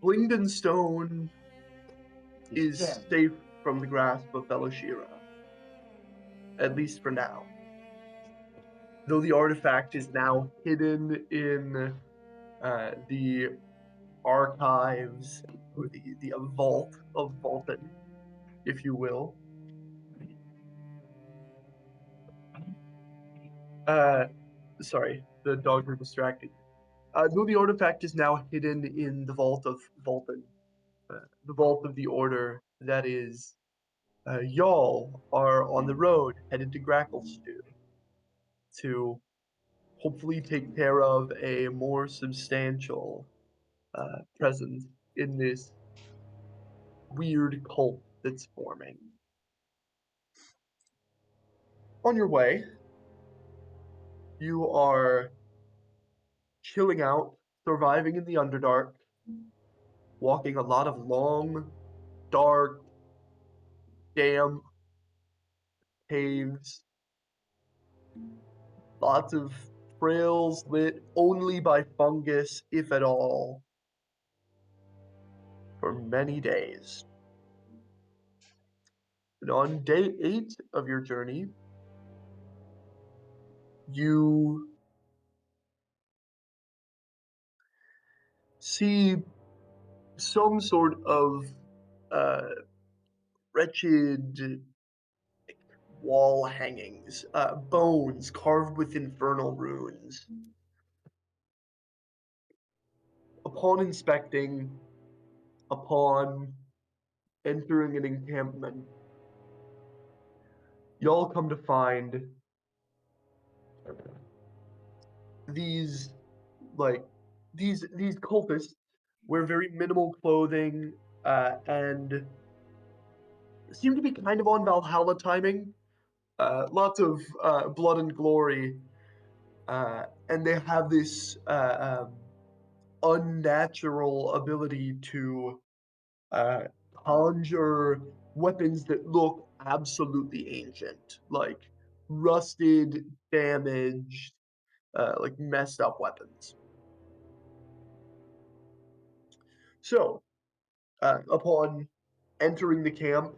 Blingden Stone is safe from the grasp of Belashira, at least for now. Though the artifact is now hidden in the archives, or the vault of Vulcan, if you will. Sorry, the dogs were distracting. Though the artifact is now hidden in the vault of Vulcan, the vault of the Order, that is, y'all are on the road headed to Gracklestew to hopefully take care of a more substantial presence in this weird cult that's forming. On your way, you are chilling out, surviving in the Underdark, walking a lot of long, dark, damp caves, lots of trails lit only by fungus, if at all, for many days. And on day 8 of your journey, you see some sort of uh, wretched wall hangings, bones carved with infernal runes. Upon inspecting, upon entering an encampment, y'all come to find these like these cultists wear very minimal clothing and seem to be kind of on Valhalla timing. Lots of blood and glory, and they have this unnatural ability to uh, conjure weapons that look absolutely ancient, like rusted, damaged, like messed up weapons. So, upon entering the camp,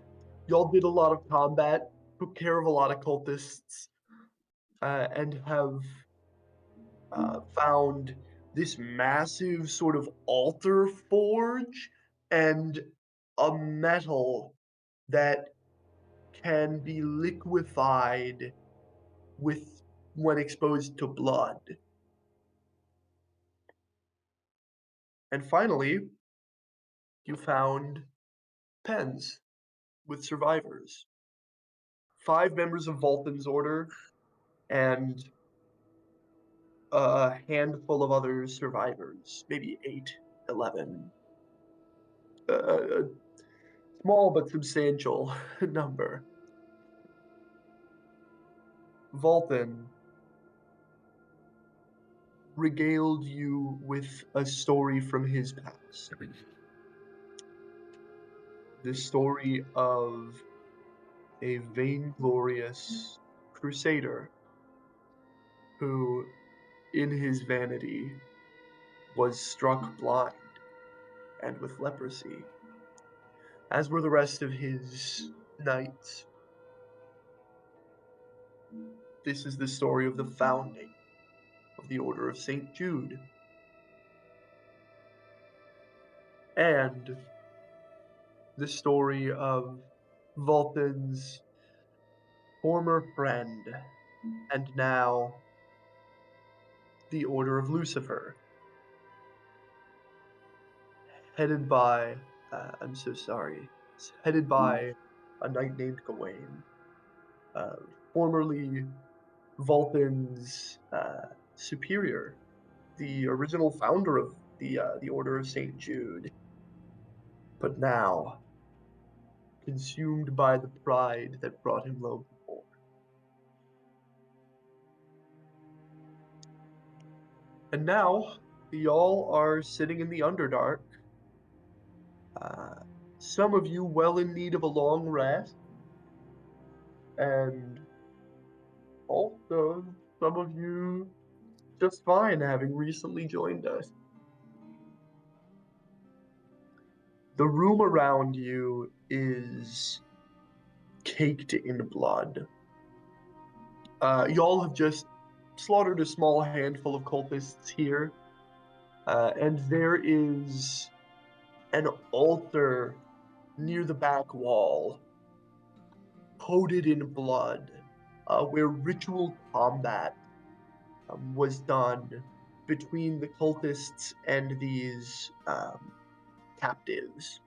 y'all did a lot of combat, took care of a lot of cultists, and have found this massive sort of altar forge and a metal that can be liquefied with when exposed to blood. And finally, you found pens with survivors. 5 members of Vulcan's order and a handful of other survivors, maybe 8, 11. A small but substantial number. Vulcan regaled you with a story from his past. The story of a vainglorious crusader who, in his vanity, was struck blind and with leprosy, as were the rest of his knights. This is the story of the founding of the Order of St. Jude. And the story of Vulcan's former friend and now the Order of Lucifer, headed by, I'm so sorry, headed by a knight named Gawain, uh, formerly Vulcan's superior, the original founder of the Order of St. Jude, but now consumed by the pride that brought him low before. And now, y'all are sitting in the Underdark. Uh, some of you well in need of a long rest, and also some of you just fine having recently joined us. The room around you is caked in blood. Y'all have just slaughtered a small handful of cultists here, and there is an altar near the back wall, coated in blood, where ritual combat was done between the cultists and these captives.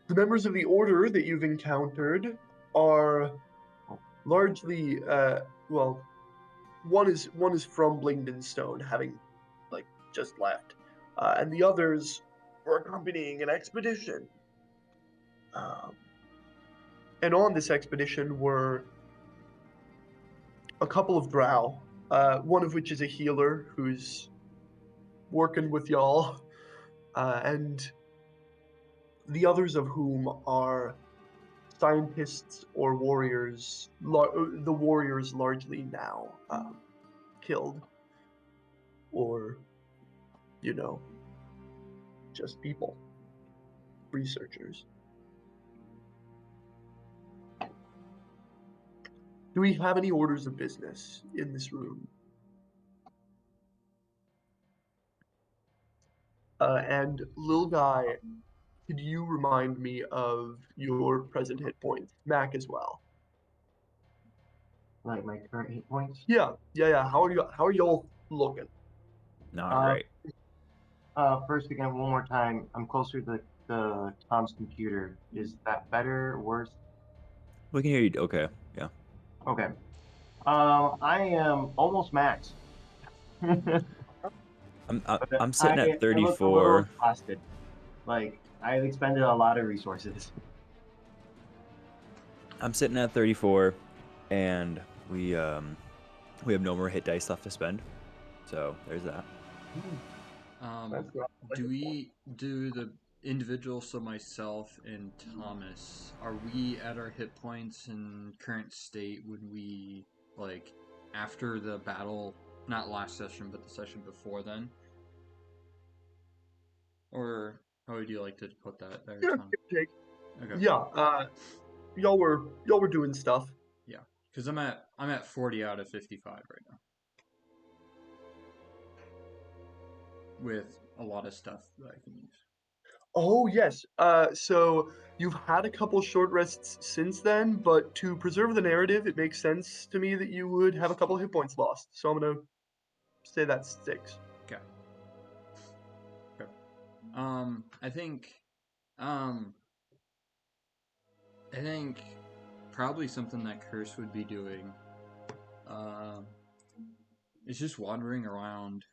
The members of the order that you've encountered are largely, well, one is from Blingdenstone, having like just left, and the others were accompanying an expedition. Um, and on this expedition were a couple of drow, one of which is a healer who's working with y'all, and the others of whom are scientists or warriors, the warriors largely now killed, or, you know, just people, researchers. Do we have any orders of business in this room? And little guy, could you remind me of your present hit points? Mac as well. Like my current hit points. Yeah. How are y'all looking? Not great. First again, one more time. I'm closer to the Tom's computer. Is that better? Worse? We can hear you. Okay. Yeah. Okay. I am almost max. I'm sitting I at look a 34. little exhausted. Like I've expended a lot of resources. I'm sitting at 34, and we have no more hit dice left to spend. So there's that. That's what I'm Do looking we do the individual? So myself and Thomas, are we at our hit points in current state? Would we like after the battle? Not last session, but the session before then. Or how would you like to put that there, for. Tom? Jake. Okay. Yeah. Y'all were doing stuff. Yeah, because I'm at 40 out of 55 right now, with a lot of stuff that I can use. Oh yes. So you've had a couple short rests since then, but to preserve the narrative, it makes sense to me that you would have a couple hit points lost. So I'm gonna say that's 6. Okay. I think, um, I think probably something that Curse would be doing, is just wandering around.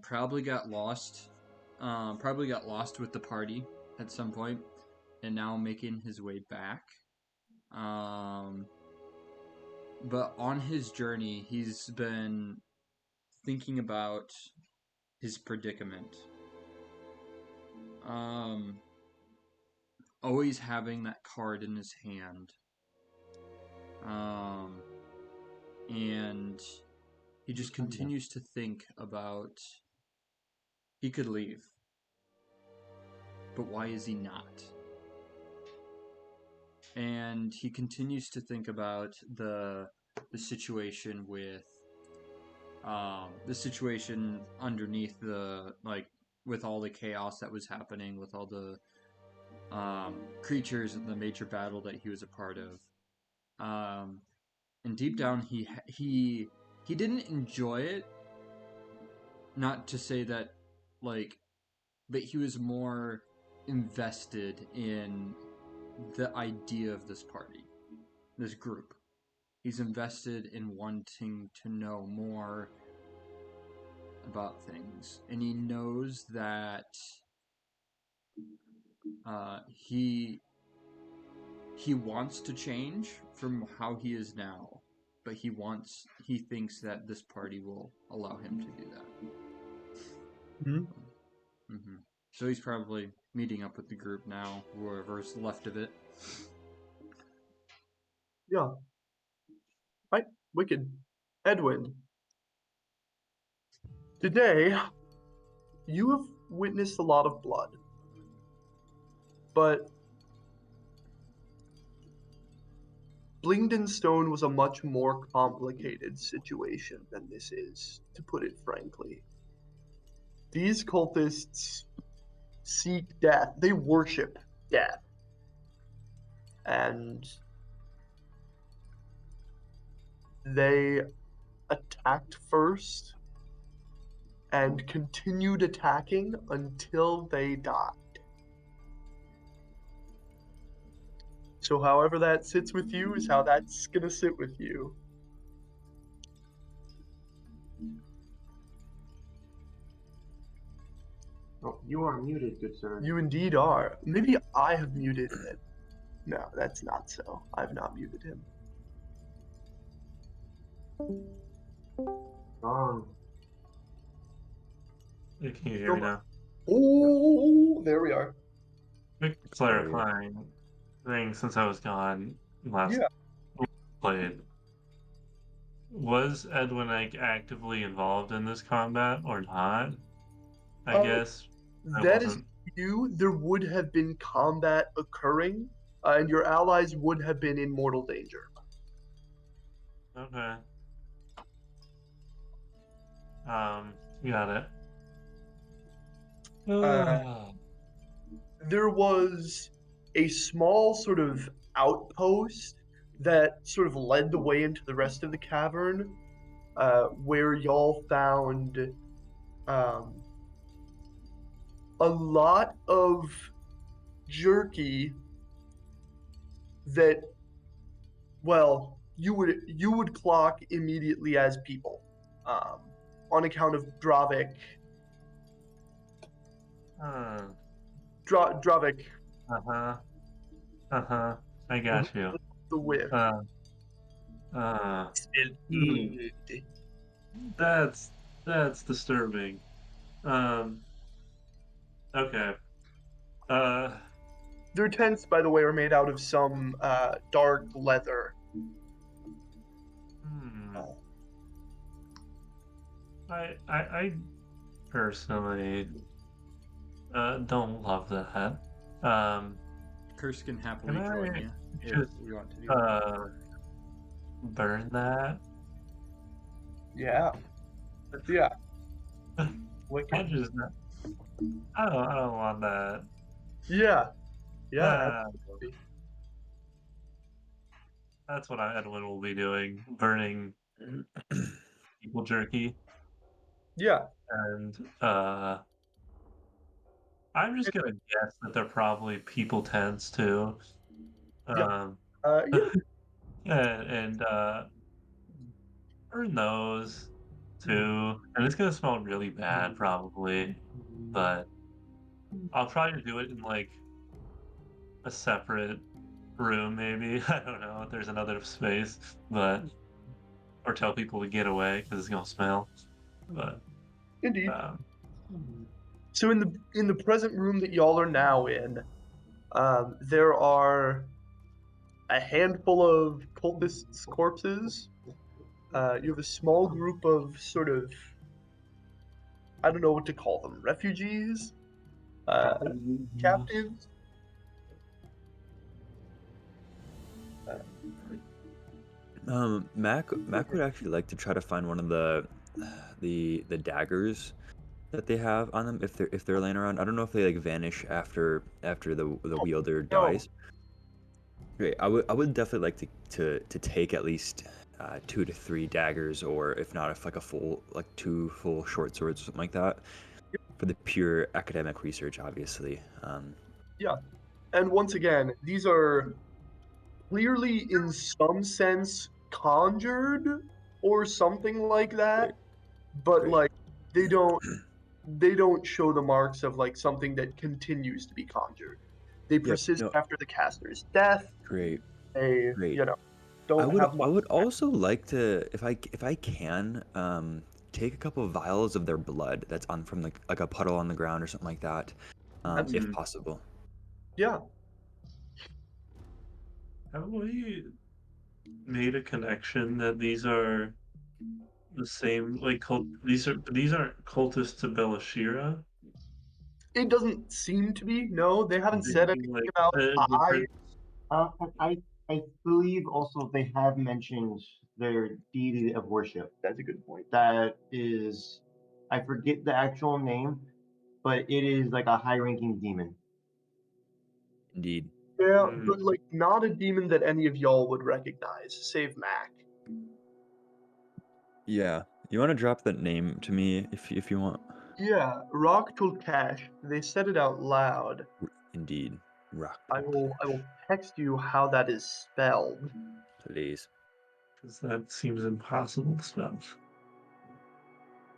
Probably got lost. Probably got lost with the party at some point, and now making his way back. But on his journey, he's been thinking about his predicament. Always having that card in his hand. And he just continues to think about he could leave. But why is he not? And he continues to think about the situation with the situation underneath the with all the chaos that was happening, with all the creatures in the major battle that he was a part of. And deep down, he didn't enjoy it. Not to say that, but he was more invested in the idea of this party, this group. He's invested in wanting to know more about things, and he knows that he wants to change from how he is now, but he thinks that this party will allow him to do that. Mm-hmm. So he's probably meeting up with the group now, whoever's left of it. Yeah. Right. Wicked. Edwin. Today, you have witnessed a lot of blood. But Blingden Stone was a much more complicated situation than this is, to put it frankly. These cultists seek death. They worship death. And they attacked first and continued attacking until they died. So however that sits with you is how that's gonna sit with you. Oh, you are muted, good sir. You indeed are. Maybe I have muted him. No, that's not so. I've not muted him. Wrong. Can you hear me now? Oh, there we are. Quick clarifying thing since I was gone last Yeah. played. Was Edwin like actively involved in this combat or not? I guess I That is wasn't. you. There would have been combat occurring, and your allies would have been in mortal danger. Okay. Got it. There was a small sort of outpost that sort of led the way into the rest of the cavern, where y'all found a lot of jerky that, well, you would clock immediately as people, on account of Dravik. Dravik, I got you. the whip. That's disturbing. Okay. Their tents, by the way, are made out of some dark leather. I personally don't love that. Curse can happily Can join I you if just, you want to do that. burn that? Yeah. Yeah. I Wicked. just I don't want that. Yeah. Yeah. That's what Edwin will be doing, burning people jerky. Yeah. And I'm just gonna guess that they're probably people tents too. Yeah. And burn those too. And it's gonna smell really bad probably, but I'll try to do it in like a separate room maybe. I don't know if there's another space, but or tell people to get away because it's gonna smell. But Indeed. So in the present room that y'all are now in, there are a handful of cultists' corpses. You have a small group of sort of, I don't know what to call them, refugees, captives. Mac would actually like to try to find one of the daggers that they have on them if they're laying around. I don't know if they like vanish after the wielder dies. Great. I would definitely like to take at least 2 to 3 daggers, or if not, if like two full short swords or something like that, for the pure academic research, obviously. Yeah, and once again, these are clearly in some sense conjured or something like that, but Great. like they don't show the marks of like something that continues to be conjured. They persist after the caster's death. Great. They, Great. don't I would have much. I would also like to, if I can, take a couple of vials of their blood that's on from like a puddle on the ground or something like that, if possible. Yeah. Have we made a connection that these are the same like these aren't cultists to Belashira? It doesn't seem to be. No, they haven't Is it said being, anything like, about a I. different- Uh, I believe also they have mentioned their deity of worship. That's a good point. That is, I forget the actual name, but it is like a high-ranking demon. Indeed. Yeah, Mm. but like not a demon that any of y'all would recognize, save Mac. Yeah. You want to drop that name to me if you want? Yeah, Rock Tulkash. They said it out loud. Indeed. Rock. I will text you how that is spelled. Please. 'cause that seems impossible stuff.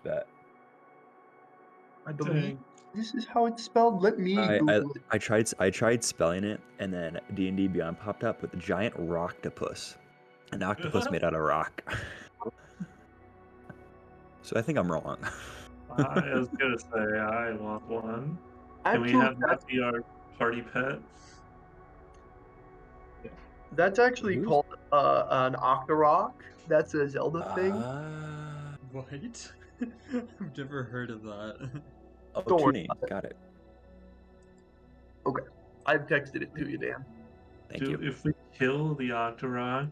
Bet. I believe Dang. this is how it's spelled. Let me Google it. I tried spelling it, and then D&D Beyond popped up with a giant rocktopus, an octopus made out of rock. So I think I'm wrong. I was gonna say I want one. Can we Actually, have that be our party pet? that's actually Who's- called an Octorok. That's a Zelda thing. What? I've never heard of that. Oh, Don't two worry names. Got it. I've texted it to you, Dan. Thank you. If we kill the Octorok,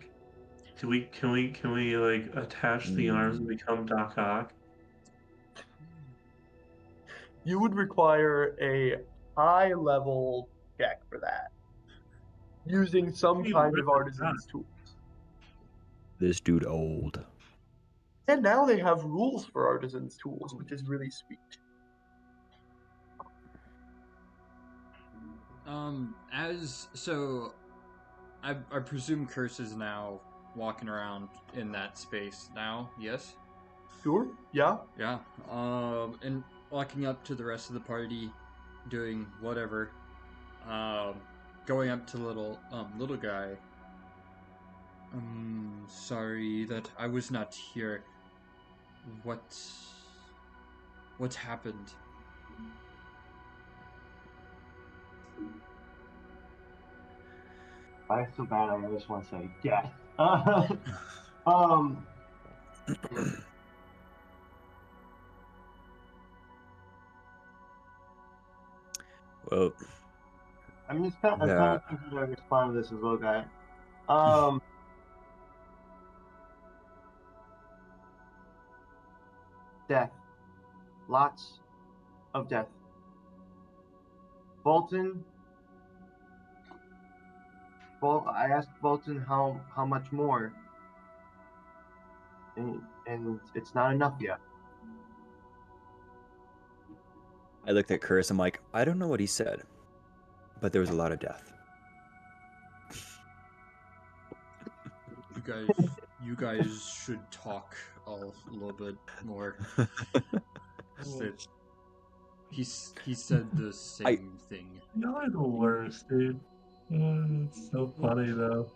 can we like attach the arms and become Doc Ock? You would require a high level check for that, using some Hey, kind what of if it's artisan's tools. This dude old. And now they have rules for artisan's tools, which is really sweet. I presume Curse is now walking around in that space now. Yes. Sure? Yeah? Yeah. And walking up to the rest of the party, doing whatever. Going up to little guy. Sorry that I was not here. What happened? I so bad. I just want to say death. Um, Well, I'm just kind of Yeah. thinking to respond to this as well, guy. Death. Lots of death. Bolton. I asked Bolton how much more, and it's not enough yet. I looked at Curse. I'm like, I don't know what he said, but there was a lot of death. You guys should talk a little bit more. He said the same thing. Y'all are the worst, dude. It's so funny though.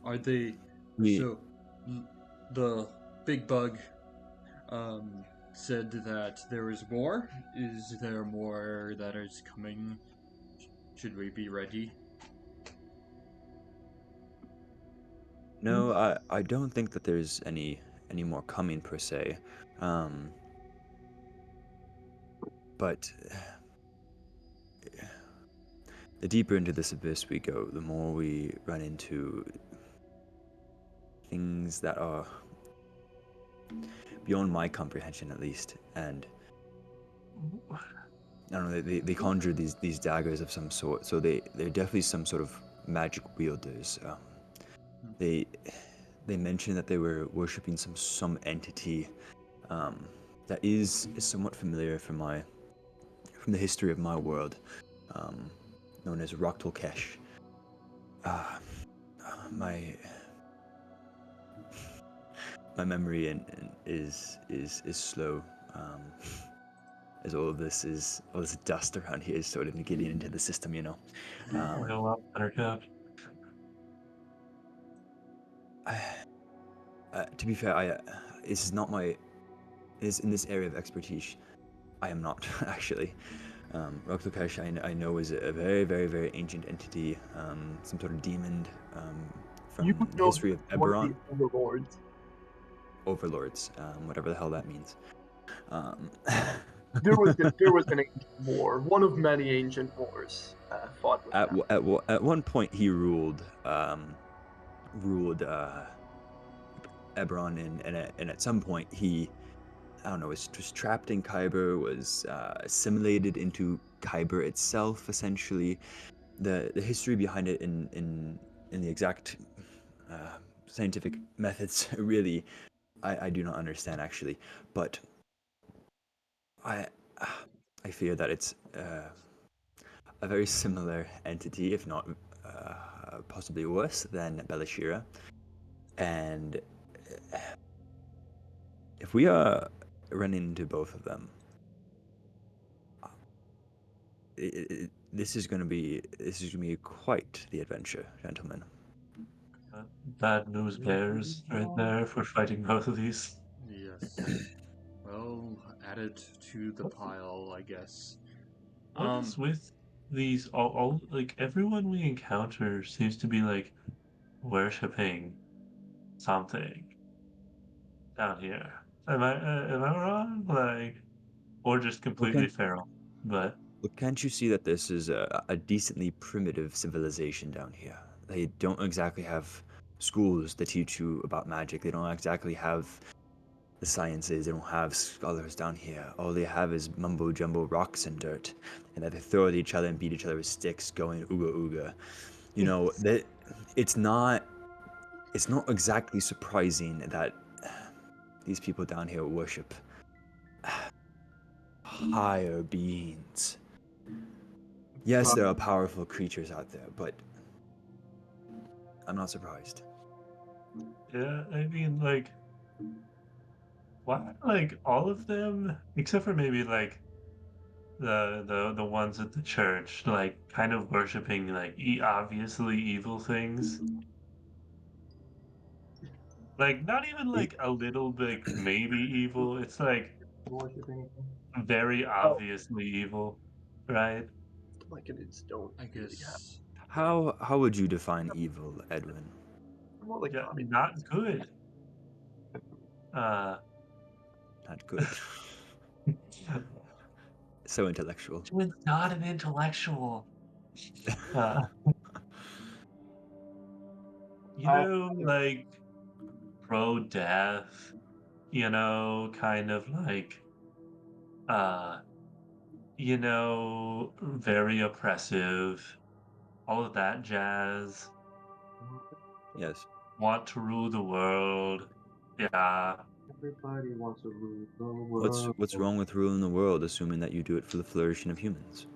Are they? We- So, the big bug said that there is more. Is there more that is coming? Should we be ready? No, I don't think that there's any more coming per se. But the deeper into this abyss we go, the more we run into things that are beyond my comprehension, at least. And I don't know, they conjure these daggers of some sort, so they're definitely some sort of magic wielders. They mentioned that they were worshipping some entity that is somewhat familiar from the history of my world, known as Roktulkesh. My memory is slow, as all this dust around here is sort of getting into the system, you know. We're a lot better cup. To be fair, this is not my. Is in this area of expertise. I am not actually. Roktulkesh, I know, is a very, very, very ancient entity, some sort of demon from You the know history of one Eberron. of the overlords. Overlords, whatever the hell that means. Um, There was an ancient war, one of many ancient wars fought with them. at one point he ruled Eberron, and at some point he, I don't know, was trapped in Kyber, was assimilated into Kyber itself. Essentially, the history behind it in the exact scientific methods really, I do not understand actually, but I I fear that it's a very similar entity, if not possibly worse than Belashira, and if we run into both of them, this is going to be quite the adventure, gentlemen. Bad news bears right there if we're fighting both of these. Yes. Well, add it to the pile, I guess. What's with these all like everyone we encounter seems to be like worshipping something down here. Am I wrong? Like, or just completely feral? But Well, can't you see that this is a decently primitive civilization down here? They don't exactly have schools that teach you about magic. They don't exactly have the sciences. They don't have scholars down here. All they have is mumbo jumbo rocks and dirt, and that they throw at each other and beat each other with sticks, going ooga ooga. You know that it's not exactly surprising that these people down here worship higher beings. Yes, there are powerful creatures out there, but I'm not surprised. yeah, I mean, like, why? Like all of them, except for maybe like the ones at the church, like kind of worshiping like obviously evil things. Like not even It- like a little bit maybe evil. It's like Worship anything? very Oh, obviously evil, right? like it is don't I really have guess. how would you define evil, Edwin? more like Yeah, communism. not good. Uh, Not good. So intellectual. Edwin's not an intellectual. Uh, I like pro death, kind of like uh, very oppressive, all of that jazz. Yes. Want to rule the world. Yeah. everybody wants to rule the world. What's wrong with ruling the world, assuming that you do it for the flourishing of humans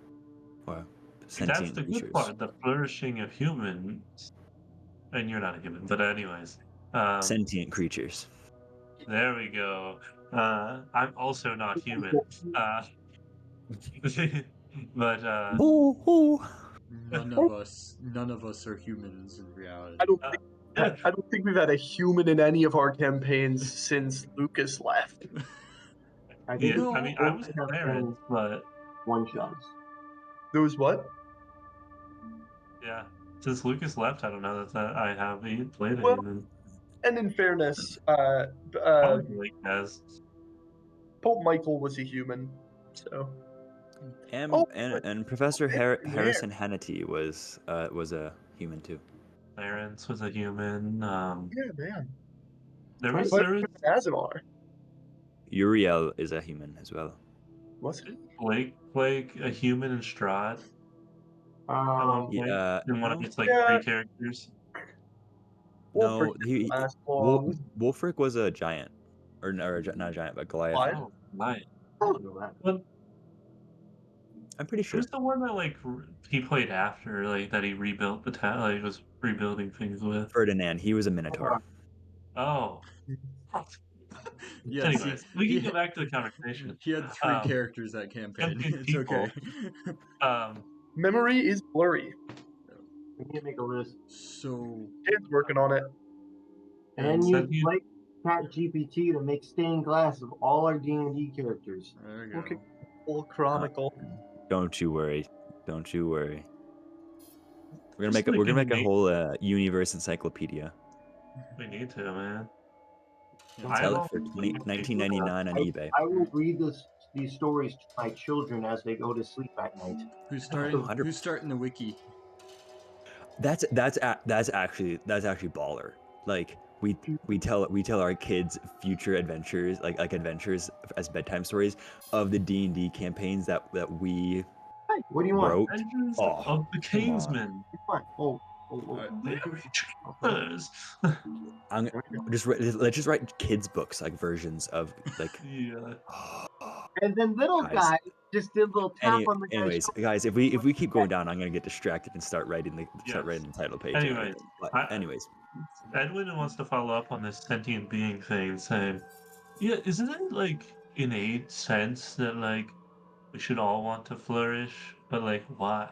or See, that's sentient the good creatures? part, the flourishing of humans. And you're not a human, but anyways. Um, Sentient creatures. there we go. I'm also not human. Uh, but Boo hoo. None of us are humans in reality. I don't uh, think I don't think we've had a human in any of our campaigns since Lucas left. I think yeah, we I mean, I both was have Clarence, been but one shots. Those what? yeah, since Lucas left, I don't know that I have played a Well, human. and in fairness, Probably Blake has. Pope Michael was a human, so. And Oh, and Professor yeah. Harrison Hannity was a human too. Clarence was a human. Yeah, man. There What was about there was Azamar? Uriel is a human as well. Was it? Blake a human in Strahd at one point in one of No, its like Yeah, three characters. Wolfric no, didn't last Wol- long. Wolfric was a giant, not a giant, but Goliath. What? Oh, right. I don't know that. Well, I'm pretty sure. who's the one that like he played after, like that he rebuilt the town, like was rebuilding things with? Ferdinand, he was a minotaur. Oh, Yes, anyways, we can go back to the conversation. he had three characters that campaign. Sentient It's people. okay. Memory is blurry. We need to make a list. So Kid's working on it. And then use Sentient- Blake Cat GPT to make stained glass of all our D&D characters. there we go. Okay. Full chronicle. Don't you worry. Don't you worry. We're Just gonna like make a innate- whole universe encyclopedia. We need to, man. I Sell don't it for think 19.99 on eBay. I will read these stories to my children as they go to sleep at night. Who's starting? 100 Who's starting the wiki? That's actually baller. Like we tell our kids future adventures, like adventures as bedtime stories of the D&D campaigns that we Hey, what do you want? wrote. Adventures Oh, of the come on. Caveman. What do you want? Larry Okay. Chambers. I'm let's just write kids books, like versions of like. Yeah. And then little Guys. guy just did a little tap on the guy's Anyways, shoulder. guys, if we keep going down, I'm gonna get distracted and start writing the Yes. title page. and Anyways, everything. But I- anyways, Edwin wants to follow up on this sentient being thing, saying, "Yeah, isn't it like innate sense that like we should all want to flourish, but like why?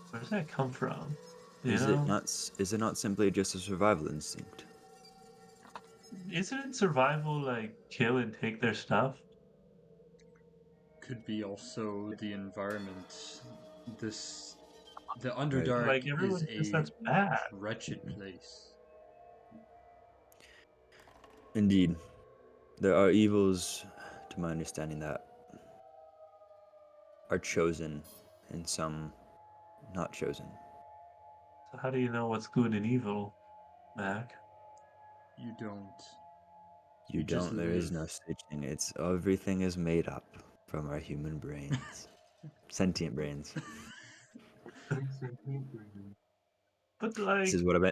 Where does that come from? You is know, it not simply just a survival instinct? isn't it survival like kill and take their stuff? Could be also the environment. The Underdark Like everyone is thinks a that's bad. wretched place. Indeed, there are evils, to my understanding, that are chosen, and some not chosen. So how do you know what's good and evil, Mac? You don't. You You just don't. There is no live. stitching. It's everything is made up from our human brains, sentient brains. But like,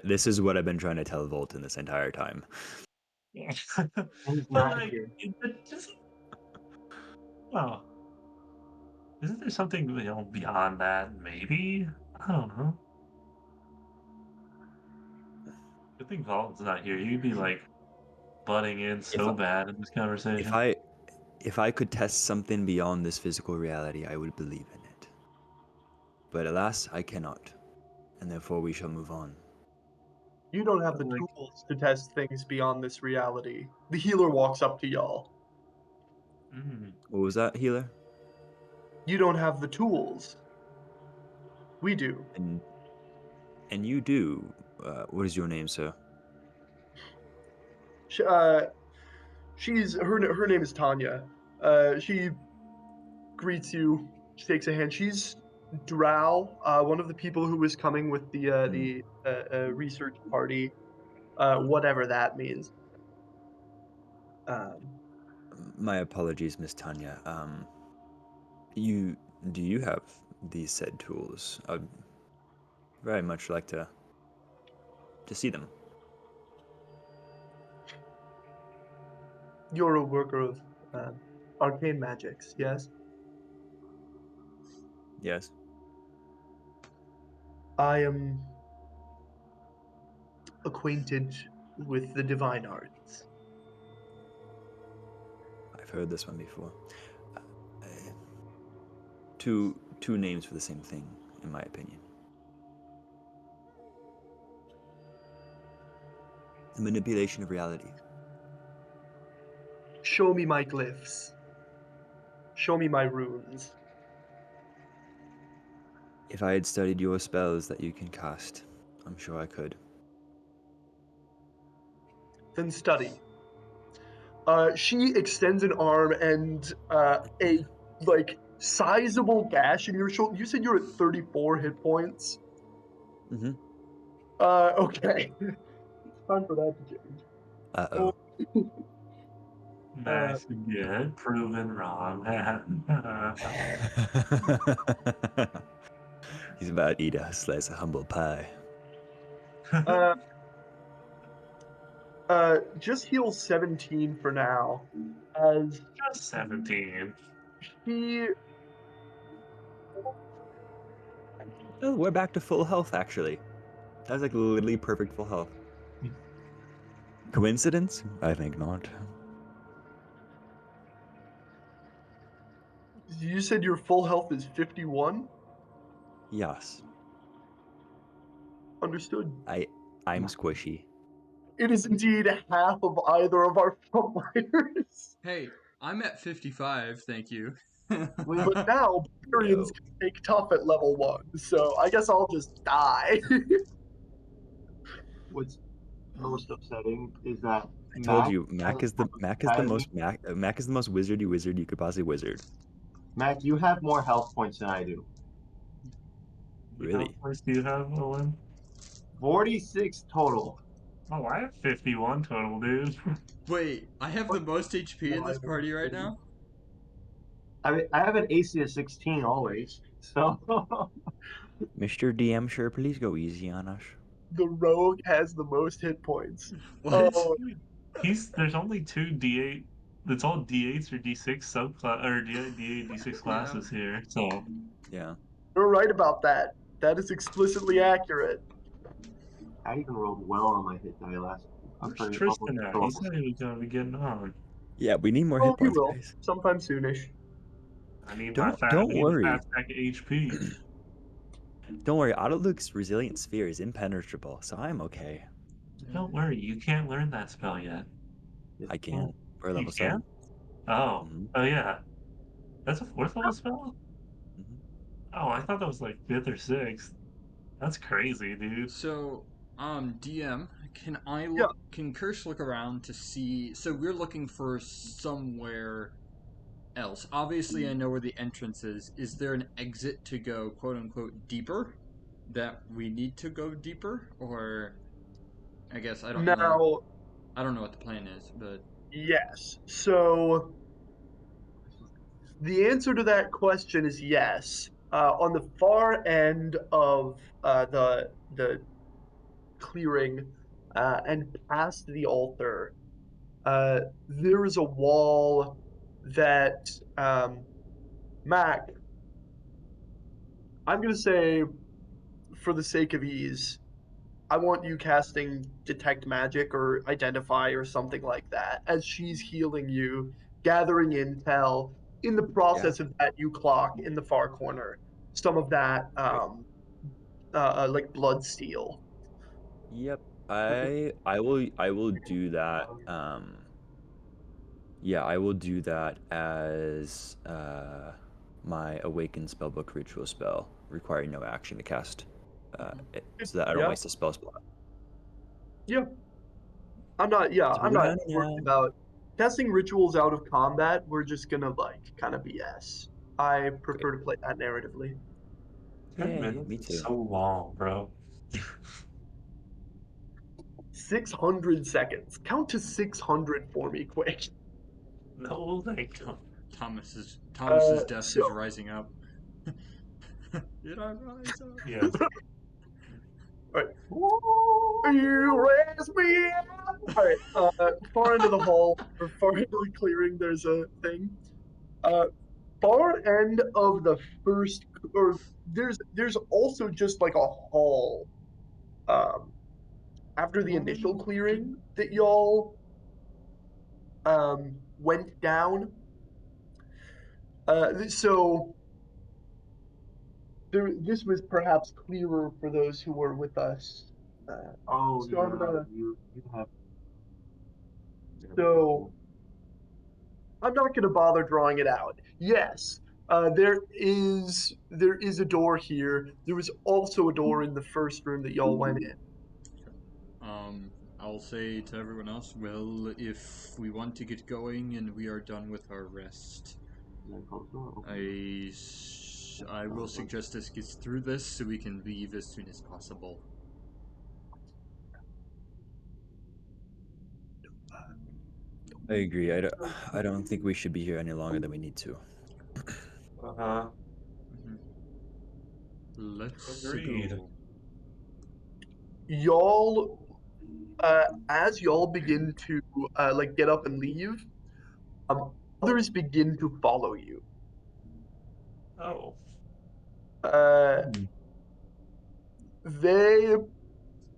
This is what I've been trying to tell Volton this entire time. but He's not like, here. it just well, isn't there something beyond that? Maybe I don't know. Good thing Vault's not here. You'd be like butting in so I- bad in this conversation. If I could test something beyond this physical reality, I would believe in it. But alas, I cannot, and therefore we shall move on. You don't have the Like- tools to test things beyond this reality. The healer walks up to y'all. Mm. What was that, healer? You don't have the tools. We do. And you do. What is your name, sir? She's her name is Tanya. She greets you. She takes a hand. She's Drow, one of the people who was coming with the research party, whatever that means. My apologies, Miss Tanya. Do you have these said tools? I'd very much like to see them. You're a worker of arcane magics, yes? Yes. I am acquainted with the divine arts. I've heard this one before. Two names for the same thing, in my opinion. The manipulation of reality. Show me my glyphs. Show me my runes. If I had studied your spells that you can cast, I'm sure I could. Then study. She extends an arm and a sizable gash in your shoulder. You said you're at 34 hit points. Mm-hmm. Okay. It's time for that to change. Uh-oh. Nice again, proven wrong. He's about to eat a slice of humble pie. Just heal 17 for now, as Just 17. he Oh, we're back to full health, actually. That was like literally perfect full health. Coincidence? I think not. You said your full health is 51? Yes. Understood. I'm squishy. It is indeed half of either of our frontliners. Hey, I'm at 55, thank you. But now, Barbarians No. can take tough at level 1, so I guess I'll just die. What's most upsetting is that I told Mac you, Mac has is the has- Mac is the most wizard you could possibly wizard. Mac, you have more health points than I do. Really? How much do you have, Owen? 46 total. Oh, I have 51 total, dude. Wait, I have the most HP in this party right now? I have an AC of 16 always. So Mr. DM, sure, please go easy on us. The rogue has the most hit points. What? Oh, There's only two D8. It's all D8s or D6 subclass or D8 D6 classes here. So Yeah. you're right about that. That is explicitly accurate. I even rolled well on my hit die last. where's Tristan at? He's not even gonna be getting on. Yeah, we need more Oh, hit he points, will guys. sometime soonish. I need Don't I need worry. a fast stack of HP. Don't worry, Autoluke's Resilient Sphere is impenetrable, so I'm okay. Don't worry, you can't learn that spell yet. I can. For You level can? 7. Oh, Mhm. oh yeah. That's a 4th level spell? Mhm. Oh, I thought that was like 5th or 6th. That's crazy, dude. So, DM, can I Yeah. look? Can Kirsch look around to see? So we're looking for somewhere else. Obviously, I know where the entrance is. Is there an exit to go, quote unquote, deeper? That we need to go deeper, or I guess I don't know. Now, I don't know what the plan is, but yes. So the answer to that question is yes. On the far end of the clearing and past the altar, there is a wall that Mac. I'm gonna say, for the sake of ease, I want you casting detect magic or identify or something like that as she's healing you, gathering intel. In the process of that, you clock in the far corner some of that like blood steel. Yep. I will do that. Yeah, I will do that as my awakened spellbook ritual spell, requiring no action to cast it, so that I don't Yeah. waste a spell slot. Yeah. I'm not Running worried out. about casting rituals out of combat. We're just gonna like kind of BS. I prefer to play that narratively. 10 Yay, minutes me is too. so long, bro. 600 seconds. Count to 600 for me, quick. No, like, Thomas's death so- is rising up. Did I rise up? yes. All right. You raise me up. All right. Far into the hall, or far into the clearing, there's a thing. Far end of the first, or there's also just like a hall. After the initial clearing that y'all went down. So this was perhaps clearer for those who were with us. oh So I'm yeah, gonna. you have. So I'm not going to bother drawing it out. Yes, there is a door here. There was also a door in the first room that y'all went in. I'll say to everyone else, well, if we want to get going and we are done with our rest, I will suggest us get through this so we can leave as soon as possible. I agree. I don't think we should be here any longer than we need to. Uh-huh. Let's Agreed. go. Y'all, as y'all begin to like get up and leave, others begin to follow you. Oh. They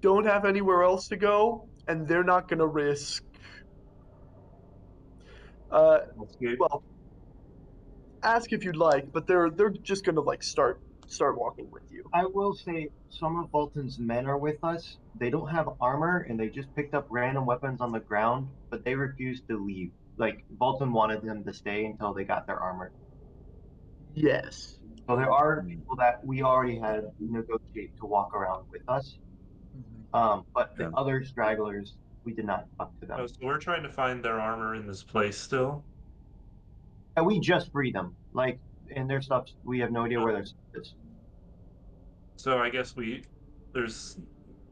don't have anywhere else to go, and they're not going to risk. That's good. Well, ask if you'd like, but they're just going to like start walking with you. I will say some of Bolton's men are with us. They don't have armor and they just picked up random weapons on the ground, but they refused to leave. Like Bolton wanted them to stay until they got their armor. Yes. So there are people that we already had negotiate to walk around with us. But the Yeah. other stragglers, We did not talk to them. Oh, so we're trying to find their armor in this place still. And we just freed them. Like, and their stuff, we have no idea where their stuff is. So I guess there's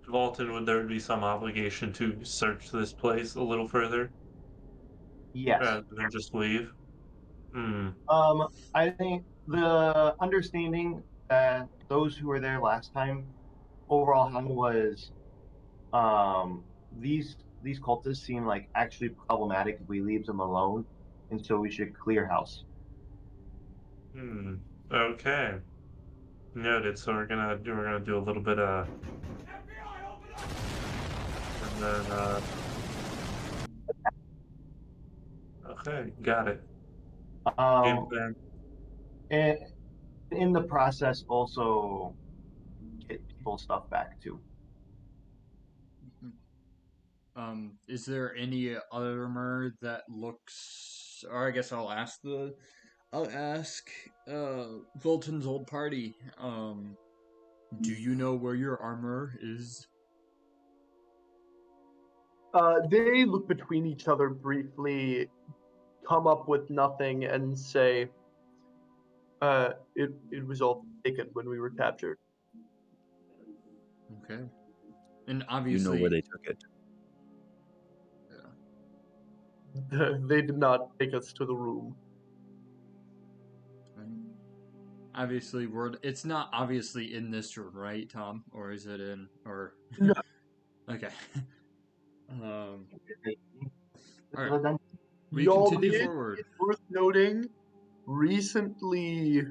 Volton. Would there be some obligation to search this place a little further Yes. rather than just leave? Hmm. I think the understanding that those who were there last time overall had was, these cultists seem like actually problematic if we leave them alone, and so we should clear house. Hmm. Okay. Noted. So we're gonna do a little bit of, and then okay, got it. Game Um, plan. and in the process, also get people's stuff back too. Is there any armor that looks? Or I guess I'll ask, Volton's old party. Do you know where your armor is? They look between each other briefly, come up with nothing, and say, it was all taken when we were captured. Okay, and You obviously, know where they took it. They did not take us to the room. obviously, it's not obviously in this room, right, Tom? Or is it in? Or No. Okay. All So right. then, We Y'all continue did, forward. it's worth noting, recently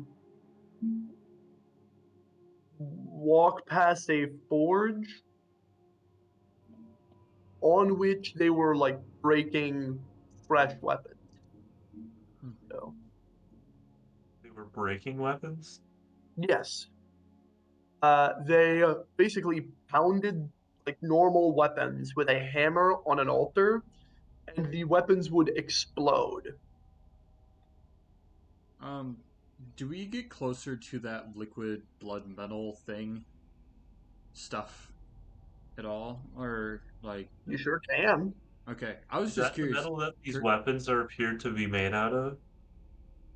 walk past a forge on which they were like breaking fresh weapons. So They were breaking weapons. yes, they basically pounded like normal weapons with a hammer on an altar, and the weapons would explode. Do we get closer to that liquid blood metal thing stuff at all, or like? You sure can. Okay, I was Is just that the curious. metal that these Cur- weapons are appeared to be made out of?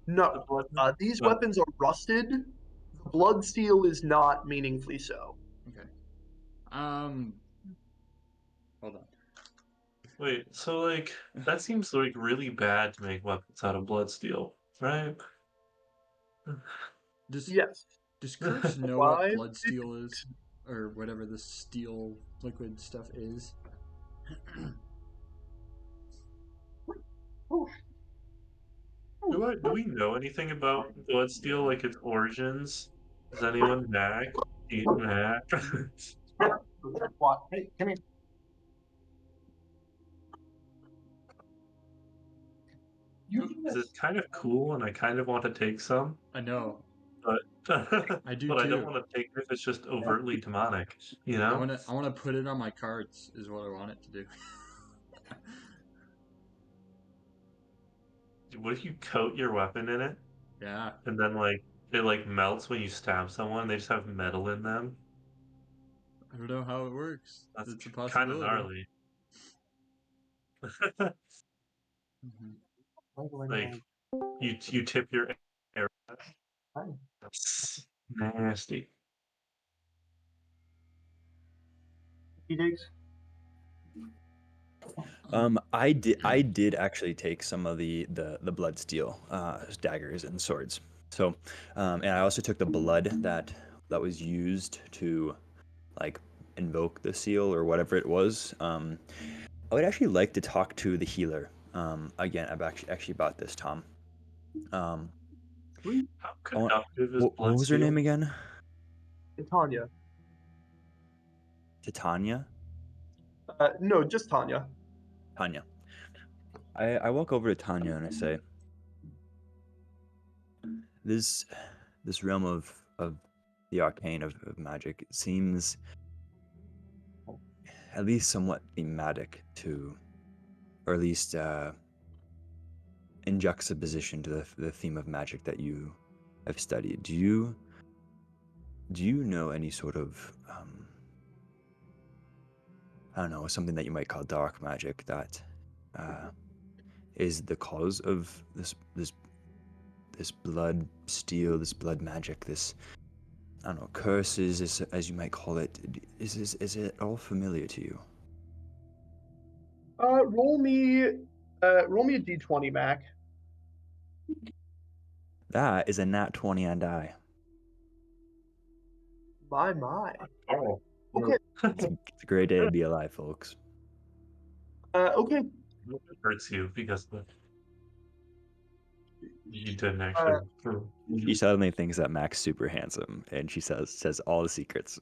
The No, blood? these Well, weapons are rusted. The blood steel is not meaningfully so. Okay. Hold on. wait. So like that seems like really bad to make weapons out of blood steel, right? Does Yes. Does Kurtz know what Why? blood steel is, or whatever the steel liquid stuff is? Do we know anything about blood steel, like its origins? Does anyone Mac? Eat Mac? what? Hey, come here. You do Because this. it's kind of cool, and I kind of want to take some, I know. but I do but I don't too. want to take it if it's just overtly demonic. You I know? wanna put it on my cards. Is what I want it to do. What if you coat your weapon in it, Yeah. and then like it like melts when you stab someone? They just have metal in them. I don't know how it works. That's It's a kind of possibility. gnarly. Mhm. Like you tip your arrow. That's nasty. He digs. I did actually take some of the blood steel daggers and swords. So, and I also took the blood that was used to like invoke the seal or whatever it was. I would actually like to talk to the healer. Again, I've actually about this, Tom. Um, How I want, conductive is what blood was her steel? name again? Tanya. Titania? No, just Tanya. Tanya. I walk over to Tanya and I say, this realm of the arcane of magic seems at least somewhat thematic to, or at least in juxtaposition to the theme of magic that you have studied. Do you know any sort of I don't know, something that you might call dark magic that is the cause of this blood steel, this blood magic, this, I don't know, curses, as you might call it. Is it all familiar to you? Roll me a d20, Mac. That is a nat 20 on die. My. Oh. Okay. It's a great day to be alive, folks. Okay. It hurts you because you didn't actually. She suddenly thinks that Mac's super handsome, and she says all the secrets.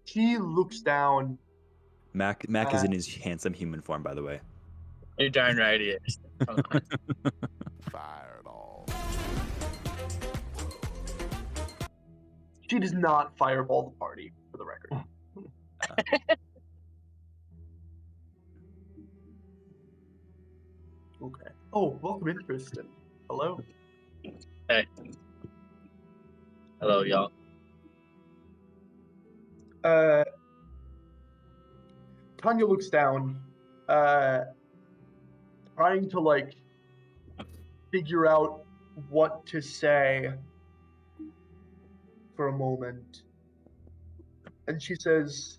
She looks down. Mac is in his handsome human form, by the way. You're darn right he is. Hold on. Fireball. She does not fireball the party, for the record. Okay. Oh, welcome in, Kristen. Hello. Hey. Hello, y'all. Tanya looks down, trying to like figure out what to say for a moment. And she says,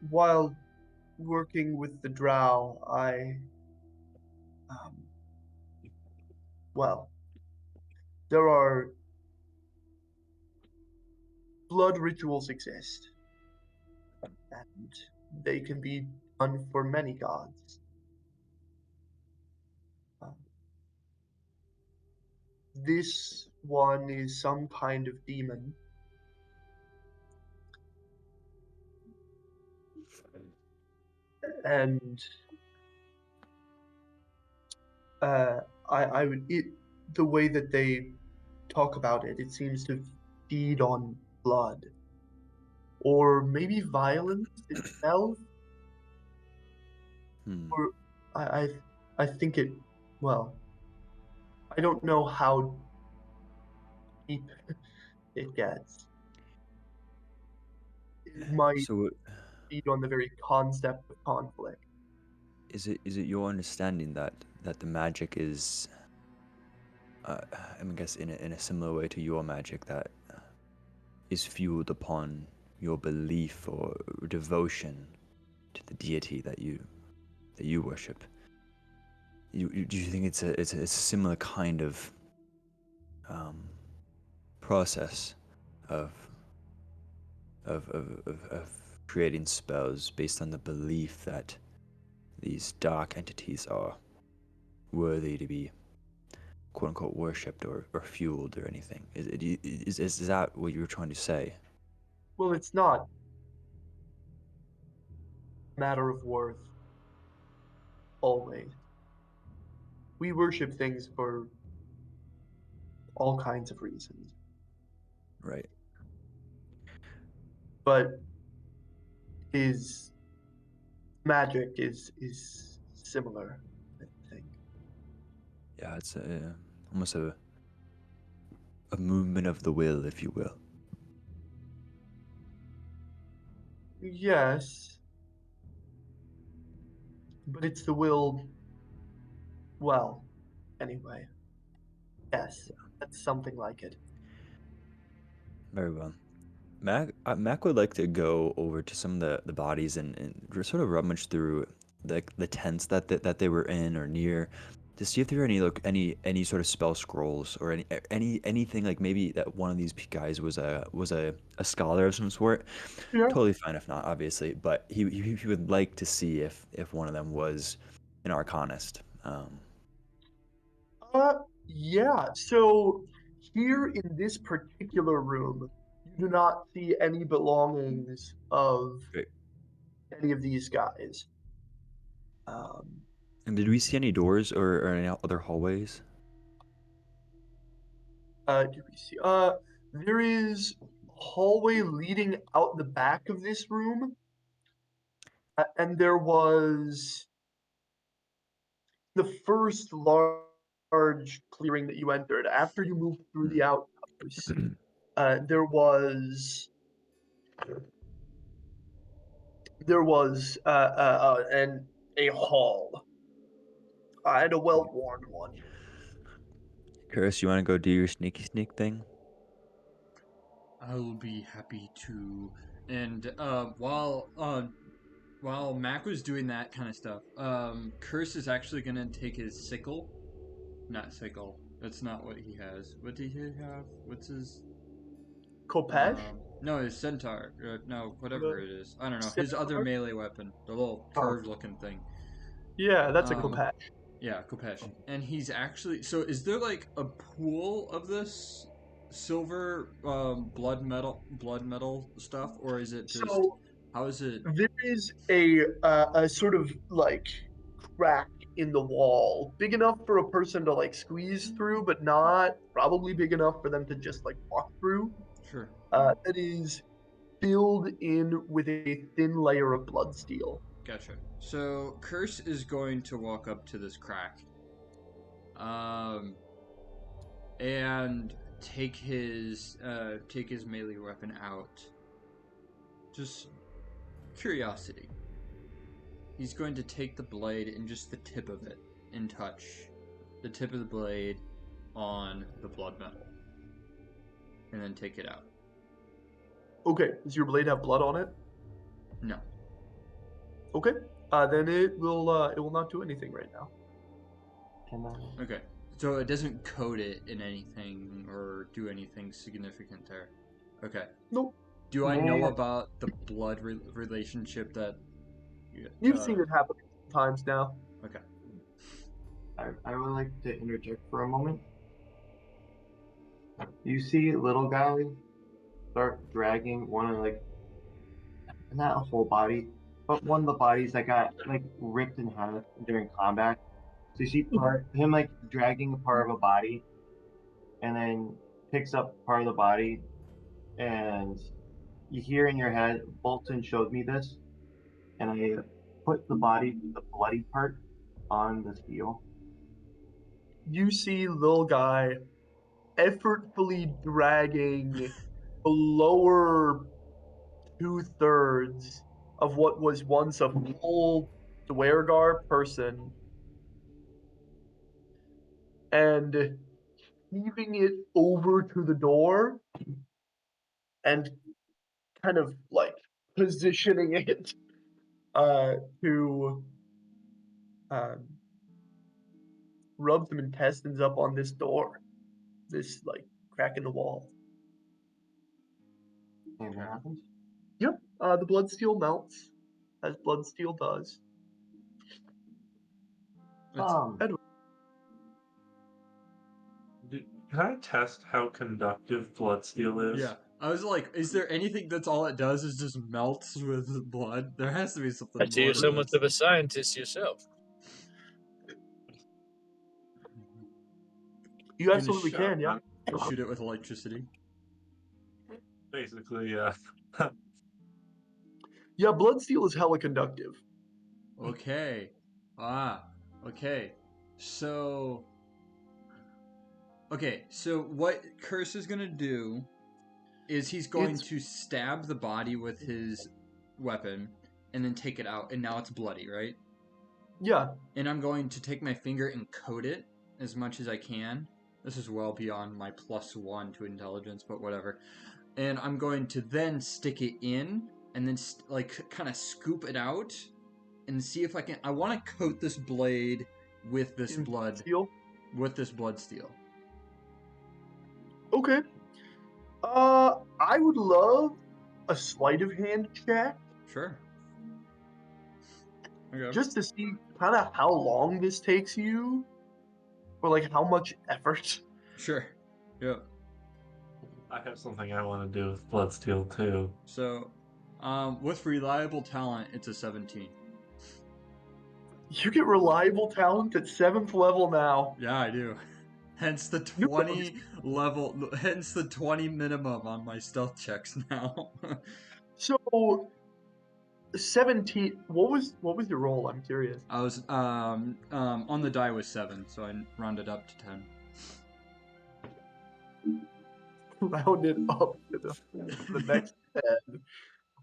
while working with the drow, there are blood rituals exist, and they can be done for many gods. This one is some kind of demon. And the way that they talk about it, it seems to feed on blood, or maybe violence itself. Or I think it. Well, I don't know how deep it gets. It might So, feed on the very concept of conflict. is it your understanding that the magic is, I guess in a similar way to your magic, that is fueled upon your belief or devotion to the deity that you worship? Do you think it's a similar kind of process of creating spells based on the belief that these dark entities are worthy to be quote unquote worshipped or fueled or anything? Is that what you were trying to say? Well, it's not a matter of worth. Always. We worship things for all kinds of reasons. Right. But his magic is similar, I think. Yeah, it's almost a movement of the will, if you will. Yes. But it's the will. Well, anyway. Yes, that's something like it. Very well. Mac would like to go over to some of the bodies and sort of rummage through the tents that they were in or near, to see if there are any sort of spell scrolls or anything, like maybe that one of these guys was a scholar of some sort. Yeah. Totally fine if not, obviously, but he would like to see if one of them was an arcanist. Yeah. So here in this particular room, you do not see any belongings of Great. any of these guys. And did we see any doors or any other hallways? Do we see? There is a hallway leading out the back of this room, and there was the first large clearing that you entered. After you moved through the there was a hall. And a well-worn one. Curse, you want to go do your sneaky sneak thing? I'll be happy to. And while Mac was doing that kind of stuff, Curse is actually gonna take his sickle. Not sickle. That's not what he has. What did he have? What's his? Kopesh? No, his centaur. No, whatever it is. I don't know. His other Centaur? melee weapon, the little Oh. curved-looking thing. Yeah, that's a Um, Kopesh. Yeah, Kopesh. And he's actually... So is there, like, a pool of this silver blood metal stuff? Or is it just... So how is it... there is a sort of like crack in the wall, big enough for a person to like squeeze through, but not probably big enough for them to just like walk through. Sure. That is filled in with a thin layer of blood steel. Gotcha. So Curse is going to walk up to this crack, and take his melee weapon out. Just curiosity. He's going to take the blade and just the tip of it and touch the tip of the blade on the blood metal, and then take it out. Okay, does your blade have blood on it? No. Okay, then it will not do anything right now. Can I? Okay. So it doesn't coat it in anything or do anything significant there. Okay. Nope. Do I know Yeah. about the blood relationship that... You've seen it happen times now. Okay. I would like to interject for a moment. You see little guy start dragging one of like, not a whole body, but one of the bodies that got like ripped in half during combat. So you see him like dragging a part of a body, and then picks up part of the body, and you hear in your head, Bolton showed me this, and I put the body, the bloody part, on the steel. You see little guy effortfully dragging the lower 2/3 of what was once a full Dwergar person and heaving it over to the door and kind of like positioning it to rub some intestines up on this door, this like crack in the wall. And what happens? Yep, the blood steel melts, as blood steel does. It's- Can I test how conductive blood steel is? yeah. I was like, is there anything that's all it does is just melts with blood? There has to be something I see you're more so to much this. of a scientist yourself. You absolutely Shut can, yeah. up. Shoot it with electricity. Basically, yeah. Yeah, blood steel is hella conductive. Okay. Okay. So... Okay, so what Curse is going to do is he's going It's- to stab the body with his weapon and then take it out, and now it's bloody, right? Yeah, And I'm going to take my finger and coat it as much as I can. This is well beyond my +1 to intelligence, but whatever. And I'm going to then stick it in and then like kind of scoop it out and see if I can. I want to coat this blade with this in blood steel. steel. Okay. I would love a sleight of hand check Sure. Okay. just to see kind of how long this takes you, or like how much effort. Sure. Yeah. I have something I want to do with blood steel too. So, with reliable talent, it's a 17. You get reliable talent at 7th level now. Yeah, I do. Hence the You 20 level. Hence the 20 minimum on my stealth checks now. So 17. What was your roll? I'm curious. I was on the die was 7, so I rounded up to 10. round it up to the next 10.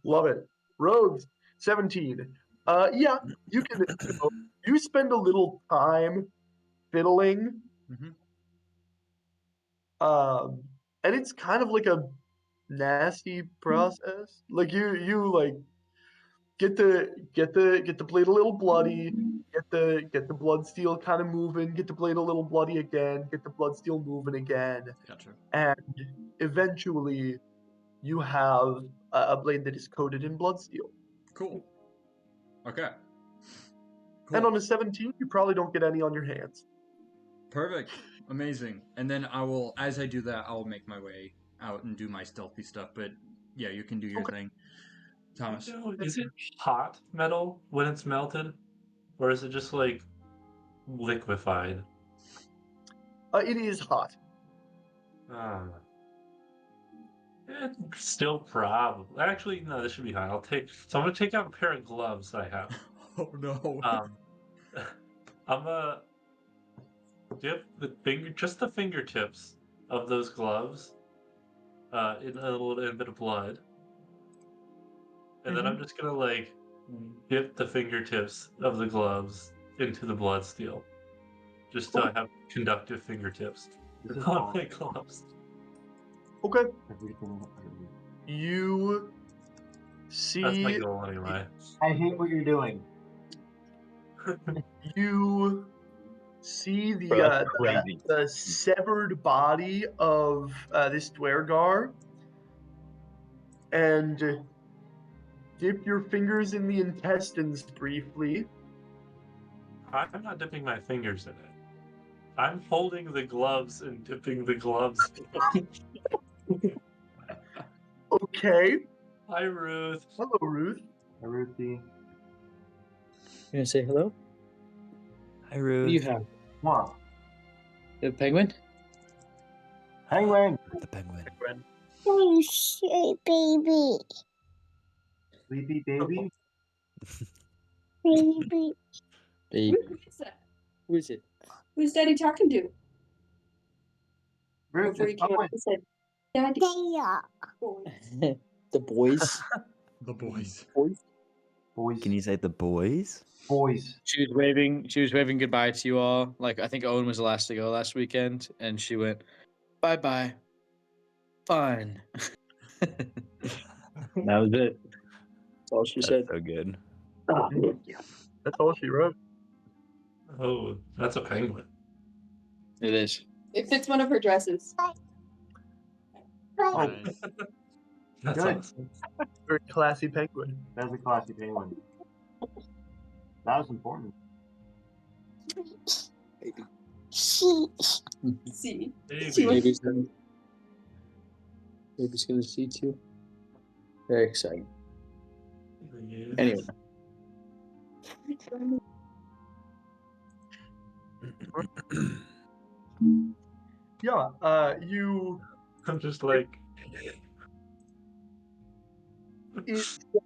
Love it. Rogues, 17. Yeah, you can, you spend a little time fiddling. Mhm. And it's kind of like a nasty process. Like you like get the blade a little bloody, get the blood steel kind of moving, get the blade a little bloody again, get the blood steel moving again, Gotcha. and eventually you have a blade that is coated in blood steel. Cool. Okay. And Cool. on a 17, you probably don't get any on your hands. Perfect. Amazing. And then I will, as I do that, I'll make my way out and do my stealthy stuff. But yeah, you can do your thing, Thomas. So, is it hot metal when it's melted? Or is it just like liquefied? It is hot. Ah. Still probably. Actually, no, this should be hot. So I'm gonna take out a pair of gloves that I have. Oh no. I'm gonna dip just the fingertips of those gloves in a bit of blood, and then I'm just gonna like dip the fingertips of the gloves into the blood steel, just so I have conductive fingertips This is on my awesome. gloves. Okay. Everything. You That's my see goal anyway. I hate what you're doing. you see Bro, that's crazy. the severed body of this Dwergar, and dip your fingers in the intestines briefly. I'm not dipping my fingers in it. I'm holding the gloves and dipping the gloves. Okay. Hi, Ruth. Hello, Ruth. Ruthie. You gonna say hello? Hi, What Ruth. do you have? Come on. The penguin? Penguin. The penguin. Oh, shit, baby. Sleepy baby. Baby. Baby. Who is that? Who is it? Who's Daddy talking to? Ruth, Before you it's came up Penguin. and said, Daddy. They are. The boys. The boys. Boys. Boys. Can you say the boys? Boys. She was waving goodbye to you all. Like, I think Owen was the last to go last weekend, and she went, bye bye. Fine. That was it. That's all she That's said. so good. Oh, That's all she wrote. Oh, that's a penguin. it is. It fits one of her dresses. Oh, Nice. That's Good. awesome. Very classy penguin. That's a classy penguin. That was important. She. See? Baby. She was- Baby's gonna see too. Very exciting. Yeah. Anyway. Yeah. You. I'm just like,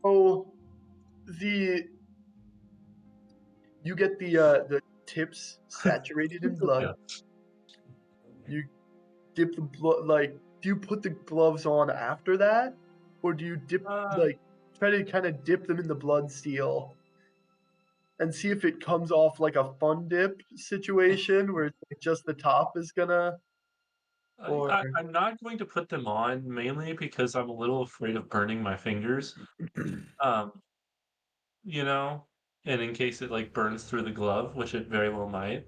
So the you get the tips saturated in blood. yeah. You dip the blood. Like, do you put the gloves on after that, or do you dip like try to kind of dip them in the blood steel and see if it comes off like a fun dip situation where just the top is gonna? Or I'm not going to put them on mainly because I'm a little afraid of burning my fingers. Um, you know, and in case it like burns through the glove, which it very well might.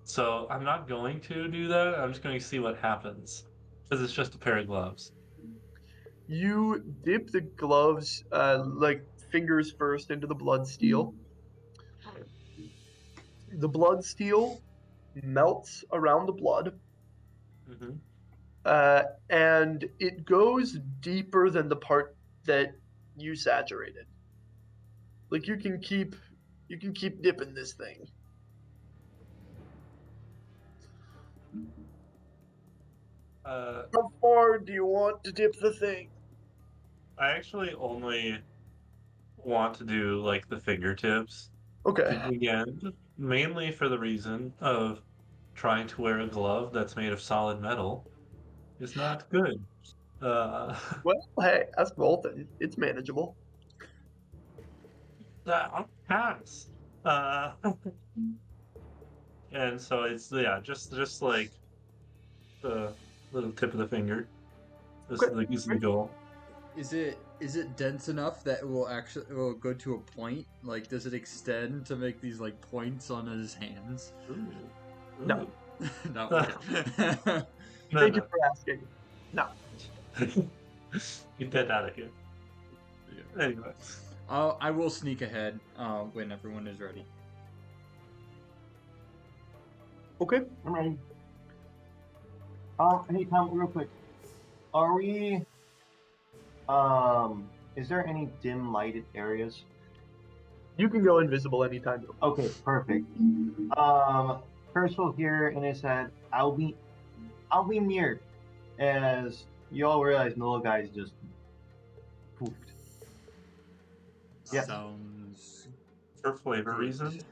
So I'm not going to do that. I'm just going to see what happens because it's just a pair of gloves. you dip the gloves like fingers first into the blood steel. The blood steel melts around the blood, Hmm. and it goes deeper than the part that you saturated. Like you can keep dipping this thing. How far do you want to dip the thing? I actually only want to do like the fingertips. Okay. Again, mainly for the reason of trying to wear a glove that's made of solid metal. is not good. Well, hey, that's Volton. It's manageable. I'll pass. And so it's just like the little tip of the finger. This Okay, is the great. goal. Is it dense enough that it will go to a point? Like, does it extend to make these like points on his hands? Ooh. No. Ooh. No. No, Thank you no. for asking. No. Get that out of here. Anyway. I will sneak ahead when everyone is ready. Okay. I'm ready. Hey Tom, real quick. Are we is there any dim lighted areas? You can go invisible anytime you want. Okay, perfect. Curse will hear in his head, I'll be near, as you all realize the little guy's just poofed. Yeah. Sounds For flavor good. reasons,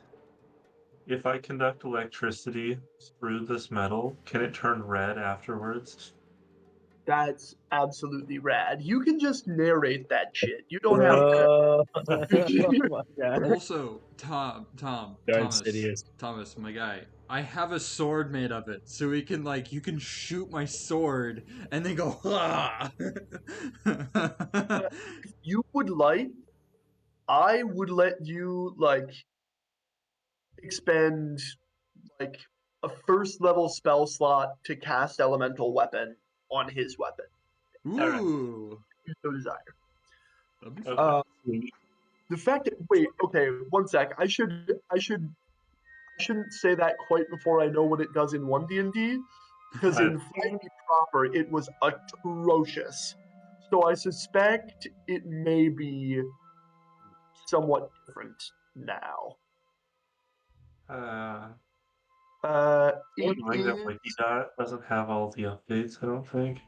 if I conduct electricity through this metal, can it turn red afterwards? That's absolutely rad. You can just narrate that shit. You don't have to. Oh my god. Also, Thomas, Insidious. Thomas, my guy, I have a sword made of it, so we can like you can shoot my sword and then go. Ah! If you would like, I would let you like expend like a first level spell slot to cast elemental weapon on his weapon, Ooh, if you so desire. that'd be Okay. fun. Sweet. The fact that wait, okay, one sec. I shouldn't say that quite before I know what it does in 1D&D, because in 5e proper it was atrocious. So I suspect it may be somewhat different now. It Like that is Wikidot doesn't have all the updates, I don't think.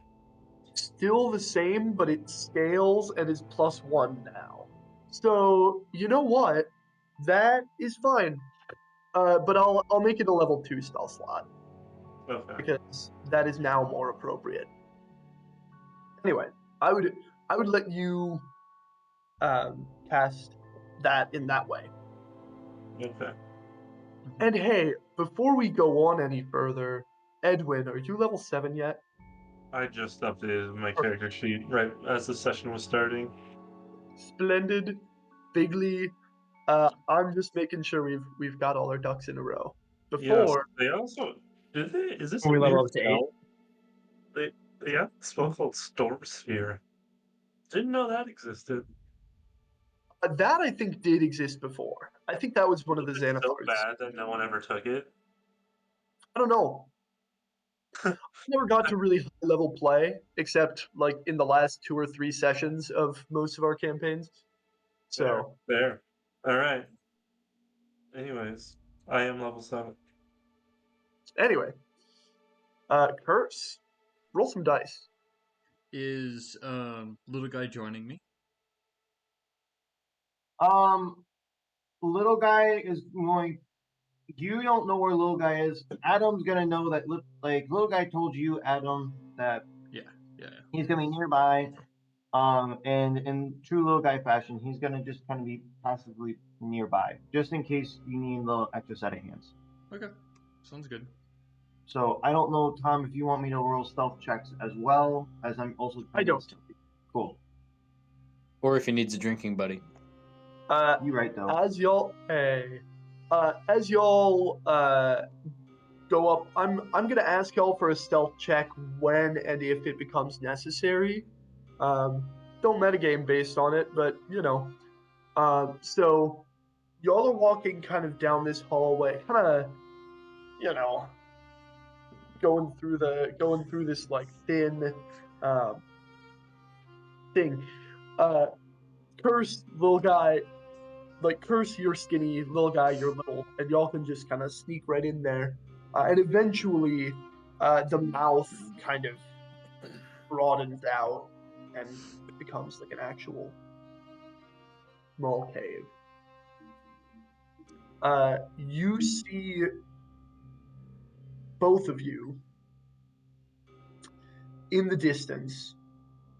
still the same, but it scales and is +1 now. So you know what? That is fine. But I'll make it a level 2 spell slot Okay. because that is now more appropriate. Anyway, I would let you cast that in that way. Okay. And hey, before we go on any further, Edwin, are you level 7 yet? I just updated my character sheet right as the session was starting. Splendid, bigly. I'm just making sure we've got all our ducks in a row. Yes, Before they also did they is this Are a we level weird up to 8? spell? They have a spell called Storm Sphere. Didn't know that existed. that I think did exist before. I think that was one of the Is it so Xanathars. bad that no one ever took it? I don't know. I never got to really high level play, except like in the last 2 or 3 sessions of most of our campaigns. So There. Alright. Anyways, I am level 7. anyway, curse. Roll some dice. Is little guy joining me? Little guy is going. You don't know where little guy is. Adam's gonna know that. Little guy told you, Adam, that Yeah. he's gonna be nearby. And in true little guy fashion, he's gonna just kind of be passively nearby, just in case you need a little extra set of hands. Okay, sounds good. So I don't know, Tom, if you want me to roll stealth checks as well, as I'm also. I don't. Cool. Or if he needs a drinking buddy. You right though. As y'all go up, I'm gonna ask y'all for a stealth check when and if it becomes necessary. Don't metagame based on it, but you know. So y'all are walking kind of down this hallway, kind of, you know, going through this like thin thing. Curse, little guy, like Curse, you're skinny, little guy, you're little, and y'all can just kind of sneak right in there. And eventually, the mouth kind of broadens out and it becomes like an actual small cave. You see both of you in the distance,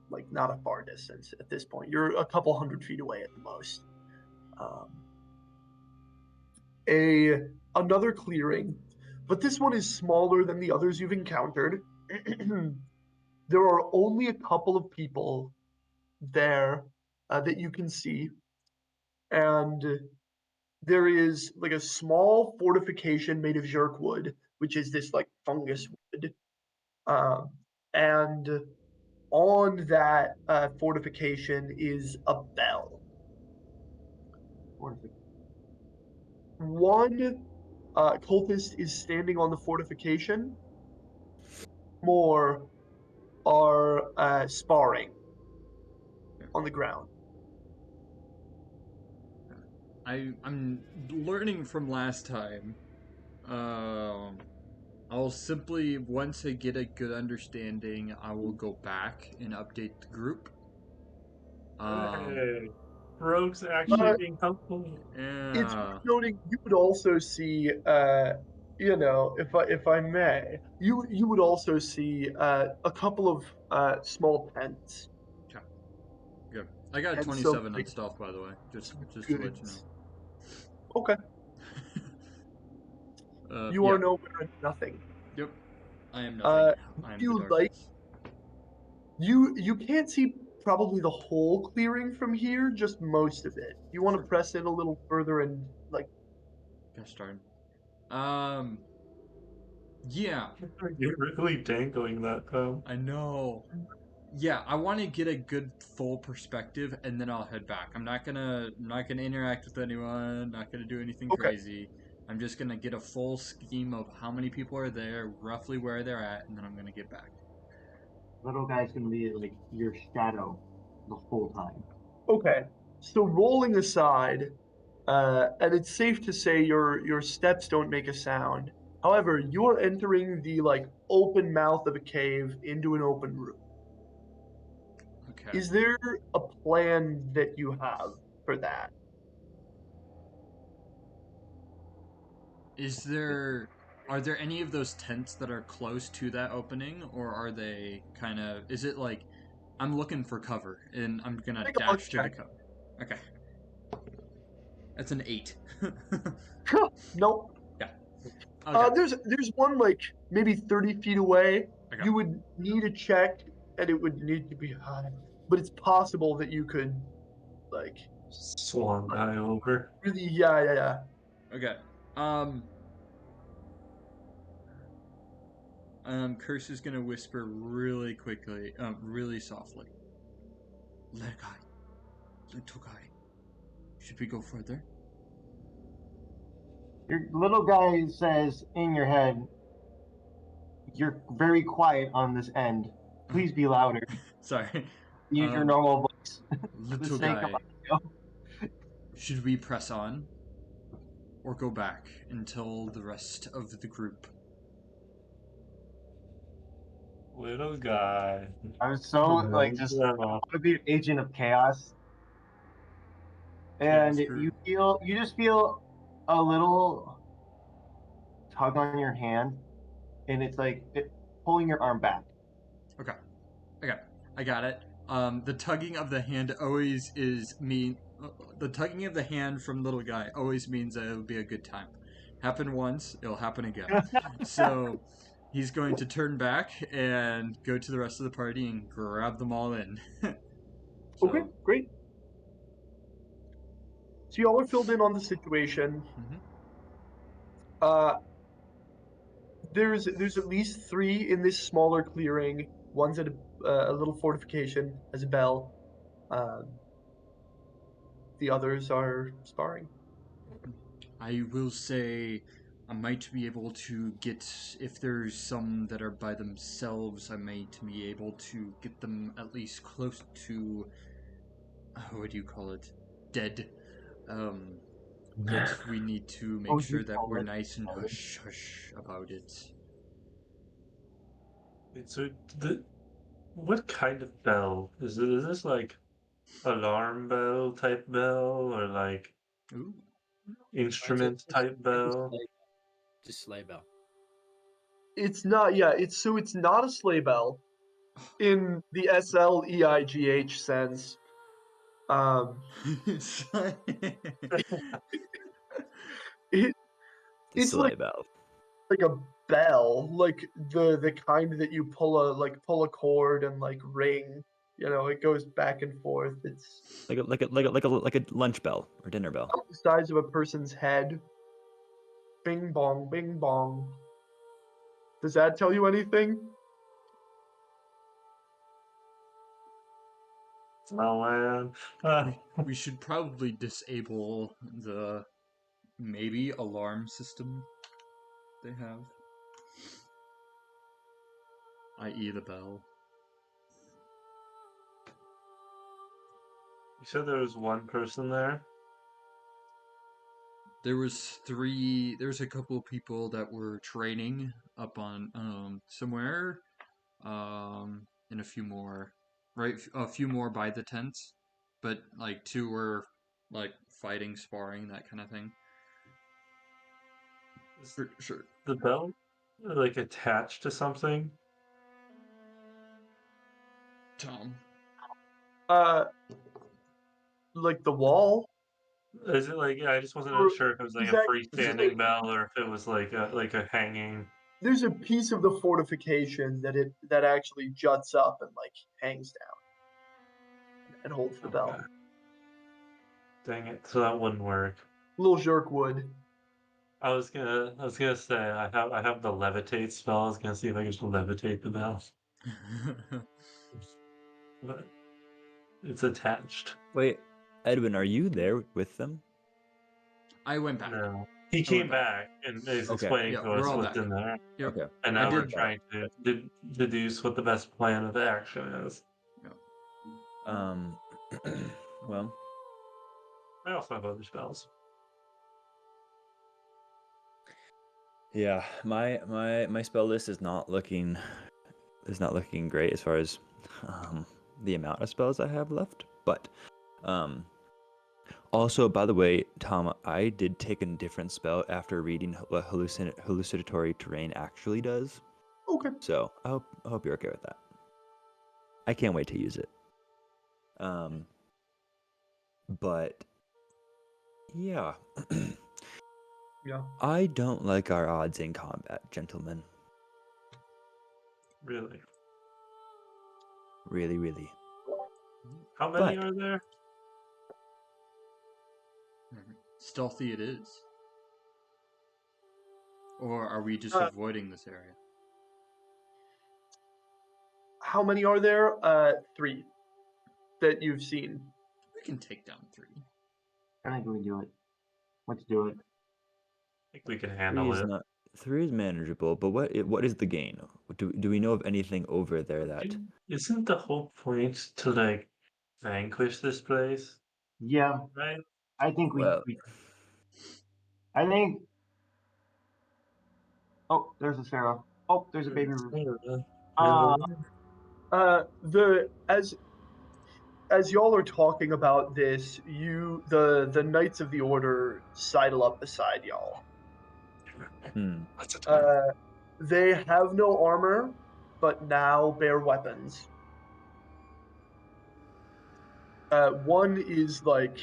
like not a far distance at this point. You're a couple 100 feet away at the most. Another clearing, but this one is smaller than the others you've encountered. There are only a couple of people there that you can see, and there is like a small fortification made of jerk wood, which is this like fungus wood, and on that fortification is a bell. One cultist is standing on the fortification. More are sparring on the ground. I'm learning from last time. I'll simply, once I get a good understanding, I will go back and update the group. Hey, Rogue's actually being helpful. It's Yeah. worth noting you would also see, if I may, you would also see a couple of small tents. Good. I got And 27 so, on stealth, by the way. Just to let you know. goods. Okay. You yeah. are nowhere and nothing. Yep. I am nothing. I am the You darkness. you can't see probably the whole clearing from here, just most of it. You want to Sure. press in a little further and like. Gosh darn. Yeah. You're really dangling that though. I know. Yeah, I want to get a good full perspective, and then I'll head back. I'm not gonna interact with anyone. Not gonna do anything Okay. crazy. I'm just gonna get a full scheme of how many people are there, roughly where they're at, and then I'm gonna get back. Little guy's gonna be like your shadow the whole time. Okay. So rolling aside, and it's safe to say your steps don't make a sound. However, you're entering the like open mouth of a cave into an open room. Okay. Is there a plan that you have for that? Are there any of those tents that are close to that opening, or are they kind of? Is it like, I'm looking for cover and I'm gonna Make a luck dash to the check. cover? Okay. That's an 8. Nope. Yeah. Okay. There's one like maybe 30 feet away. Okay. You would need a check, and it would need to be high, but it's possible that you could, like, Swan guy over. really, yeah. Okay. Curse is gonna whisper really quickly, really softly. Little guy. Should we go further? Your little guy says in your head, "You're very quiet on this end. Please be louder. Sorry. Use your normal voice." Little sake of guy. Should we press on? Or go back until the rest of the group? Little guy. I was so like just I want to be an agent of chaos, and you just feel a little tug on your hand, and it's like pulling your arm back. Okay, I got it. The tugging of the hand always the tugging of the hand from little guy always means that it'll be a good time. Happen once, it'll happen again. So he's going to turn back and go to the rest of the party and grab them all in. Okay, great. So y'all are filled in on the situation. Mhm. There's at least 3 in this smaller clearing. One's at a little fortification, has a bell. The others are sparring. I will say I might be able to get, if there's some that are by themselves, I might be able to get them at least close to, what do you call it? Dead. But we need to make sure that we're nice and hush about it. Wait, so what kind of bell is it? Is this like alarm bell type bell or like Ooh. instrument type bell? Just sleigh bell. It's not, yeah. It's not a sleigh bell. in the SLEIGH sense. It, The it's sleigh like valve. a bell, like the kind that you pull a cord and like ring. You know, it goes back and forth. It's Like a lunch bell or dinner bell. the size of a person's head. Bing bong, bing bong. Does that tell you anything? Oh man. Uh, We should probably disable the maybe alarm system they have, i.e. the bell. you said there was one person there? There was a couple of people that were training up on somewhere, and a few more, right? A few more by the tents, but like 2 were like fighting, sparring, that kind of thing. Is Sure. the bell like attached to something? Tom. Like the wall. Is it like I just wasn't Or sure if it was like is a that freestanding bell or if it was like a hanging. there's a piece of the fortification that actually juts up and like hangs down and holds the bell. Okay. Dang it! So that wouldn't work. Little jerk would. I was gonna say I have the levitate spell. I was gonna see if I could just levitate the bell, but it's attached. Wait, Edwin, are you there with them? I went back. No, he I came went back. back and is Okay. explaining Yeah, to we're us all what's back. in there, Yep. Okay. and I now we're did- trying to deduce what the best plan of action is. Well, I also have other spells. yeah, my spell list is not looking great as far as the amount of spells I have left. But also, by the way, Tom, I did take a different spell after reading what hallucinatory terrain actually does. Okay. So I hope you're okay with that. I can't wait to use it. But yeah. Yeah. I don't like our odds in combat, gentlemen. Really? Really, really. How many But- are there? Stealthy it is. Or are we just Uh, avoiding this area? How many are there? 3 that you've seen. We can take down 3. I think we do it. Let's do it. I think we can handle it. Three is manageable, but what is the gain? Do we know of anything over there that? Isn't the whole point to like vanquish this place, Yeah, right? I think Well- I think. Oh, there's a Sarah. Oh, there's a baby Ruth. The as y'all are talking about this, the Knights of the Order sidle up beside y'all. They have no armor, but now bear weapons. One is like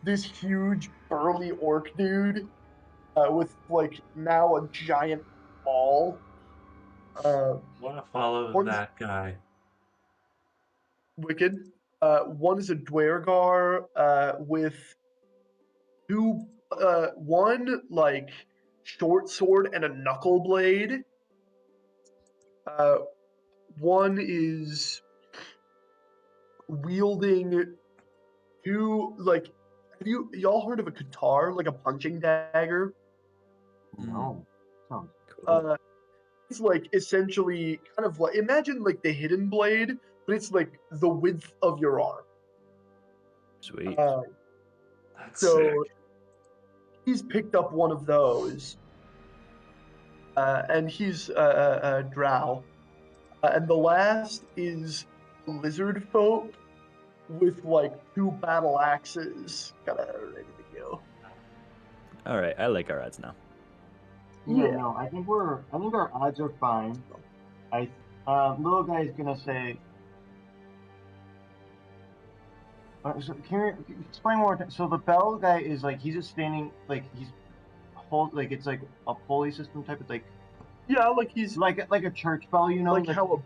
this huge burly orc dude with like now a giant ball. Want to follow One's- that guy? Wicked. One is a Dwergar with two, one like short sword and a knuckle blade. One is wielding two like. Have y'all heard of a Qatar, like a punching dagger? No. Sounds It's like essentially kind of like imagine like the hidden blade, but it's like the width of your arm. Sweet. That's So sick. he's picked up one of those, and he's a drow. And the last is lizard folk with like 2 battle axes, kind of ready to go. All right, I like our odds now. Yeah, Yeah. no, I think our odds are fine. I Little guy is gonna say. So can you explain more? So the bell guy is like he's just standing like he's like it's like a pulley system type of like Yeah, like he's like a church bell, you know? like how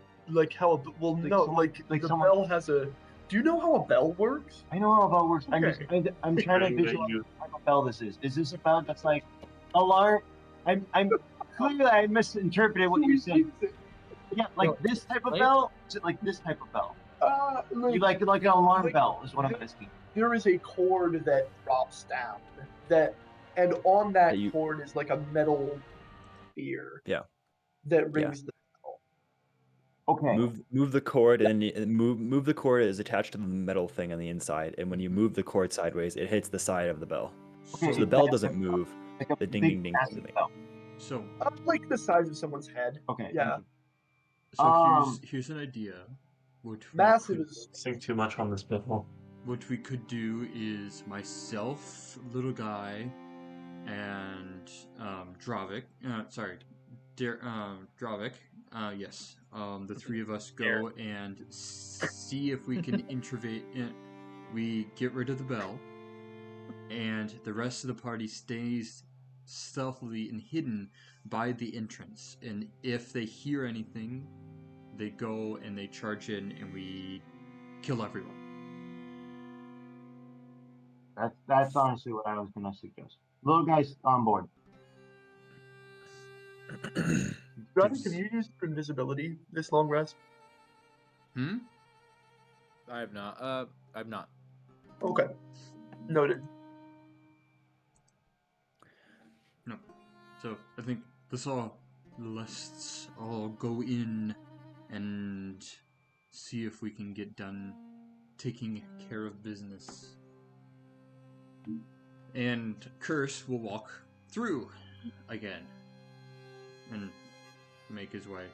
a well like no someone- like like the someone- bell has a. Do you know how a bell works? I know how a bell works. Okay. I'm trying to That visualize you- what type of bell this is. Is this a bell that's like alarm? I'm clearly I misinterpreted what you're saying. Yeah, like No, this type of like- bell? Is it like this type of bell? You like an alarm like- bell is what I'm asking. There is a cord that drops down and on that That you- cord is like a metal sphere. Yeah. That rings the bell. Okay. Move the cord, and move the cord is attached to the metal thing on the inside, and when you move the cord sideways, it hits the side of the bell. Okay, So the bell doesn't move. Like a The ding, big ding, ding massive doesn't make- bell. So Like the size of someone's head. Okay. Yeah. so here's an idea. What we Massive could- is Think too much on this biffle. What we could do is myself, little guy, and Dravik. Dravik. Yes. The three of us go and see if we can we get rid of the bell, and the rest of the party stays stealthily and hidden by the entrance. And if they hear anything, they go and they charge in, and we kill everyone. That's honestly what I was gonna suggest. Little guy's on board. Dragon, have you used invisibility this long rest? Hmm. I have not. I've not. Okay. Noted. No. So I think let's all go in and see if we can get done taking care of business. And Curse will walk through again and make his way.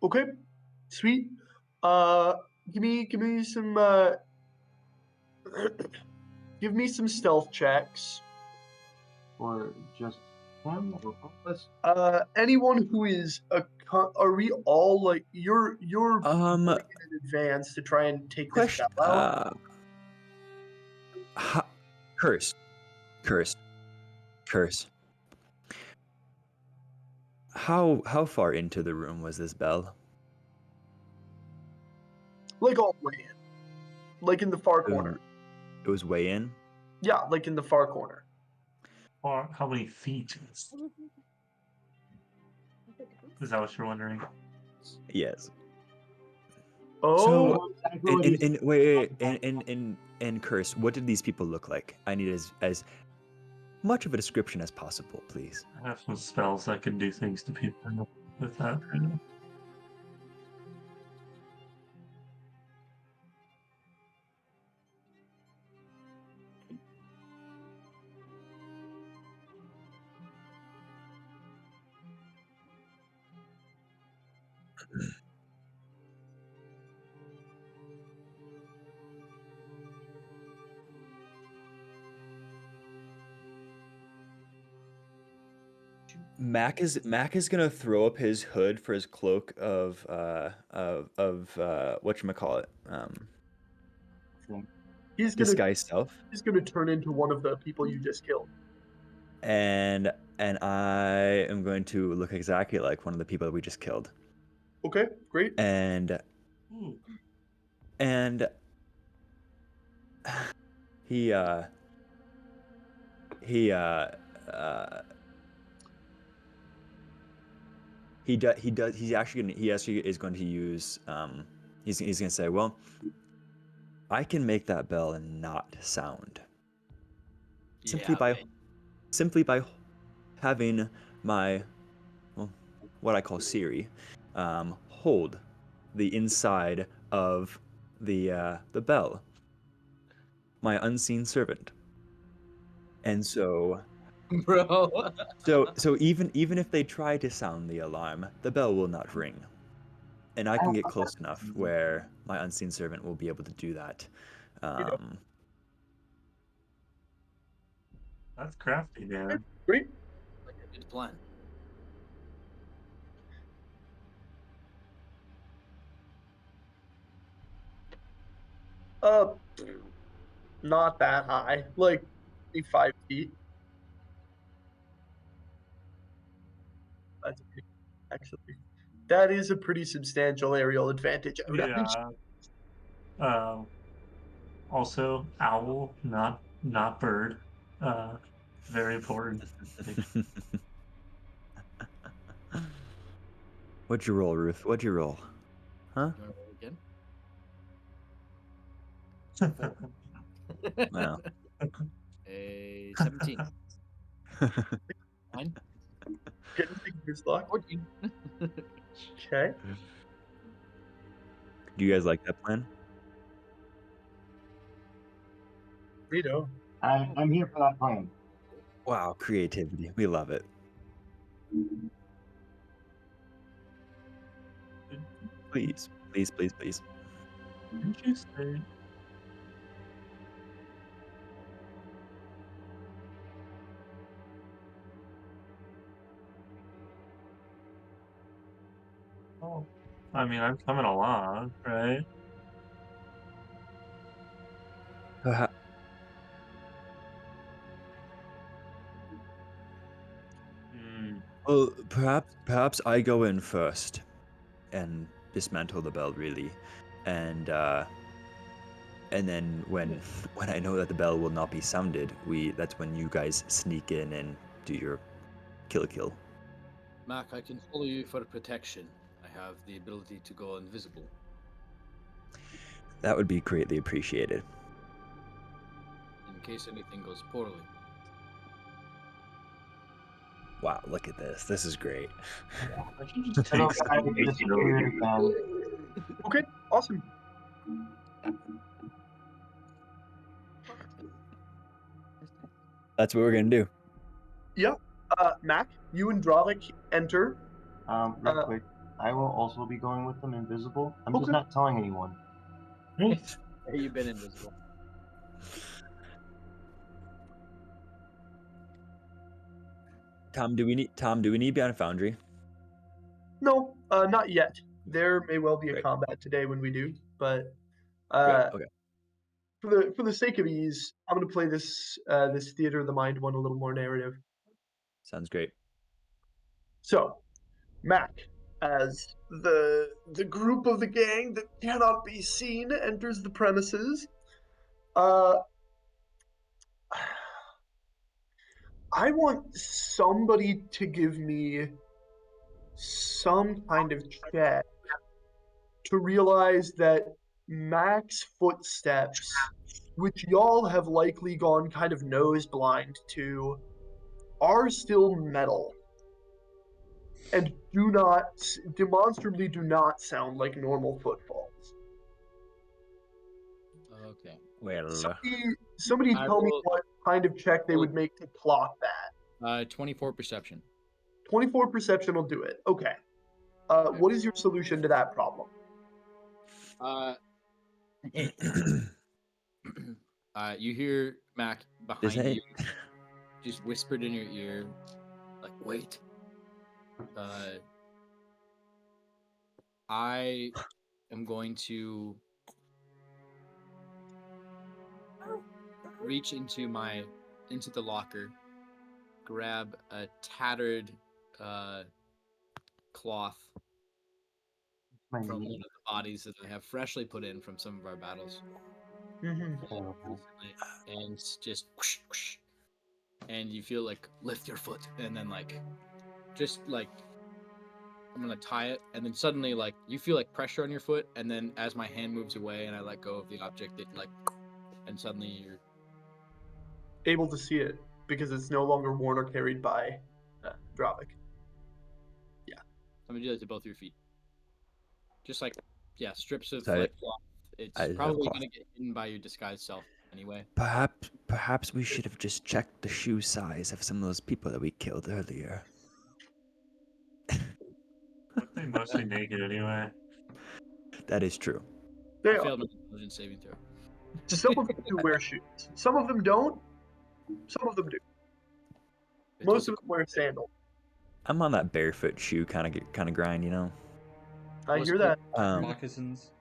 Okay. Sweet. Give me some give me some stealth checks. Or just him or both of us? Anyone who is are we all like you're going in advance to try and take this Question. bell out? Curse. How far into the room was this bell? Like all the way in. Like in the far corner. It was way in. Yeah, like in the far corner. Or how many feet? Is that what you're wondering? Yes. Oh, And Curse, what did these people look like? I need as much of a description as possible, please. I have some spells that can do things to people with that right now. Mac is gonna throw up his hood for his cloak of whatchamacallit, he's gonna disguise self. he's gonna turn into one of the people you just killed. And I am going to look exactly like one of the people that we just killed. Okay, great. And he actually is going to use he's gonna say, well, I can make that bell not sound simply by having my what I call Siri hold the inside of the bell, my unseen servant. And so Bro. so even if they try to sound the alarm, the bell will not ring. And I can get close enough where my unseen servant will be able to do that. That's crafty, man. Great. Like a good plan. Uh, not that high. Like, maybe 5 feet. That's pretty, actually. That is a pretty substantial aerial advantage, I would imagine. Yeah. Also, owl, not bird. Very important. What'd you roll, Ruth? What'd you roll? Huh? Do I roll again? Wow. A 17. 9. Getting fingers locked. 14. Okay. Do you guys like that plan? Rito. I'm here for that plan. Wow, creativity. We love it. Please, please, please, please. Didn't you say? Oh, I mean, I'm coming along, right? Perhaps, well, perhaps I go in first and dismantle the bell, really, and then when I know that the bell will not be sounded, that's when you guys sneak in and do your kill. Mac, I can follow you for protection. I have the ability to go invisible. That would be greatly appreciated. In case anything goes poorly. Wow, look at this. This is great. I should just Hello, take guys, some this is Peter again. Okay, awesome. That's what we're gonna do. Yeah. Mac, you and Dravik enter. Real quick, I will also be going with them invisible. I'm just Okay. not telling anyone. Great. Hey, you've been invisible. Tom, do we need to be on a foundry? No, not yet. There may well be a Great. combat today when we do, but Great. Okay. for the sake of ease, I'm gonna play this this theater of the mind one a little more narrative. Sounds great. So, Mac, as the group of the gang that cannot be seen enters the premises, I want somebody to give me some kind of check to realize that Mac's footsteps, which y'all have likely gone kind of nose blind to, are still metal and demonstrably do not sound like normal footfalls. Okay. Well, Somebody I tell me will- what kind of check they would make to clock that. 24 perception. 24 perception will do it. Okay. What is your solution to that problem? You hear Mac behind Isn't you, just whispered in your ear, like, wait. I am going to reach into the locker, grab a tattered cloth My from one knee. of the bodies that I have freshly put in from some of our battles, Mm-hmm. and just whoosh, whoosh, and you feel like lift your foot, and then just I'm gonna tie it, and then suddenly you feel like pressure on your foot, and then as my hand moves away and I let go of the object, it and suddenly you're Able to see it because it's no longer worn or carried by Dravik. I'm gonna do that to both your feet. Just strips of So cloth. It's I have probably cloth. gonna get hidden by your disguised self anyway. Perhaps we should have just checked the shoe size of some of those people that we killed earlier. Aren't they mostly naked anyway? That is true. They I are. failed my intelligence saving throw. Some of them do wear shoes. Some of them don't. Some of them do. It Most was a of them wear sandals. I'm on that barefoot shoe kind of grind, you know. I hear that. Moccasins.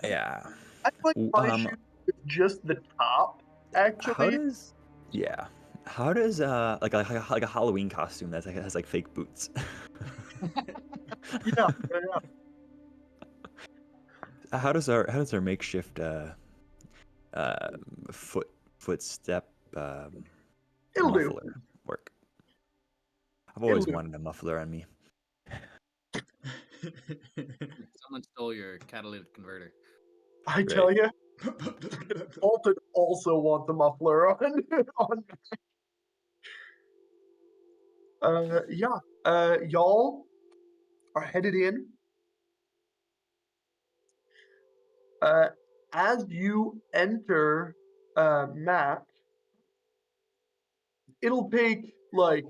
Yeah. I like my Um, shoes with just the top. how Actually, does yeah? How does like a Halloween costume that has like fake boots? yeah. How does our makeshift footstep It'll do. muffler work? I've It'll always do. wanted a muffler on me. Someone stole your catalytic converter. I tell you, Alton also wants a muffler on. Y'all are headed in. As you enter Mac, it'll take like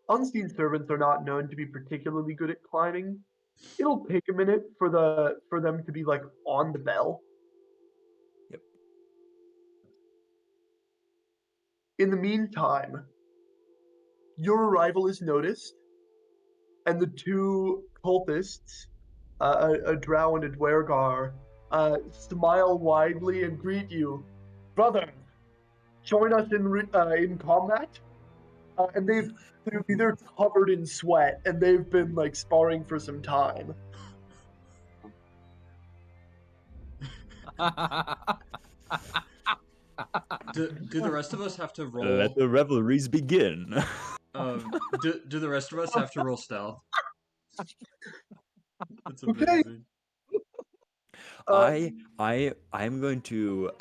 unseen servants are not known to be particularly good at climbing. It'll take a minute for them to be like on the bell. Yep. In the meantime, your arrival is noticed, and the two cultists, a drow and a dwergar, smile widely and greet you. Brother, join us in combat. And they're covered in sweat, and they've been like sparring for some time. Do the rest of us have to roll? Let the revelries begin. Do the rest of us have to roll stealth? That's Okay. amazing. I'm going to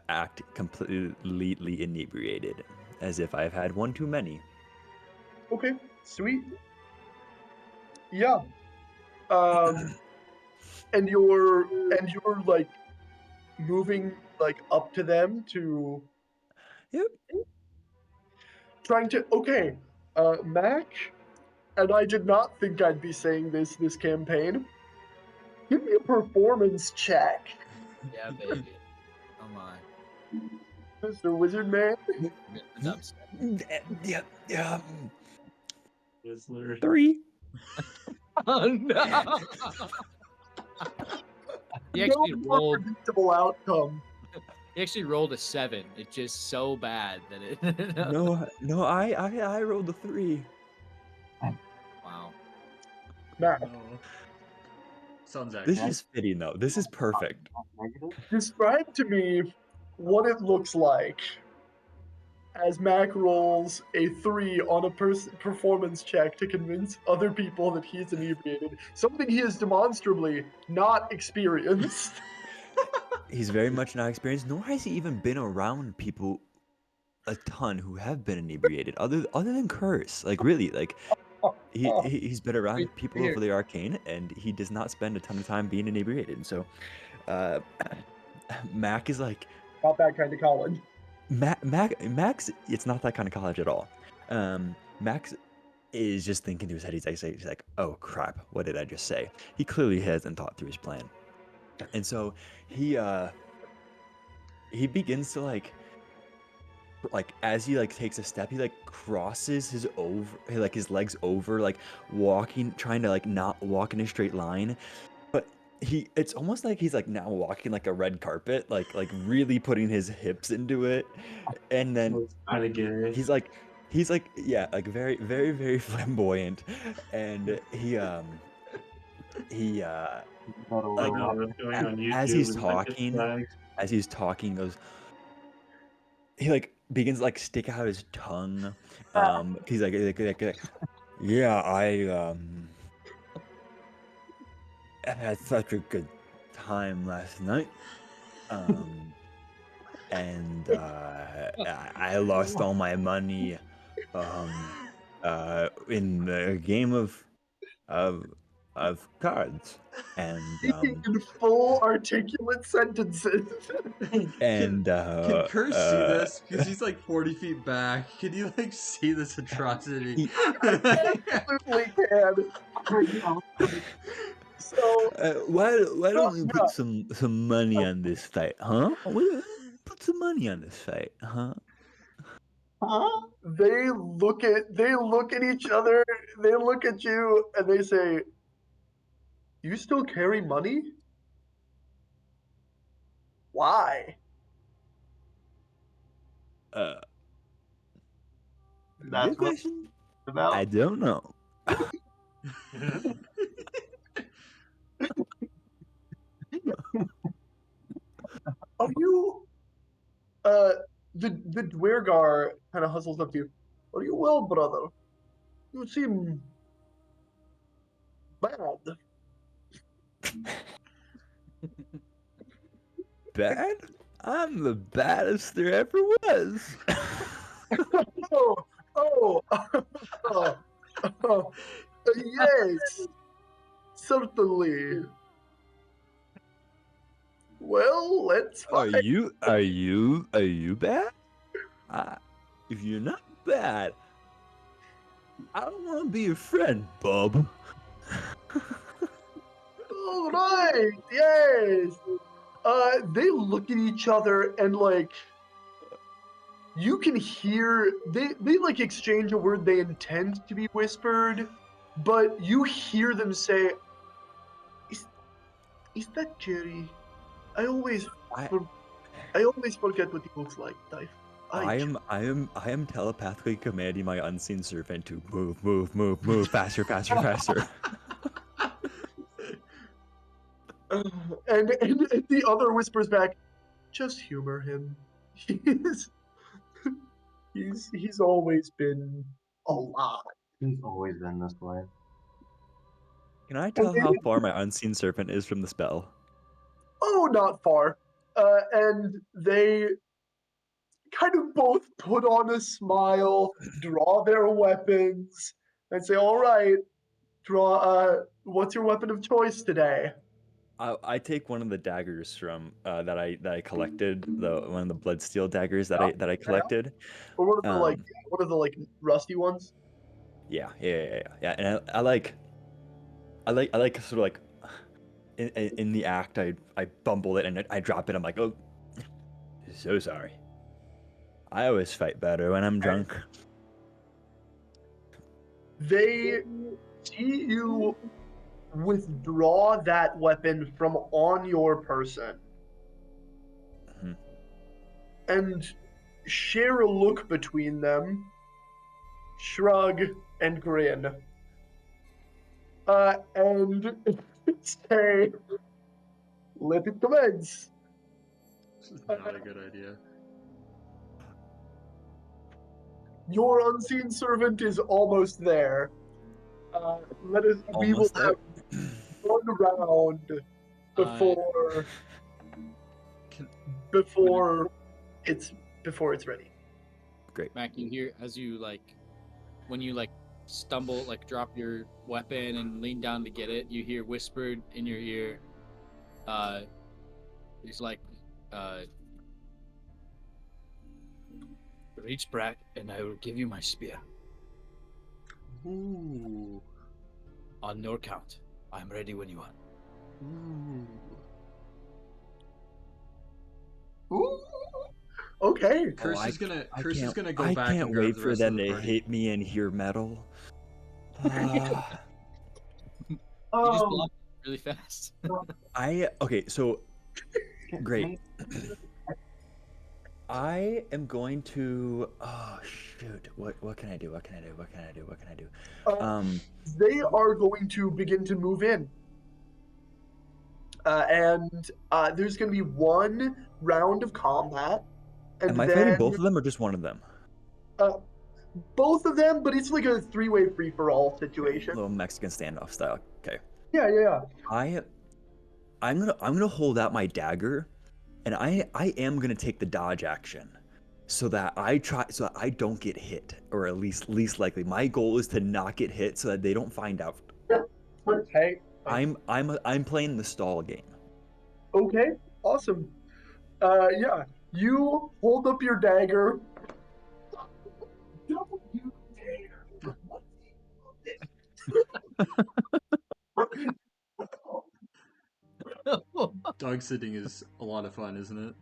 act completely inebriated, as if I've had one too many. Okay, sweet. Yeah. And you're like moving like up to them to. Yep. Trying to Mac, and I did not think I'd be saying this campaign. Give me a performance check, Yeah, baby. Oh my. Mr. Wizard Man. It's upset. Yeah. Whistler. 3. Oh no! He actually No more rolled. predictable outcome. He actually rolled a 7. It's just so bad that it. No, I rolled a 3. Wow. Mac, No. Sounds This accurate. is fitting though. This is perfect. Negative? describe to me what it looks like as Mac rolls a 3 on a performance check to convince other people that he's inebriated, something he is demonstrably not experienced. He's very much not experienced, nor has he even been around people a ton who have been inebriated, other than Curse. Like really, like he's been around people of the arcane, and he does not spend a ton of time being inebriated. And so, Mac is like Not that kind of college. Max. It's not that kind of college at all. Max is just thinking to his head. He's like, oh crap, what did I just say? He clearly hasn't thought through his plan, and so he begins to like as he like takes a step, he like crosses his legs over, like trying to like not walk in a straight line, but it's almost like he's like now walking like a red carpet, like really putting his hips into it, and then Kind of gay. he's like yeah, like very very very flamboyant, and he I don't know what's going on YouTube. as he's with my kiss talking, flags. goes, he like begins to, like stick out his tongue. He's like yeah, I had such a good time last night. And I lost all my money in a game of cards. And Speaking in full articulate sentences. and Can Curse see this? Because he's like 40 feet back. Can you like see this atrocity? Absolutely can. So why don't we put some money on this fight, huh? Put some money on this fight, huh? they look at each other, they look at you, and they say, "You still carry money?" Why? That's Good what question. it's about. I don't know. Are you the Dwergar kind of hustles up to you. Are you well, brother? You seem bad. Bad? I'm the baddest there ever was. Oh, yes, certainly. Well, let's Are find. you bad? If you're not bad, I don't want to be your friend, bub. All right, yes. They look at each other and like you can hear they like exchange a word they intend to be whispered, but you hear them say, "Is that Jerry? I always I- I always forget what he looks like, Dive. I am telepathically commanding my unseen servant to move faster, faster, faster. And the other whispers back, just humor him. He's always been a lot. He's always been this way. Can I tell how far my unseen servant is from the spell? Oh, not far. And they kind of both put on a smile, draw their weapons, and say, "All right, draw. What's your weapon of choice today?" I take one of the daggers from that I collected, one of the bloodsteel daggers that I collected. Or one of the rusty ones. Yeah. And I like sort of like in the act I bumble it and I drop it. I'm like, oh, so sorry. I always fight better when I'm drunk. They see you withdraw that weapon from on your person Mhm. and share a look between them, shrug and grin, and say, "Let it commence." This is not a good idea. Your unseen servant is almost there. We will Almost there. have one round before it's ready. Great. Mac, you hear as you when you stumble, drop your weapon and lean down to get it, you hear whispered in your ear, he's like, reach back and I will give you my spear. Ooh. On your count. I'm ready when you are. Ooh. Okay. Curse is gonna I go back can't and grab wait the for rest them of the to party. hit me and hear metal. You just block really fast. Okay, so great. I am going to. Oh shoot! What can I do? What can I do? They are going to begin to move in. And there's going to be one round of combat. And Am I fighting both of them or just one of them? Both of them, but it's like a three-way free-for-all situation. Little Mexican standoff style. Okay. Yeah. I'm gonna hold out my dagger, and I am gonna take the dodge action, so that I don't get hit, or at least likely. My goal is to not get hit, so that they don't find out. Okay. I'm playing the stall game. Okay. Awesome. Yeah. You hold up your dagger. Don't you dare! Dog sitting is a lot of fun, isn't it?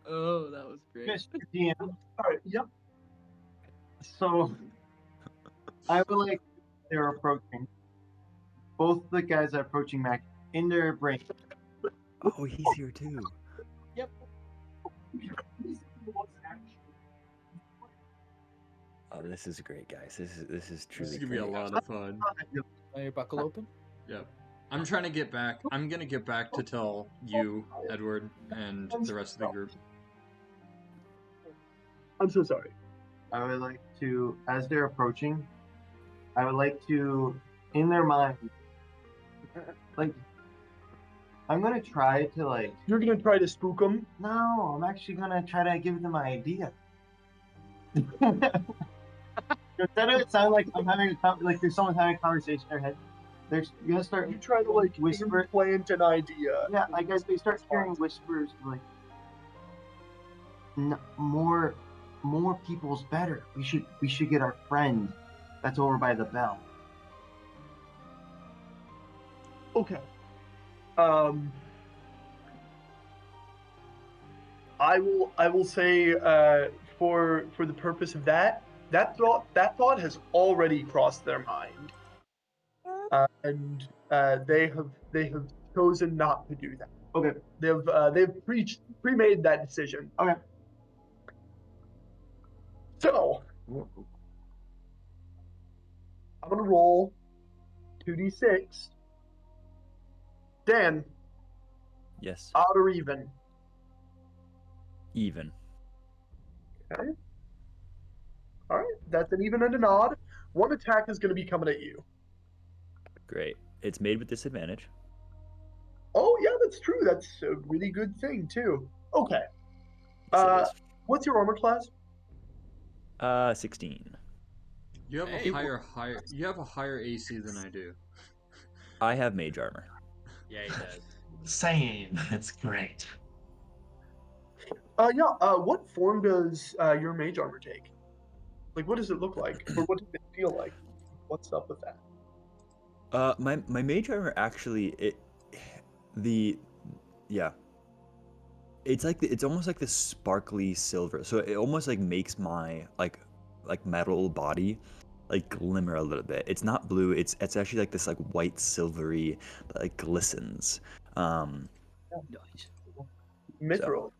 Oh, that was great. Mr. DM. All right. Yep. So, I feel like they're approaching. Both the guys are approaching Mac in their brain. Oh, he's here too. Yep. this is great, guys. This is This truly is gonna be a great. lot of fun. Are your buckle open? Yep. I'm trying to get back. I'm gonna get back to tell you, Edward, and the rest of the group. I'm so sorry. I would like to, as they're approaching, I would like to, in their mind, like, I'm gonna try to like. You're gonna try to spook them. No, I'm actually gonna try to give them an idea. Instead of it sound like I'm having like there's someone having a conversation in their head, they're gonna start. You try to like whisper. implant an idea. Yeah, I guess they start hearing whispers like, more people's better. We should get our friend that's over by the bell. Okay. I will say for the purpose of that thought has already crossed their mind, and they have chosen not to do that. Okay. They've pre-made that decision. Okay. So I'm gonna roll 2d6. Dan, Yes. odd or even? Even. Okay. All right, that's an even and an odd. One attack is going to be coming at you. Great. It's made with disadvantage. Oh yeah, that's true. That's a really good thing too. Okay. Yes, it What's your armor class? is. 16. You have Hey, a higher. You have a higher AC than I do. I have mage armor. Yeah, he does. Same. It's great. Yeah. What form does your mage armor take? Like, what does it look like, or what does it feel like? What's up with that? My mage armor actually it's like it's almost like this sparkly silver. So it almost like makes my like metal body like glimmer a little bit. It's not blue. It's actually like this like white silvery that like glistens. Mithril.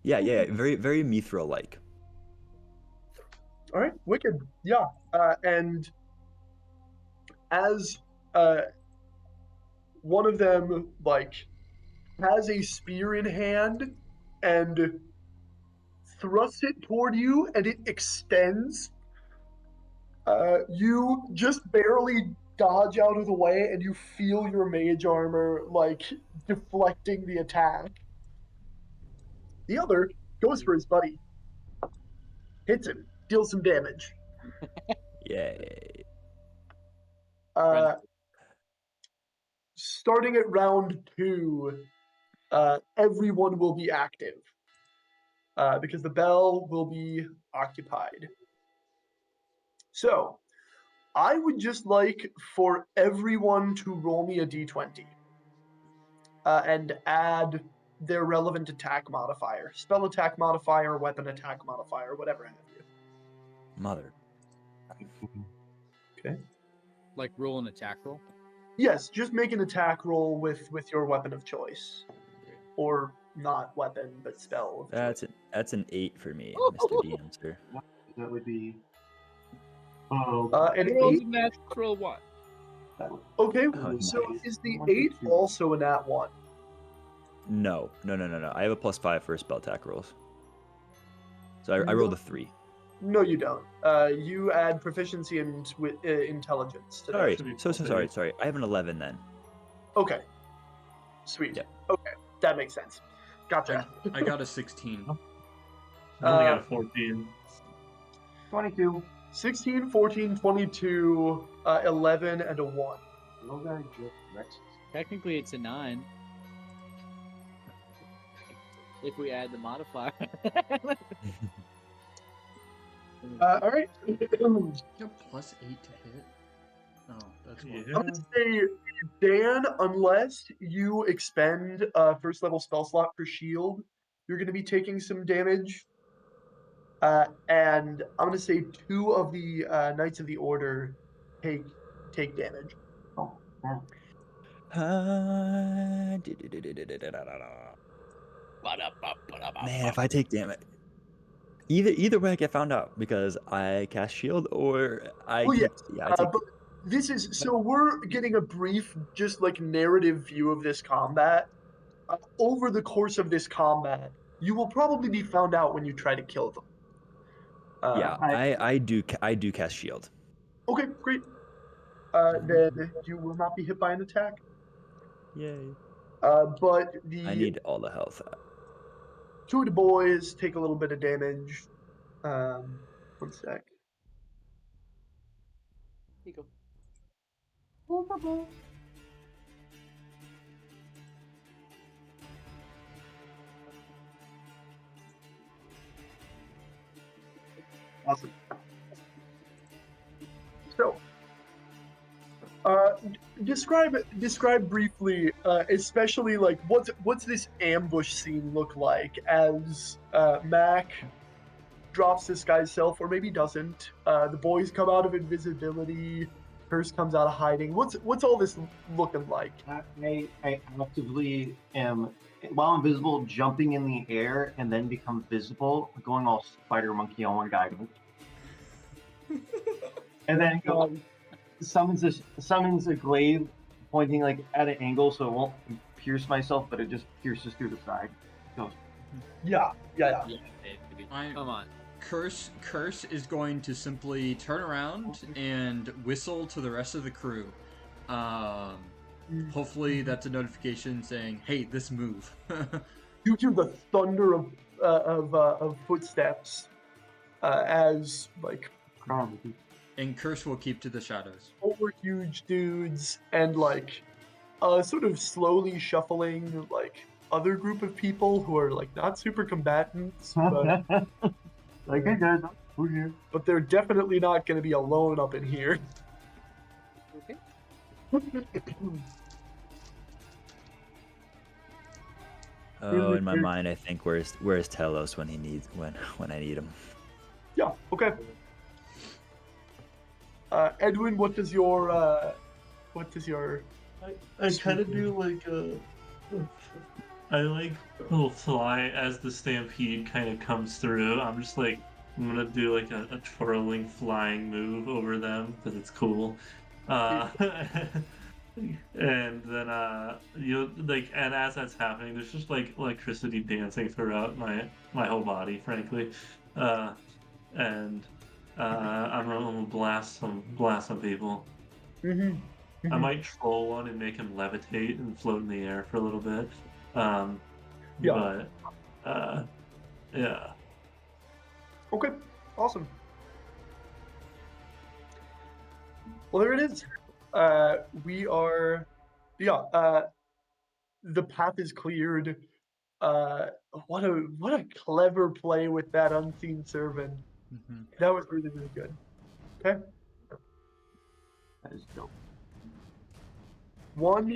Yeah, very very mithril like. All right, wicked. Yeah, and as one of them like has a spear in hand and thrusts it toward you, and it extends. You just barely dodge out of the way, and you feel your mage armor like deflecting the attack. The other goes for his buddy, hits him, deals some damage. Yay. Starting at round 2, everyone will be active because the bell will be occupied. So, I would just like for everyone to roll me a d20 and add their relevant attack modifier, spell attack modifier, weapon attack modifier, whatever have you. Mother. Okay. Like roll an attack roll. Yes, just make an attack roll with your weapon of choice, or not weapon but spell. Of choice. That's an 8 for me, Mr. DM, sir. That would be. An Roll 8. a natural one. Okay, Oh, so nice. is the 8 also a nat 1? No. I have a +5 for spell attack rolls. So I rolled a 3. No, you don't. You add proficiency and with intelligence to that. Sorry. should be So +8. sorry. I have an 11 then. Okay. Sweet. Yeah. Okay, that makes sense. Gotcha. I got a 16. I only got a 14. 22. 16, 14, 22, 11, and a 1. No guy just Rexes. Technically, it's a 9. If we add the modifier. All right. You have +8 to hit. Oh, that's one. Yeah. I'm gonna say, Dan, unless you expend a first level spell slot for shield, you're gonna be taking some damage. And I'm gonna say 2 of the Knights of the Order take damage. Oh, yeah. Man, if I take damage. Either way, I get found out because I cast shield or I Oh, take yes. yeah I take. But this is so we're getting a brief, just like narrative view of this combat. Over the course of this combat, you will probably be found out when you try to kill them. Yeah, I do cast shield. Okay, great. Then you will not be hit by an attack. Yay! But I need all the health. two of the boys take a little bit of damage. One sec. Here you Oh, Awesome. So, describe briefly, especially like what's this ambush scene look like as Mac drops this guy's self, or maybe doesn't. The boys come out of invisibility. Curse comes out of hiding. What's all this looking like? I actively am, while invisible, jumping in the air and then become visible, going all spider monkey on one guy. And then summons a glaive pointing like at an angle so it won't pierce myself, but it just pierces through the side. Goes. Yeah. Yeah, baby. I- Come on. Curse is going to simply turn around and whistle to the rest of the crew. Hopefully that's a notification saying, "Hey, this move." You hear the thunder of footsteps as like And Curse will keep to the shadows. four huge dudes and like sort of slowly shuffling like other group of people who are like not super combatants, but Like, hey guys, we're here. but they're definitely not going to be alone up in here. Okay. Oh, in my mind, I think where's Telos when I need him. Yeah. Okay. Edwin, what does your I kind of do like I like will fly as the stampede kind of comes through. I'm just like I'm gonna do like a twirling flying move over them because it's cool. And then you like, and as that's happening, there's just like electricity dancing throughout my whole body, frankly. And I'm gonna blast some people. I might troll one and make him levitate and float in the air for a little bit. Yeah. But yeah. Okay, awesome. Well, there it is. We are, the path is cleared. What a clever play with that unseen servant. Mhm. That was really, really good. Okay, That is dope. one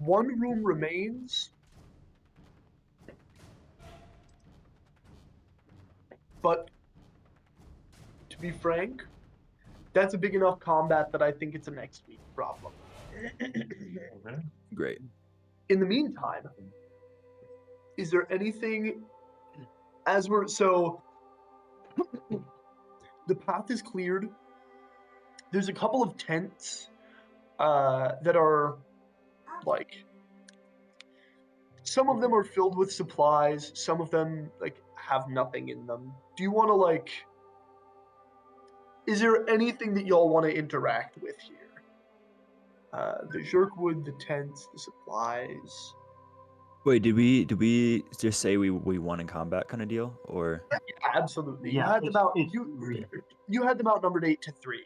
room remains, but to be frank, that's a big enough combat that I think it's a next week problem. Okay. Great. In the meantime, is there anything as we're so the path is cleared? There's a couple of tents that are like some of them are filled with supplies, some of them like have nothing in them. Do you want to like is there anything that y'all want to interact with here? The jerkwood, the tents, the supplies. Wait, did we just say we won in combat kind of deal, or? Absolutely. Yeah, you had them out. it's You had them outnumbered 8-3.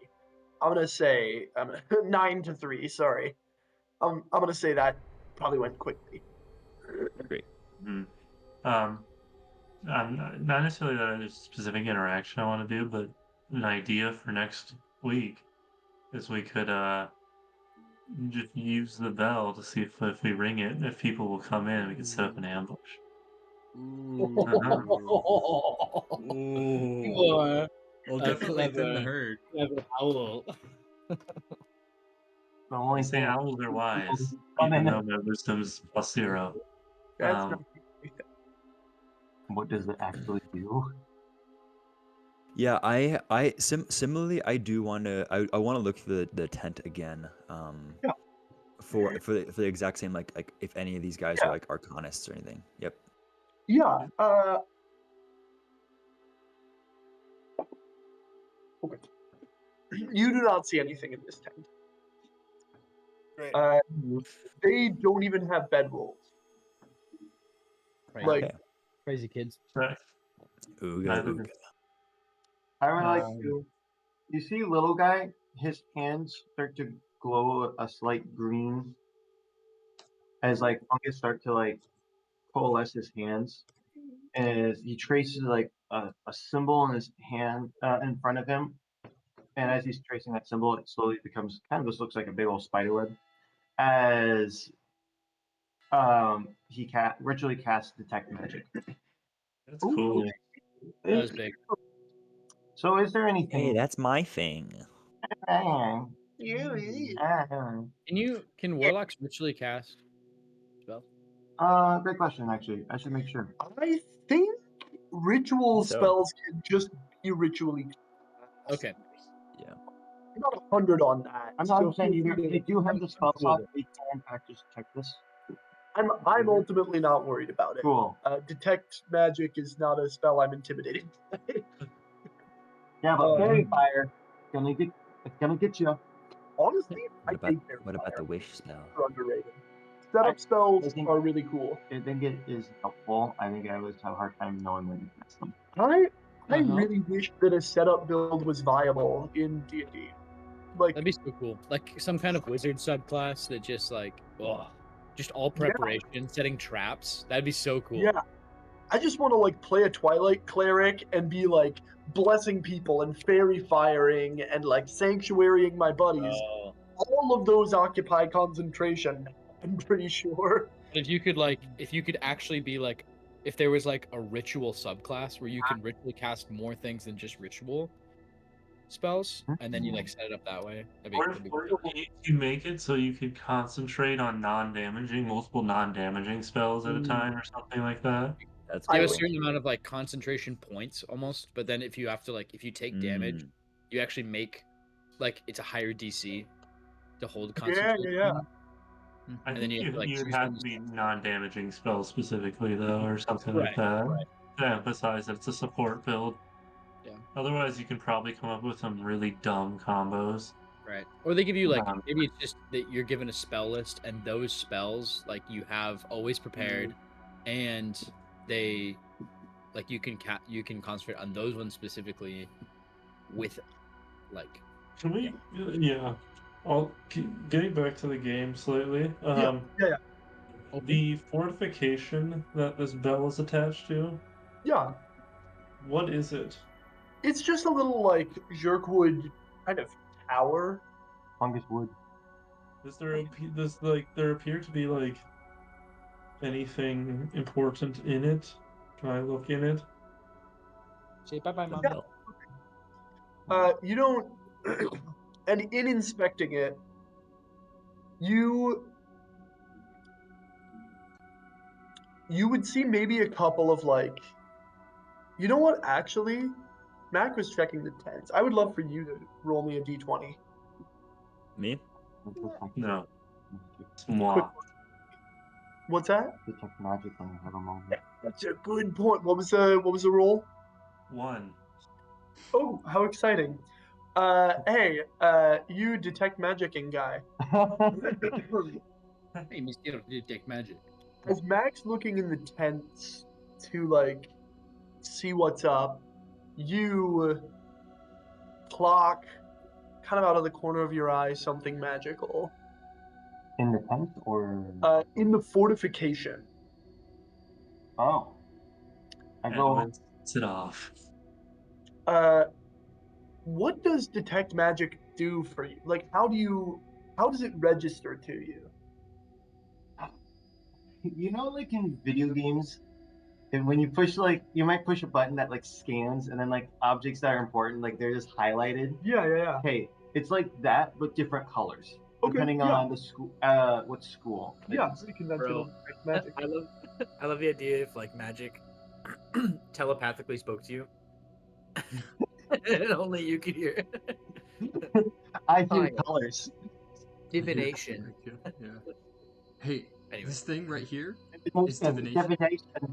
I'm gonna say 9-3. Sorry. I'm gonna say that probably went quickly. Great. I'm not necessarily that there's a specific interaction I want to do, but an idea for next week is we could just use the bell to see if we ring it, if people will come in, we could set up an ambush. Or Well, a definitely thin the clever- herd. clever owl. The only Say thing owls are wise, Come even in. though their wisdom's +0. That's Um, not What does it actually do? Yeah, similarly, I do want to. I want to look for the tent again. Yeah. For the exact same like if any of these guys Yeah. are like arcanists or anything. Yep. Yeah. Okay. You do not see anything in this tent. Great. They don't even have bedrolls. Right. Like, Okay. Crazy kids. Right. Ooga Neither ooga. I would like Um, to. You see, little guy, his hands start to glow a slight green as like fungus start to like coalesce his hands, and as he traces like a symbol in his hand in front of him, and as he's tracing that symbol, it slowly becomes kind of just looks like a big old spider web. As he ritually casts detect magic. That's cool. That was big. So, is there Hey, anything? that's my thing. Can warlocks ritually cast spells? Great question. Actually, I should make sure. I think ritual So. spells can just be ritually. Okay. I'm not 100 on that. I'm so not saying feel you. free They to- do have the spell Cool. slot. They can in fact just check this. I'm ultimately not worried about it. Cool. Detect magic is not a spell I'm intimidated by. Yeah, but fairy fire it's gonna get you. Honestly, What about think they're the wish spell? underrated. Setup spells think- are really cool. I think it is helpful. I think I always have a hard time knowing when to cast them. I Uh-huh. really wish that a setup build was viable in D&D. Like, That'd be so cool. Like some kind of wizard subclass that just like, just all preparation, setting traps. That'd be so cool. yeah, I just want to like play a Twilight cleric and be like blessing people and fairy firing and like sanctuarying my buddies. Oh. All of those occupy concentration. I'm pretty sure. If you could actually be like, if there was like a ritual subclass where you can ritually cast more things than just ritual spells, and then you like set it up that way. Or if you make it so you could concentrate on multiple non-damaging spells at a time or something like that. That's You have a cool. certain amount of like concentration points almost, but then if you have to like if you take damage, you actually make like it's a higher DC to hold concentration. Yeah. I And then think you have to, like, you'd choose have one to be non-damaging spells specifically though, or something like Right, that. right. To emphasize that it's a support build. Yeah. Otherwise, you can probably come up with some really dumb combos. Right. Or they give you like maybe it's just that you're given a spell list and those spells like you have always prepared and they like you can concentrate on those ones specifically with like Can we? Yeah. Getting back to the game slightly. Yeah. The fortification that this bell is attached to. Yeah. What is it? It's just a little like Jerkwood kind of tower. Fungus wood. Does there appear to be like anything important in it? Can I look in it? say bye bye, mom. You don't and in inspecting it, you would see maybe a couple of like, you know what, actually, Mac was checking the tents. I would love for you to roll me a d20. Me? No. Moi. What's that? Detect magic when you have a moment. That's a good point. What was the roll? 1. Oh, how exciting. Hey, you detect magicking guy. Hey, Miss Gail, you detect magic. As Mac's looking in the tents to like see what's up, you clock kind of out of the corner of your eye something magical. In the tent or? In the fortification. Oh. I go. Set off. What does detect magic do for you? Like, how does it register to you? You know, like in video games, and when you push you might push a button that like scans, and then like objects that are important, like they're just highlighted. Yeah. Hey, it's like that, but different colors, depending on the school, what school. Yeah, pretty conventional Bro, magic. I love the idea of like magic telepathically spoke to you. And only you could hear. I hear Fire. colors. Divination. Yeah. Hey, Anyway. this thing right here.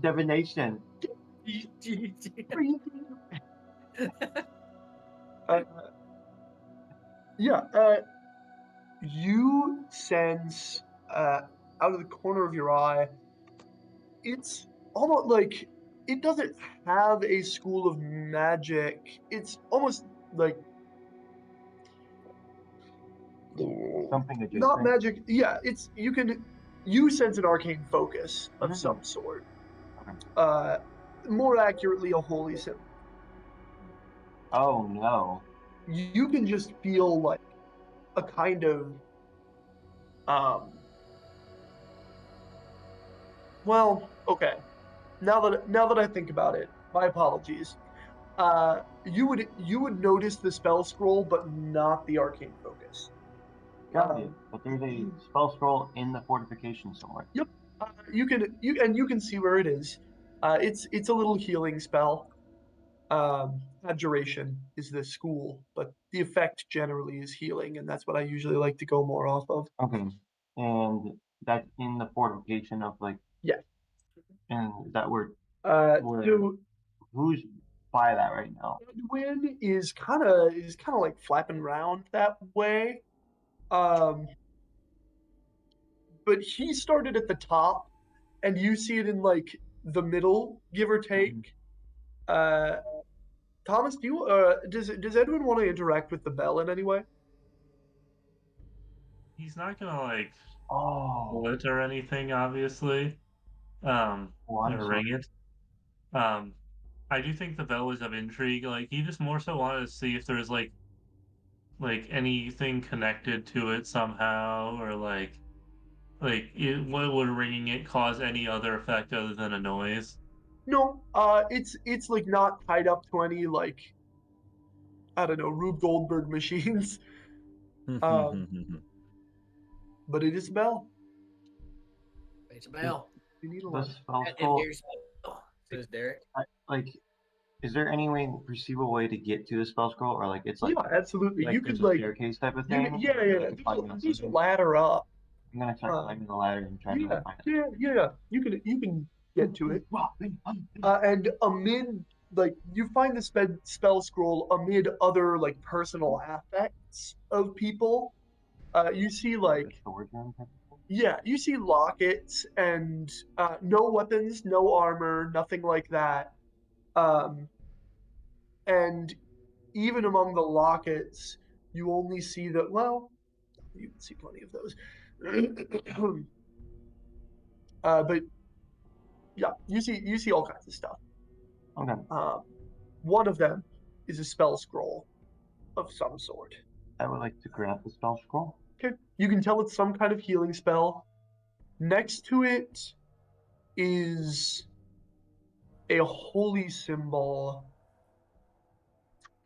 Divination. You sense out of the corner of your eye, it's almost like it doesn't have a school of magic. It's almost like Something adjacent. not magic. Yeah, you sense an arcane focus of Mhm. some sort. Okay. More accurately, a holy symbol. Oh no. You can just feel like a kind of well, okay. Now that I think about it, my apologies. You would notice the spell scroll, but not the arcane focus. Got it. But there's a spell scroll in the fortification somewhere. Yep. You can see where it is. It's a little healing spell. Abjuration is the school, but the effect generally is healing, and that's what I usually like to go more off of. Okay. And that's in the fortification of like. Yeah. And that where So who's by that right now? Edwin is kind of like flapping around that way. But he started at the top, and you see it in like the middle, give or take. Thomas, does Edwin want to interact with the bell in any way? He's not gonna like Oh. pull it or anything, obviously. I'm Or ring sorry. it. I do think the bell is of intrigue. Like he just more so wanted to see if there's like anything connected to it somehow, or like what would ringing it cause any other effect other than a noise? No, it's like not tied up to any like I don't know Rube Goldberg machines. But it is a bell. It's a bell. You need a The lot. spell And scroll. here's says Derek. Like, is there any perceivable way to get to the spell scroll, or like it's like Yeah, absolutely. like You there's could a like staircase type of you thing? could, yeah. or, like, you climb There's a something? ladder up. I'm gonna try climbing the ladder and try to Yeah, find it. yeah. You can get to it. And amid like you find the spell scroll amid other like personal affects of people. You see like Storage room type of thing? yeah, you see lockets and no weapons, no armor, nothing like that. And even among the lockets, you only see that. Well, you can see plenty of those. But yeah, you see all kinds of stuff. Okay. One of them is a spell scroll of some sort. I would like to grab the spell scroll. Okay, you can tell it's some kind of healing spell. Next to it is a holy symbol.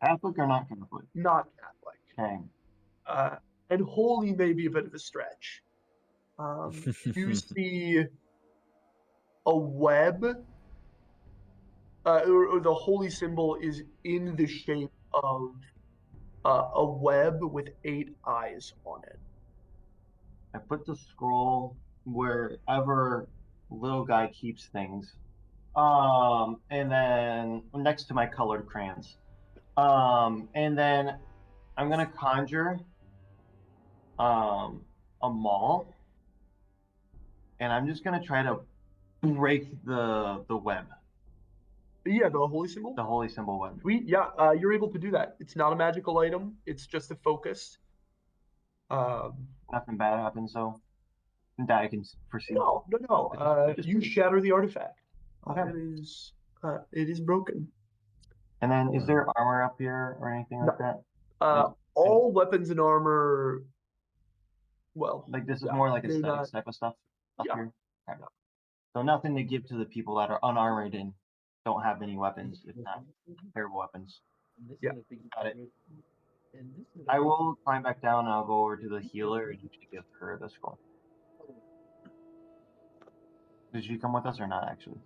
Catholic or not Catholic? Not Catholic. Okay. And holy may be a bit of a stretch. You see a web, or the holy symbol is in the shape of a web with 8 eyes on it. I put the scroll wherever little guy keeps things. And then next to my colored crayons. And then I'm gonna conjure a maul, and I'm just gonna try to break the web, Yeah, the holy symbol. the holy symbol web. Sweet. Yeah, you're able to do that. It's not a magical item. It's just a focus. Nothing bad happens, so that I can foresee. No. You shatter the artifact. Okay. It is broken. And then, is there armor up here or anything like that? All weapons and armor. Well, Like this is more like they're aesthetics type of stuff up Yeah. here. Okay. So nothing to give to the people that are unarmored and don't have any weapons, if not terrible weapons. Yeah. Got it. I will climb back down and I'll go over to the healer and give her the scroll. Did she come with us or not? Actually.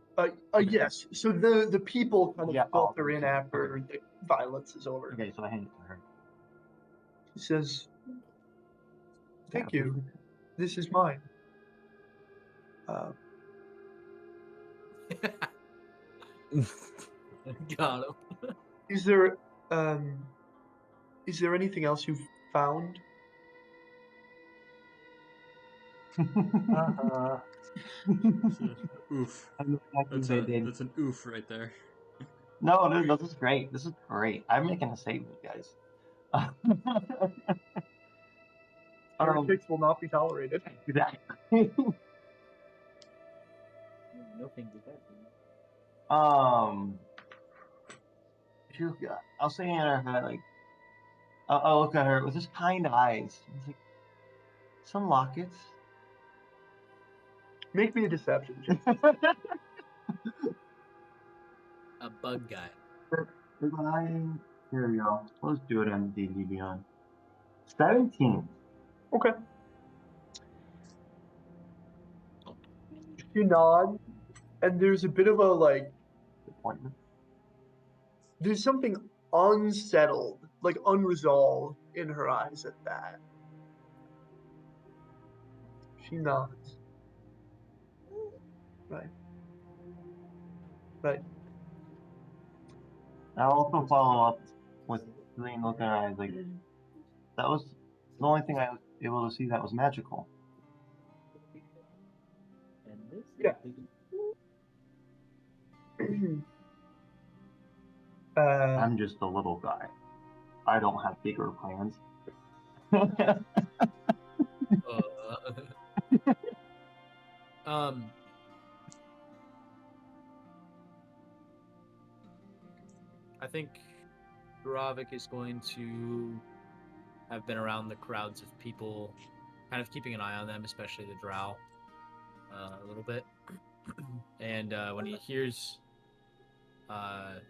Yes. So the people kind of Yeah, oh, filter in okay. after the violence is over. Okay, so I hand it to her. He says, "Thank Yeah, you. This is mine." Got him. Is there anything else you've found? Oof. I'm lucky they did. That's an oof right there. No, this is great. This is great. I'm making a statement, guys. Heretics will not be tolerated. Exactly. No thing to that. I'll say in her head, like, I'll look at her with just kind eyes. It's like, some lockets. Make me a deception check. A bug guy. Here we go. Let's do it on D&D Beyond. 17. Okay. She nods, and there's a bit of a like. Appointment. There's something unsettled, like unresolved in her eyes at that. She nods. Right. Right. I'll also follow up with Celine looking at her eyes like, that was the only thing I was able to see that was magical. Yeah. I'm just a little guy. I don't have bigger plans. I think Duravik is going to have been around the crowds of people, kind of keeping an eye on them, especially the drow, a little bit. And when he hears the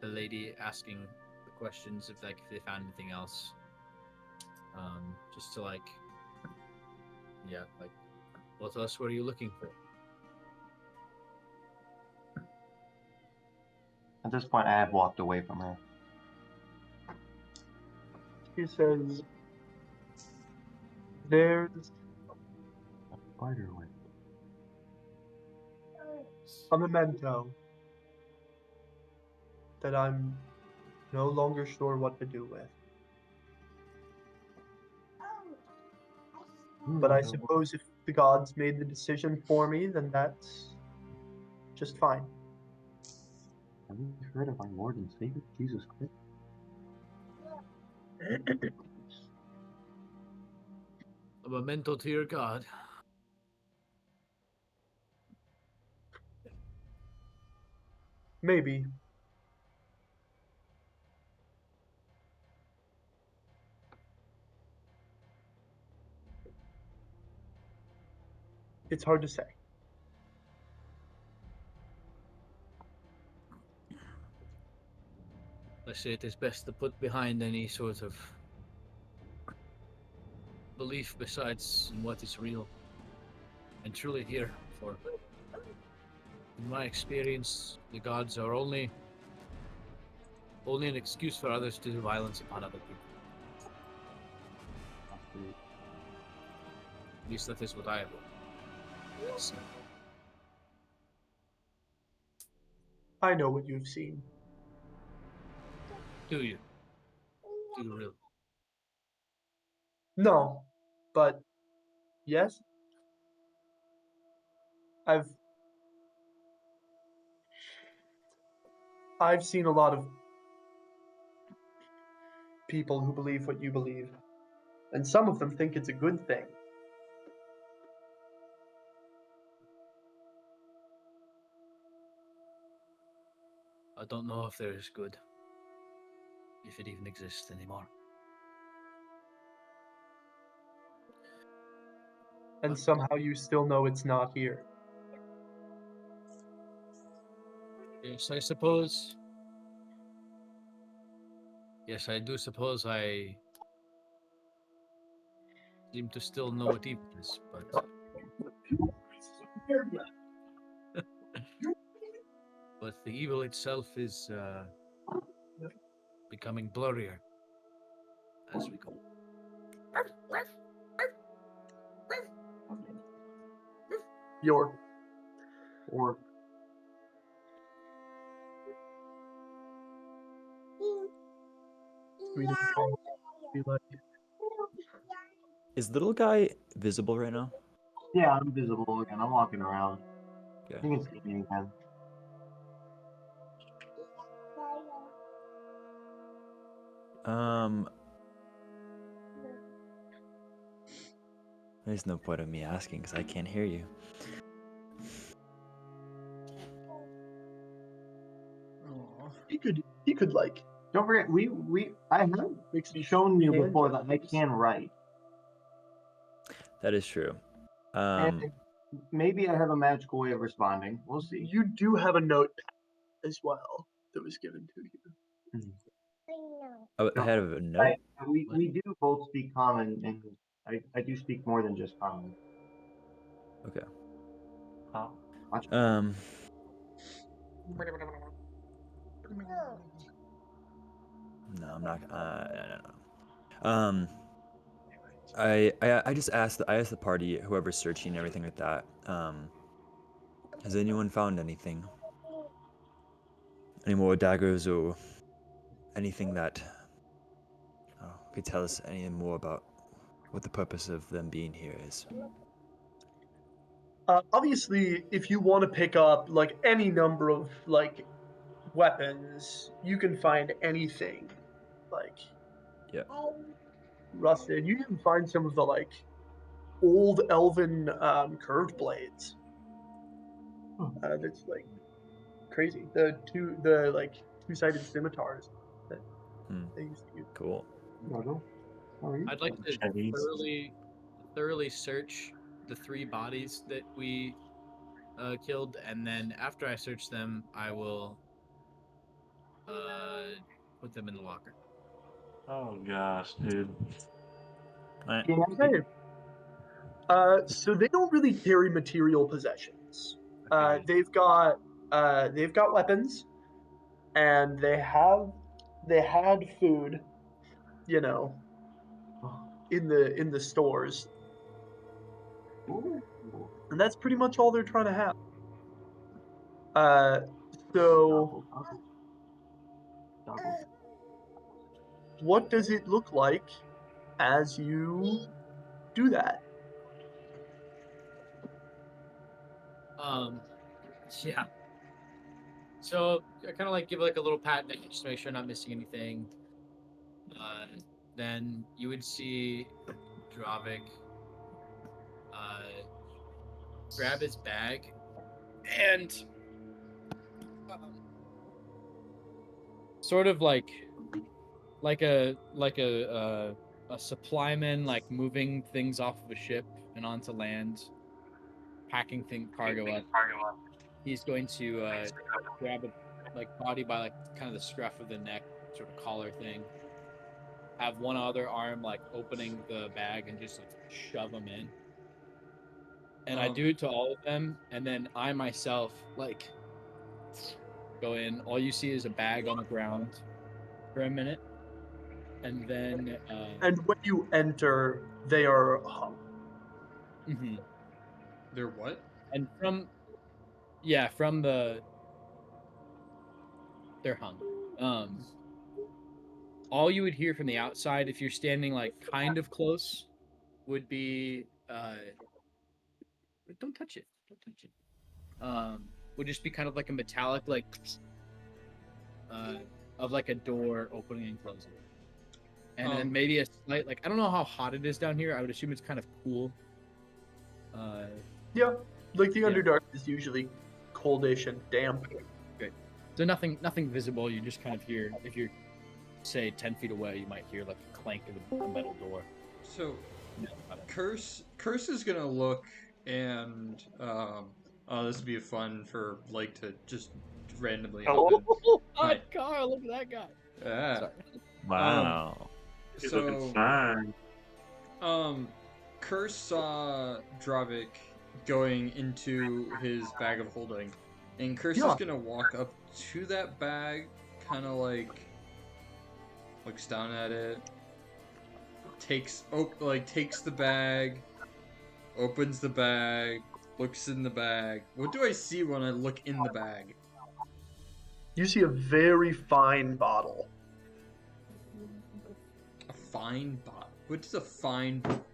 lady asking the questions if they found anything else, just to like, well, tell us, what are you looking for? At this point, I have walked away from her. She says, "There's Spider web. a memento that I'm no longer sure what to do with. But I suppose if the gods made the decision for me, then that's just fine." Have you heard of our Lord and Savior, Jesus Christ? A memento to your god. Maybe. It's hard to say. I say it is best to put behind any sort of belief besides in what is real and truly here. For in my experience, the gods are only an excuse for others to do violence upon other people. At least that is what I have seen. I know what you've seen. Do you? Do you really? No, but yes. I've seen a lot of people who believe what you believe, and some of them think it's a good thing. I don't know if there is good, if it even exists anymore. And somehow you still know it's not here. Yes, I suppose. Yes, I do suppose I seem to still know what evil is, but but the evil itself is becoming blurrier as we go. York. Or We need to be like, Is little guy visible right now? yeah, I'm visible again. I'm walking around. Okay. You can see me again. There's no point of me asking because I can't hear you. he could like Don't forget, I have makes me shown you hand before that I gestures. can write. That is true. And maybe I have a magical way of responding. We'll see. You do have a notepad as well that was given to you. I had a note. We do both speak common, and I do speak more than just common. Okay. Huh? No, I'm not. No. I just asked. I asked the party, whoever's searching, and everything like that. Has anyone found anything? Any more daggers or anything that could tell us anything more about what the purpose of them being here is? Obviously, if you want to pick up like any number of like weapons, you can find anything like Yeah. rusted. You can find some of the like old elven curved blades. That's like crazy. The two-sided scimitars that they used to use. Cool. I'd like to Chinese. thoroughly search the 3 bodies that we killed, and then after I search them, I will put them in the locker. Oh gosh, dude. Okay. So they don't really carry material possessions. Okay. They've got weapons, and they had food, you know, in the stores, and that's pretty much all they're trying to have. So what does it look like as you do that? Yeah. So I kind of like give like a little pat neck just to make sure I'm not missing anything. Then you would see Dravik grab his bag and sort of like a supplyman, like moving things off of a ship and onto land, packing cargo up. He's going to grab a body by like kind of the scruff of the neck, sort of collar thing. Have one other arm like opening the bag and just like shove them in. And I do it to all of them, and then I myself like go in. All you see is a bag on the ground for a minute, and then And when you enter, they are hung. They're what? And from they're hung. All you would hear from the outside, if you're standing like kind of close, would be don't touch it. Would just be kind of like a metallic of like a door opening and closing. And then maybe a slight I don't know how hot it is down here. I would assume it's kind of cool. Yeah, like the Underdark is usually coldish and damp. Good. So nothing visible. You just kind of hear, if you're say 10 feet away, you might hear like a clank of a metal door. So Curse is gonna look and this would be fun for to just randomly open. God, Carl, look at that guy. Yeah. Sorry. Wow. He's looking fine. Curse saw Dravik going into his bag of holding And Curse Yeah. is gonna walk up to that bag, kind of like looks down at it, takes the bag, opens the bag, looks in the bag. What do I see when I look in the bag? You see a very fine bottle. A fine bottle.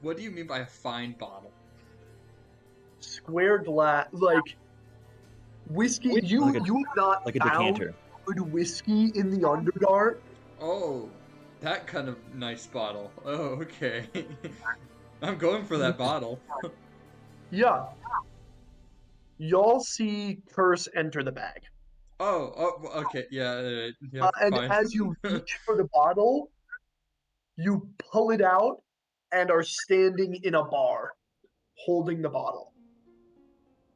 What do you mean by a fine bottle? Square glass, like whiskey. You Like a- you have not Like a found decanter. good whiskey in the Underdark. Oh, that kind of nice bottle. Oh, okay. I'm going for that bottle. Yeah. Y'all see Curse enter the bag. Okay, yeah, And fine. as you reach for the bottle, you pull it out and are standing in a bar holding the bottle.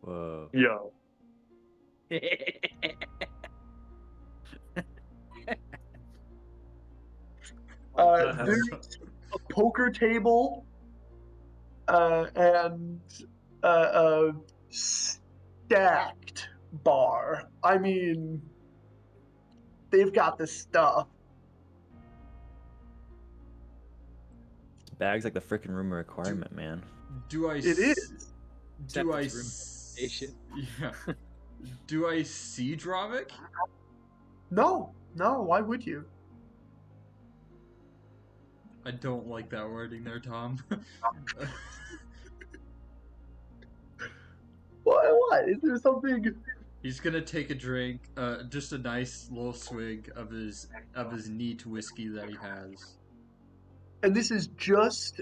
Whoa. Yo. There's a poker table and a stacked bar. I mean, they've got the stuff. Bag's like the freaking room requirement, man. Do I? It is. Do I? Except it's room station. Yeah. Do I see Dravik? No, why would you? I don't like that wording there, Tom. What? Is there something? He's gonna take a drink, just a nice little swig of his neat whiskey that he has. And this is just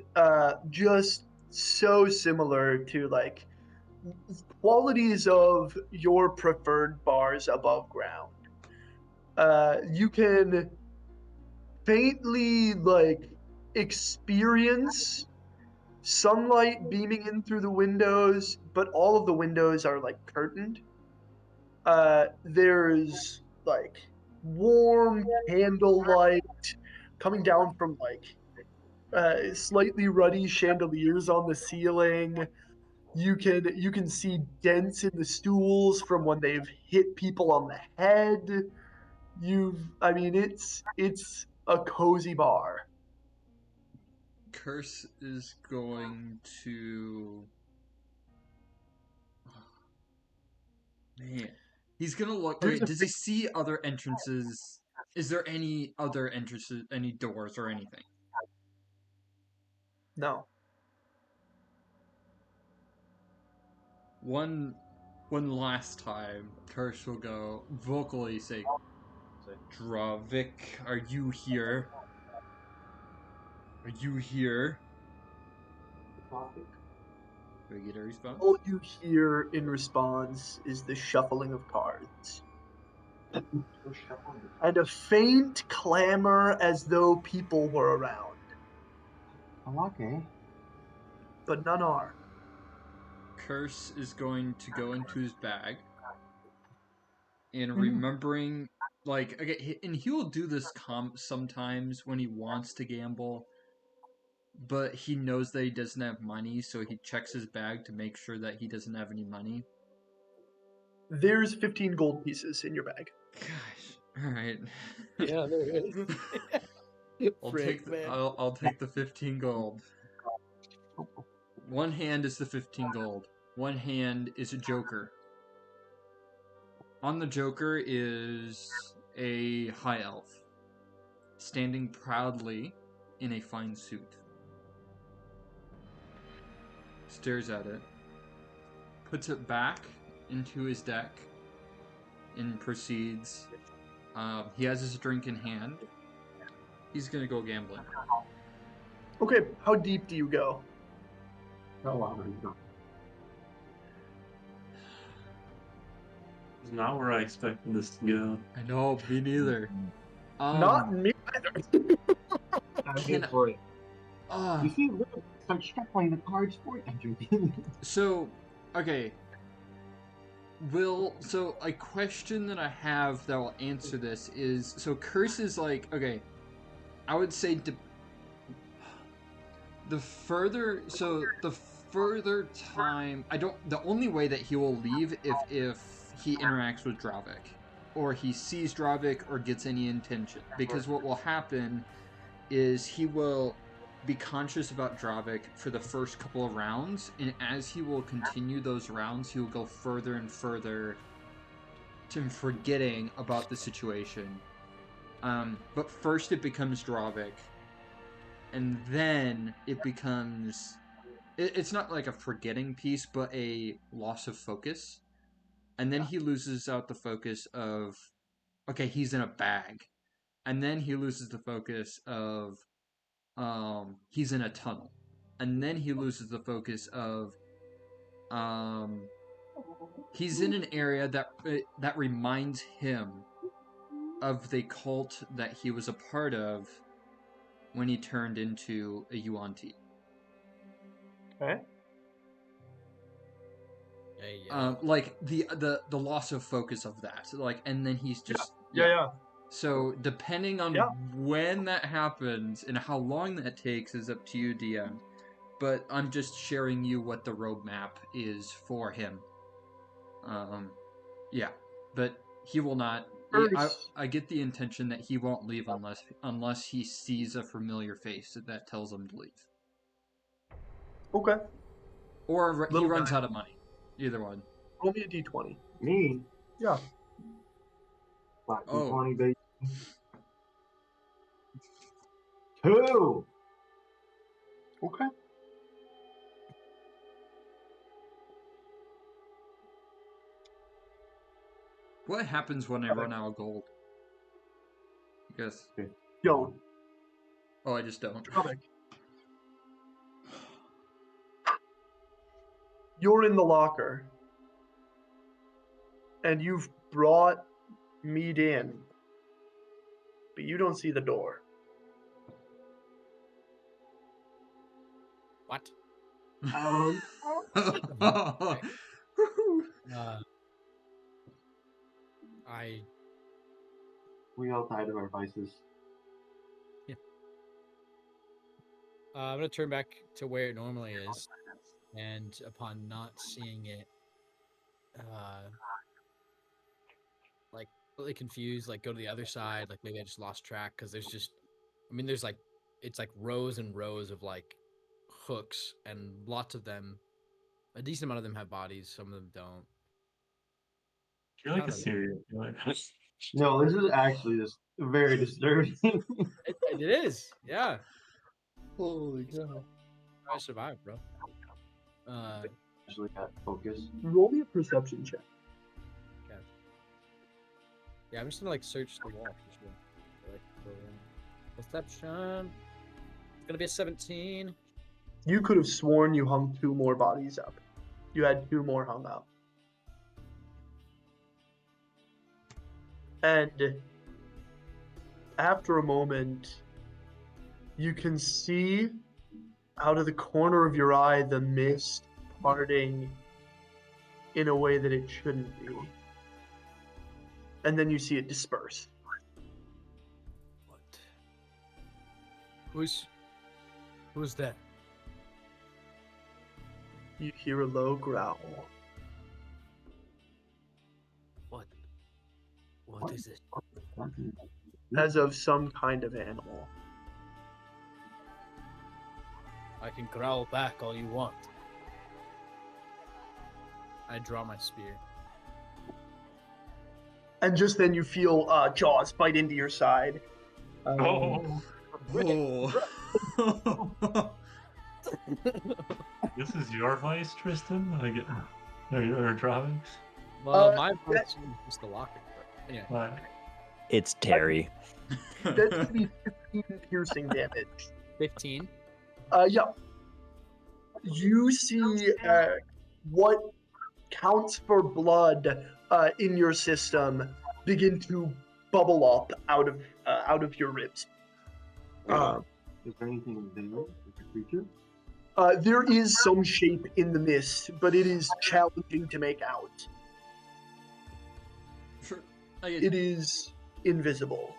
so similar to like qualities of your preferred bars above ground. You can faintly like experience sunlight beaming in through the windows, but all of the windows are like curtained. There's like warm candlelight coming down from like slightly ruddy chandeliers on the ceiling. You can see dents in the stools from when they've hit people on the head. I mean, it's a cozy bar. Curse is going to. Man, he's gonna look. There's Wait, a does he see other entrances? Is there any other entrances, any doors or anything? No. One last time, Curse will go vocally say, "Dravik, are you here? Are you here?" Do I get a response? All you hear in response is the shuffling of cards. And a faint clamor as though people were around. Okay. But none are. Curse is going to go into his bag and remembering, like, okay, and he will do this sometimes when he wants to gamble, but he knows that he doesn't have money, so he checks his bag to make sure that he doesn't have any money. There's 15 gold pieces in your bag. Gosh, all right. Yeah, there is. I'll take the 15 gold. One hand is the 15 gold. One hand is a joker. On the joker is a high elf, standing proudly in a fine suit. Stares at it, puts it back into his deck, and proceeds. He has his drink in hand. He's gonna go gambling. Okay, how deep do you go? It's not where I expected this to go. I know, me neither. Not me either. I'm Can here for it. uh, You see, look, start shuffling the cards for it, Andrew. So, okay. So a question that I have that will answer this is, so Curse is like, okay, I would say the further time, the only way that he will leave if he interacts with Dravik, or he sees Dravik or gets any intention. Because what will happen is he will be conscious about Dravik for the first couple of rounds, and as he will continue those rounds, he will go further and further to forgetting about the situation. But first it becomes Dravik, and then it becomes... It's not like a forgetting piece, but a loss of focus. And then he loses out the focus of, okay, he's in a bag. And then he loses the focus of, he's in a tunnel. And then he loses the focus of, he's in an area that reminds him of the cult that he was a part of when he turned into a Yuan-Ti. Okay. Like the loss of focus of that, like, and then he's just Yeah. So depending on when that happens and how long that takes is up to you, DM. But I'm just sharing you what the roadmap is for him. Yeah, but he will not. I get the intention that he won't leave unless he sees a familiar face that tells him to leave. Okay. Or he Little runs guy. out of money. Either one. Roll me a d20. Me? Yeah. Black Oh. D20, baby. 2! Okay. What happens when I run out of gold? I guess. Yo, Oh, I just don't. Dravik. You're in the locker. And you've brought meat in. But you don't see the door. What? We all died of our vices. I'm gonna turn back to where it normally is, and upon not seeing it, like really confused, like go to the other side, like maybe I just lost track because there's just, I mean, there's like, it's like rows and rows of like hooks, and lots of them, a decent amount of them have bodies, some of them don't. You're like I a don't know. serial killer. No, this is actually just very disturbing. It is, yeah. Holy God. I survived, bro. Actually got focus. Roll me a perception check. Yeah, I'm just gonna like search the wall for sure. Like, go around. Perception. It's gonna be a 17. You could have sworn you hung 2 more bodies up. You had 2 more hung up. And after a moment, you can see out of the corner of your eye the mist parting in a way that it shouldn't be. And then you see it disperse. What? Who's there? You hear a low growl. What is it? As of some kind of animal. I can growl back all you want. I draw my spear. And just then you feel jaws bite into your side. Oh, Oh. this is your vice, Tristan? Or Dravik's? Well, Uh, my voice is just the locker. But anyway. What? It's Terry. That's gonna be 15 piercing damage. 15. Yeah. You see what counts for blood in your system begin to bubble up out of your ribs. Is there anything there? Is a creature? There is some shape in the mist, but it is challenging to make out. It is invisible.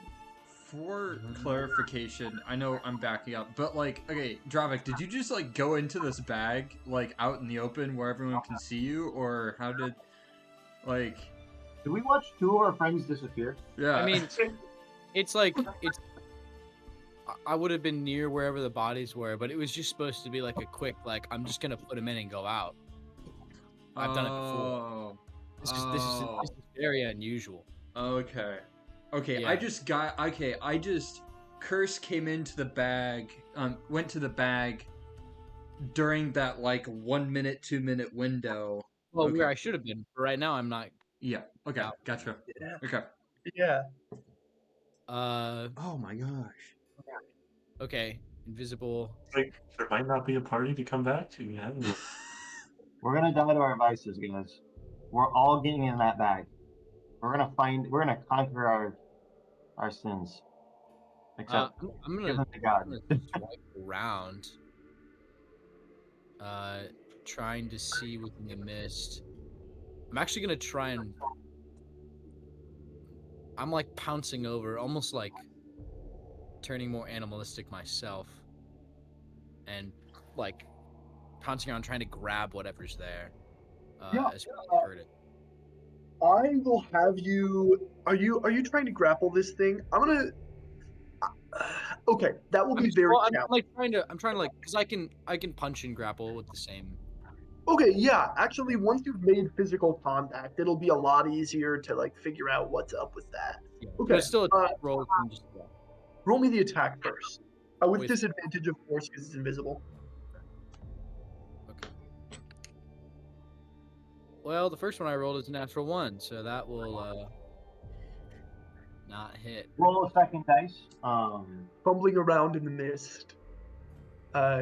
For clarification, I know I'm backing up, but like, okay, Dravik, did you just like go into this bag like out in the open where everyone can see you, or how did, like, Did we watch two of our friends disappear? Yeah. I mean, it's like it's. I would have been near wherever the bodies were, but it was just supposed to be like a quick, like I'm just gonna put them in and go out. I've done it before. Oh. This is very unusual. Okay. Okay, Yeah. I just Curse came into the bag, went to the bag during that like 1 minute, 2 minute window. Well, Okay. where I should have been, but right now I'm not. Yeah. Okay. Out. Gotcha. Yeah. Okay. Yeah. Oh my gosh. Okay, invisible. Like, there might not be a party to come back to. Yeah. We're gonna die to our vices, guys. We're all getting in that bag. We're gonna conquer our sins. Except I'm give gonna them to God. swipe around. Trying to see within the mist. I'm actually gonna try and. I'm like pouncing over, almost like turning more animalistic myself, and like pouncing around trying to grab whatever's there. Yeah, As well as hurt it. I will have you. Are you trying to grapple this thing? I'm gonna. Okay, that will be very. Well, I'm challenging. trying to like, because I can punch and grapple with the same. Okay, yeah. Actually, once you've made physical contact, it'll be a lot easier to like figure out what's up with that. Yeah. Okay, But it's still a roll. From just, roll me the attack first. With With- disadvantage, of course, because it's invisible. Okay. Well, the first one I rolled is a natural 1, so that will not hit. Roll a second dice. Fumbling around in the mist,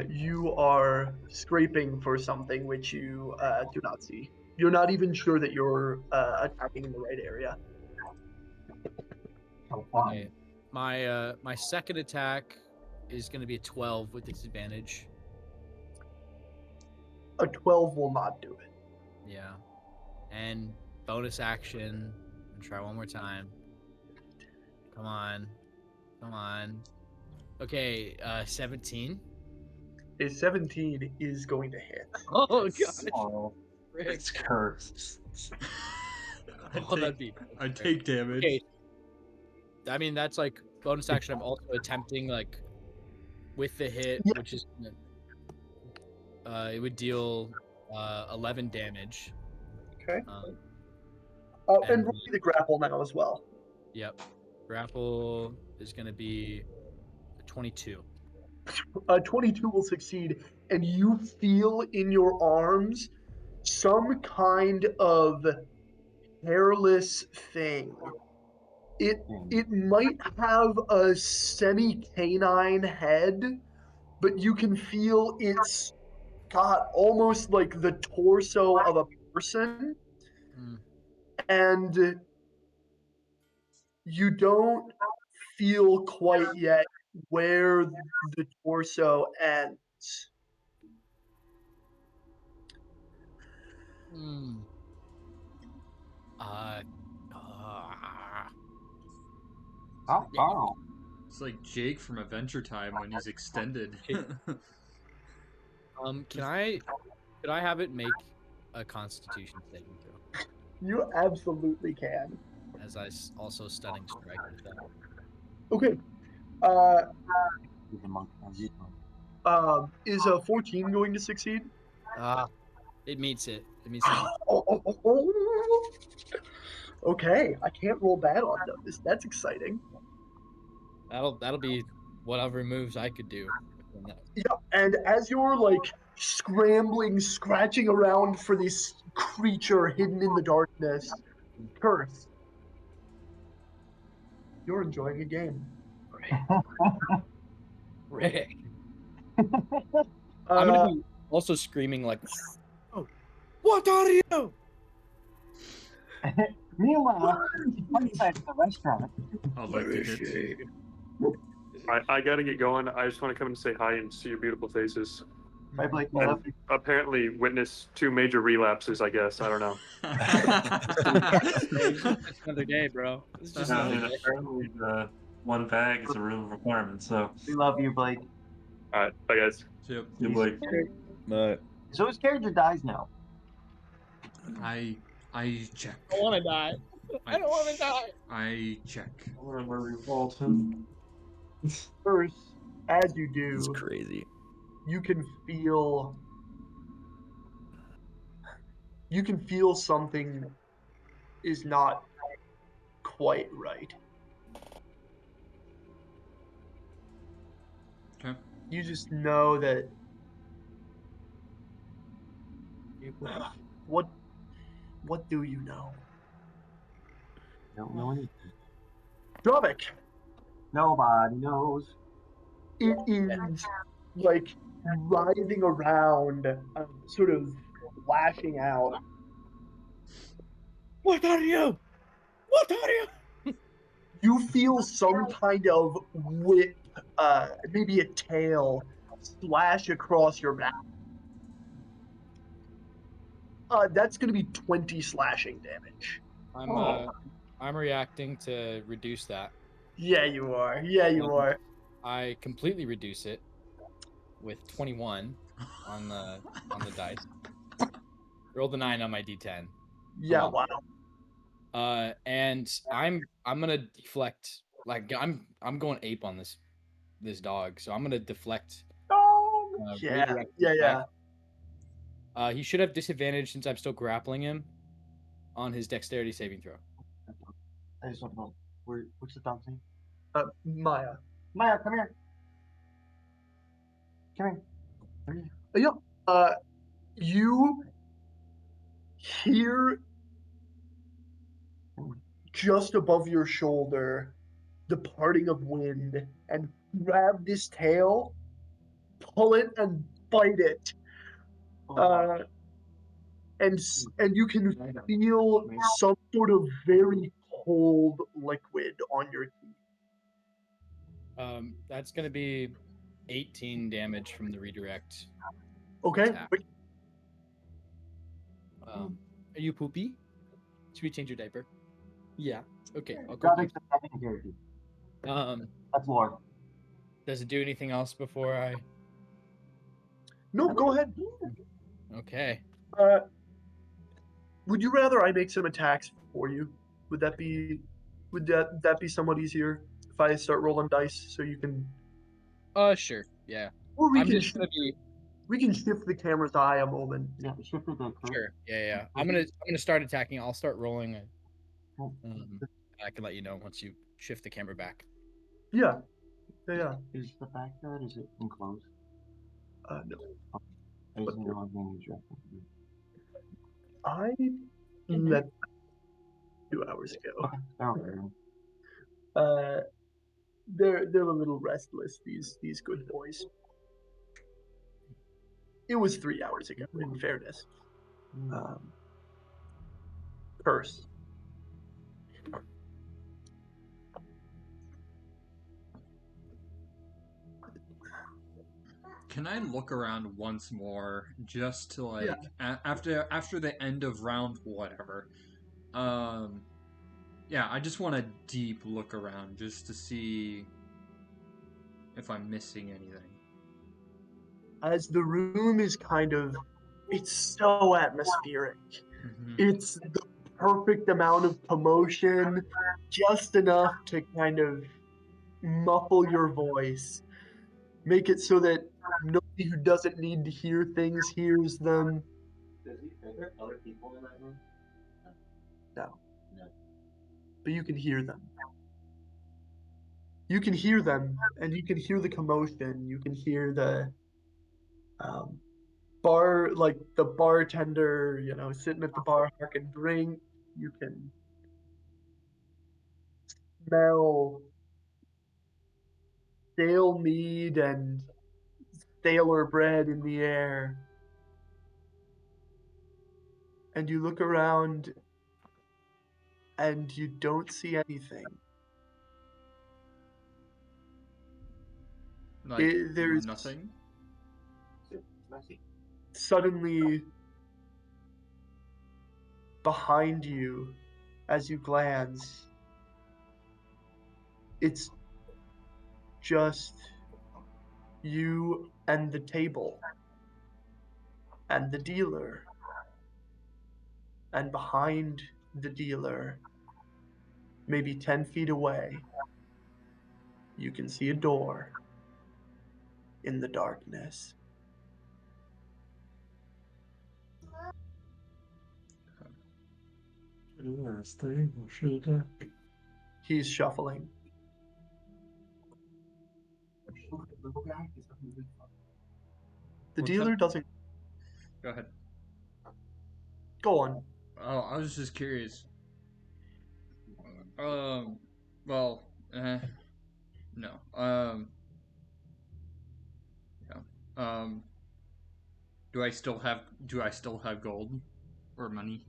you are scraping for something which you do not see. You're not even sure that you're attacking in the right area. So fun. Okay. My second attack is going to be a 12 with disadvantage. A 12 will not do it. Yeah. And bonus action. Try one more time. Come on. Come on. Okay, 17. A 17 is going to hit. Oh, God. Oh, Frick. it's cursed. Oh, that'd be. I take damage. Okay. I mean, that's like bonus action. I'm also attempting, like, with the hit, Yeah. which is. It would deal 11 damage. Okay. Um, And and- roll me the grapple now as well. Yep. Grapple is going to be 22. 22 will succeed, and you feel in your arms some kind of hairless thing. It might have a semi-canine head, but you can feel it's got almost like the torso of a person, Mm. and you don't feel quite yet where the torso ends. Hmm. Oh. It's like Jake from Adventure Time when he's extended. Could I have it make a Constitution saving throw? You absolutely can. As I also stunning strike with that. Okay. He's a monk. Is a 14 going to succeed? It meets it. It meets it. Oh. Okay, I can't roll bad on those. That's exciting. That'll be whatever moves I could do. within that. Yeah, and as you're like scrambling, scratching around for this creature hidden in the darkness, Curse, you're enjoying a game. Rick. Uh, I'm gonna be also screaming like, "Oh, what are you?" Meanwhile, inside the restaurant. I'd like to hit. I gotta get going. I just want to come and say hi and see your beautiful faces. Right, Blake, we And love you. apparently witness 2 major relapses, I guess. I don't know. It's another day, bro. It's just I another mean, day. apparently the one bag is a room of requirements, so We love you, Blake. Alright, bye guys. Yep. you like So his character dies now. I check. I want to die. I don't want to die. I check. I'm gonna revolt him. First, as you It's do, crazy. you can feel something is not quite right. Okay. You just know that what do you know? Don't know anything. Dravik, Nobody knows. it is like writhing around, sort of lashing out. What are you? What are you? You feel some kind of whip, maybe a tail, slash across your back. That's going to be 20 slashing damage. I'm reacting to reduce that. Yeah, you are. Yeah, you are. I completely reduce it with 21 on the dice. Roll the 9 on my d10. Yeah, wow. And I'm gonna deflect. Like I'm going ape on this dog, so I'm gonna deflect. Yeah, redirect yeah, his yeah. back. He should have disadvantage since I'm still grappling him on his dexterity saving throw. I just want to know what's the dog's name? Maya. Maya, come here. Come here. Come here. Yeah. You hear just above your shoulder the parting of wind, and grab this tail, pull it, and bite it. And you can feel some sort of very cold liquid on your teeth. That's gonna be 18 damage from the redirect. Okay. Attack. Are you poopy? Should we change your diaper? Yeah. Okay. I'll go. Dravik's the second character. That's Lore. Does it do anything else before I? No, go ahead. Okay. Would you rather I make some attacks for you? Would that be somewhat easier if I start rolling dice so you can? Sure. Yeah. Or we I'm can just gonna be. we can shift the camera's eye a moment. Yeah, shift it to Sure. Yeah. I'm gonna start attacking. I'll start rolling. I can let you know once you shift the camera back. Yeah. Yeah. Is the backyard, is it enclosed? No. I just know I'm going to I let 2 hours ago. Okay. They're a little restless, these good boys. It was 3 hours ago, in fairness. Curse. Can I look around once more, just to like Yeah. after the end of round whatever? Yeah, I just want a deep look around just to see if I'm missing anything. As the room is it's so atmospheric. It's the perfect amount of commotion, just enough to kind of muffle your voice, make it so that nobody who doesn't need to hear things hears them. Are there other people in that room? No. But you can hear them. You can hear them, and you can hear the commotion. You can hear the the bartender, sitting at the bar harking drink. You can smell stale mead and staler bread in the air. And you look around and you don't see anything. Like There's nothing? Suddenly, behind you, as you glance, it's just you and the table, and the dealer. And behind the dealer maybe 10 feet away, you can see a door in the darkness. He's shuffling. The What's dealer up? doesn't. Go ahead. Go on. Oh, I was just curious. Well, no. Yeah. Do I still have gold or money?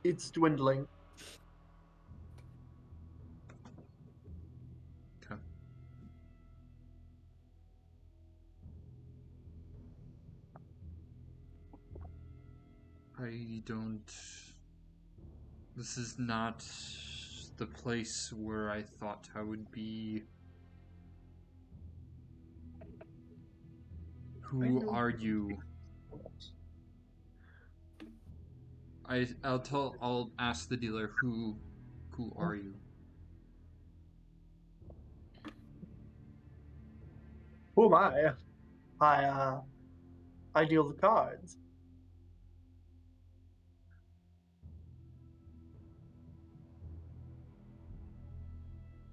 It's dwindling. Okay. I don't. This is not the place where I thought I would be. Who are you? I'll ask the dealer who are you? Who am I? I deal the cards.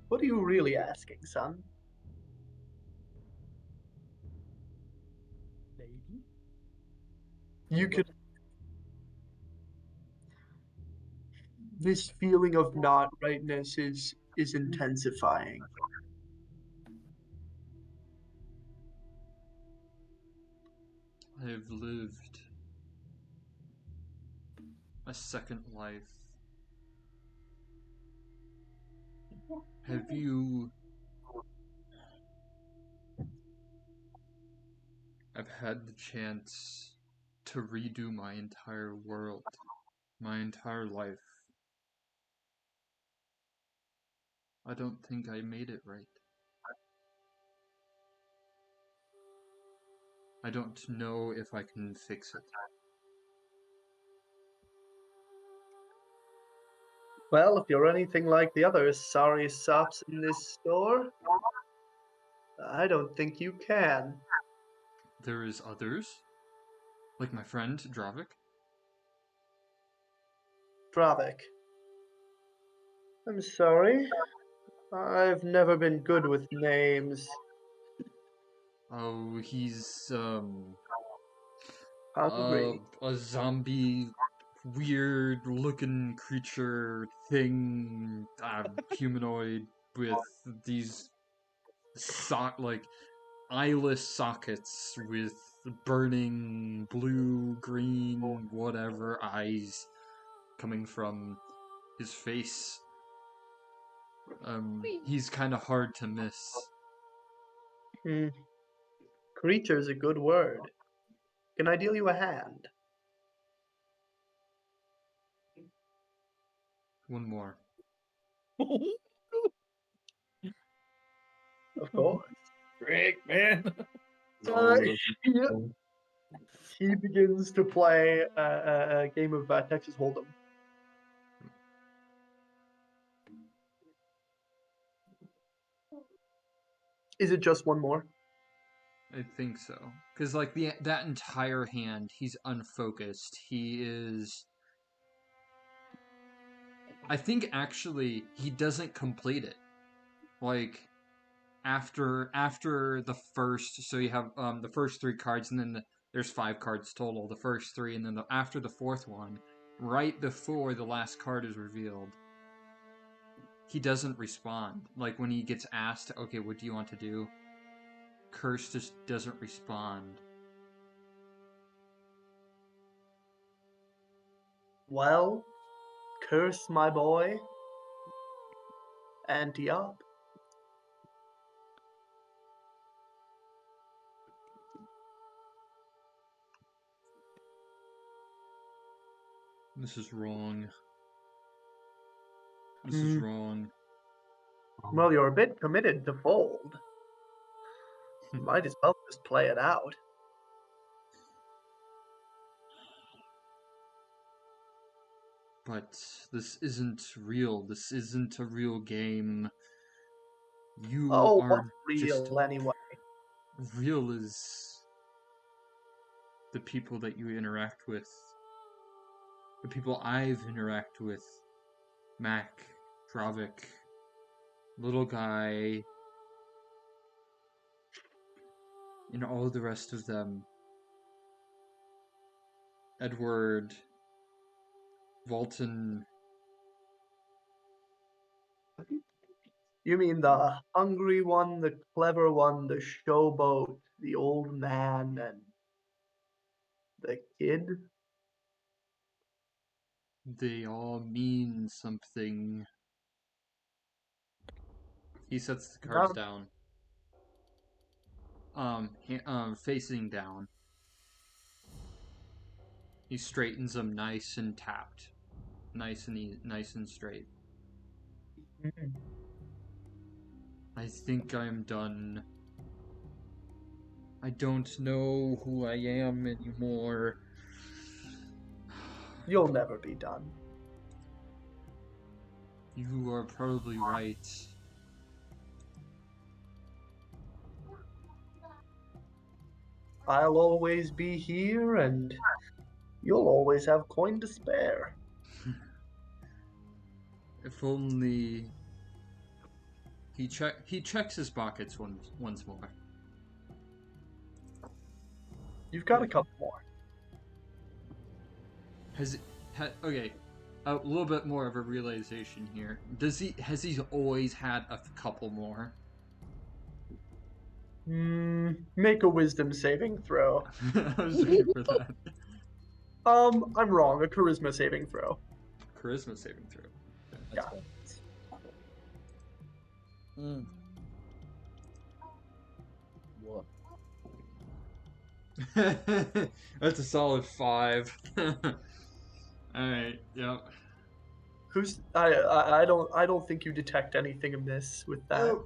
What are you really asking, son? Lady? You could. This feeling of not rightness is intensifying. I've lived a second life. Have you? I've had the chance to redo my entire world, my entire life. I don't think I made it right. I don't know if I can fix it. Well, if you're anything like the other sorry sops in this store, I don't think you can. There is others, like my friend Dravik. Dravik. I'm sorry. I've never been good with names. Oh, he's Hungry. a zombie, weird looking creature thing, humanoid with these like eyeless sockets with burning blue, green, whatever eyes coming from his face. He's kind of hard to miss. Creature's a good word. Can I deal you a hand? One more. Of course. Rick, man. He begins to play a game of Texas Hold'em. Is it just one more? I think so. Because, like, that entire hand, he's unfocused. He is... I think, actually, he doesn't complete it. Like, after the first... So you have the first 3 cards, and then there's 5 cards total. The first 3, and then after the 4th one, right before the last card is revealed, he doesn't respond. Like, when he gets asked, okay, what do you want to do? Curse just doesn't respond. Well, curse my boy. Ante up. This is wrong. This is wrong. Well, you're a bit committed to fold. Might as well just play it out. But this isn't real. This isn't a real game. You Oh, are what's just real anyway? real is the people that you interact with. The people I've interacted with. Mac, Dravik, Little Guy, and all the rest of them. Edward, Walton. You mean the hungry one, the clever one, the showboat, the old man, and the kid? They all mean something. He sets the cards down. Facing down. He straightens them nice and tapped. Nice and straight. I think I'm done. I don't know who I am anymore. You'll never be done. You are probably right. I'll always be here, and you'll always have coin to spare. If only he checks his pockets once more. You've got a couple more. Okay, a little bit more of a realization here. Has he always had a couple more? Make a wisdom saving throw. I was looking for that. I'm wrong. A charisma saving throw. Charisma saving throw. Yeah. What? That's a solid 5. Alright, yep. I don't think you detect anything amiss with that. Oh.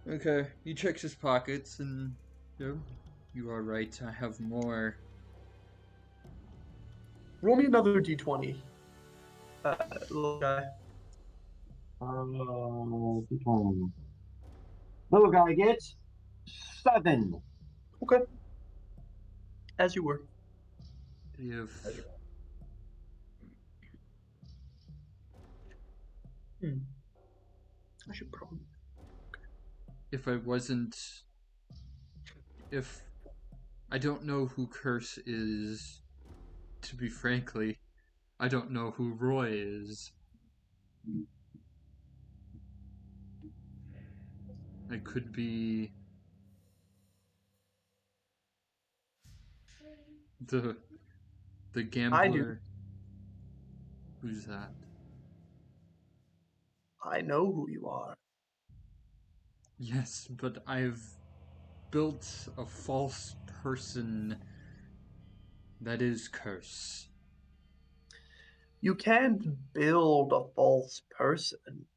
Okay, he checks his pockets and yep, you are right, I have more. Roll me another d20. Little guy. Little guy gets 7. Okay. As you were. I should probably. If I don't know who Curse is, to be frankly, I don't know who Roy is. I could be the gambler. I do. Who's that? I know who you are. Yes, but I've built a false person that is Curse. You can't build a false person.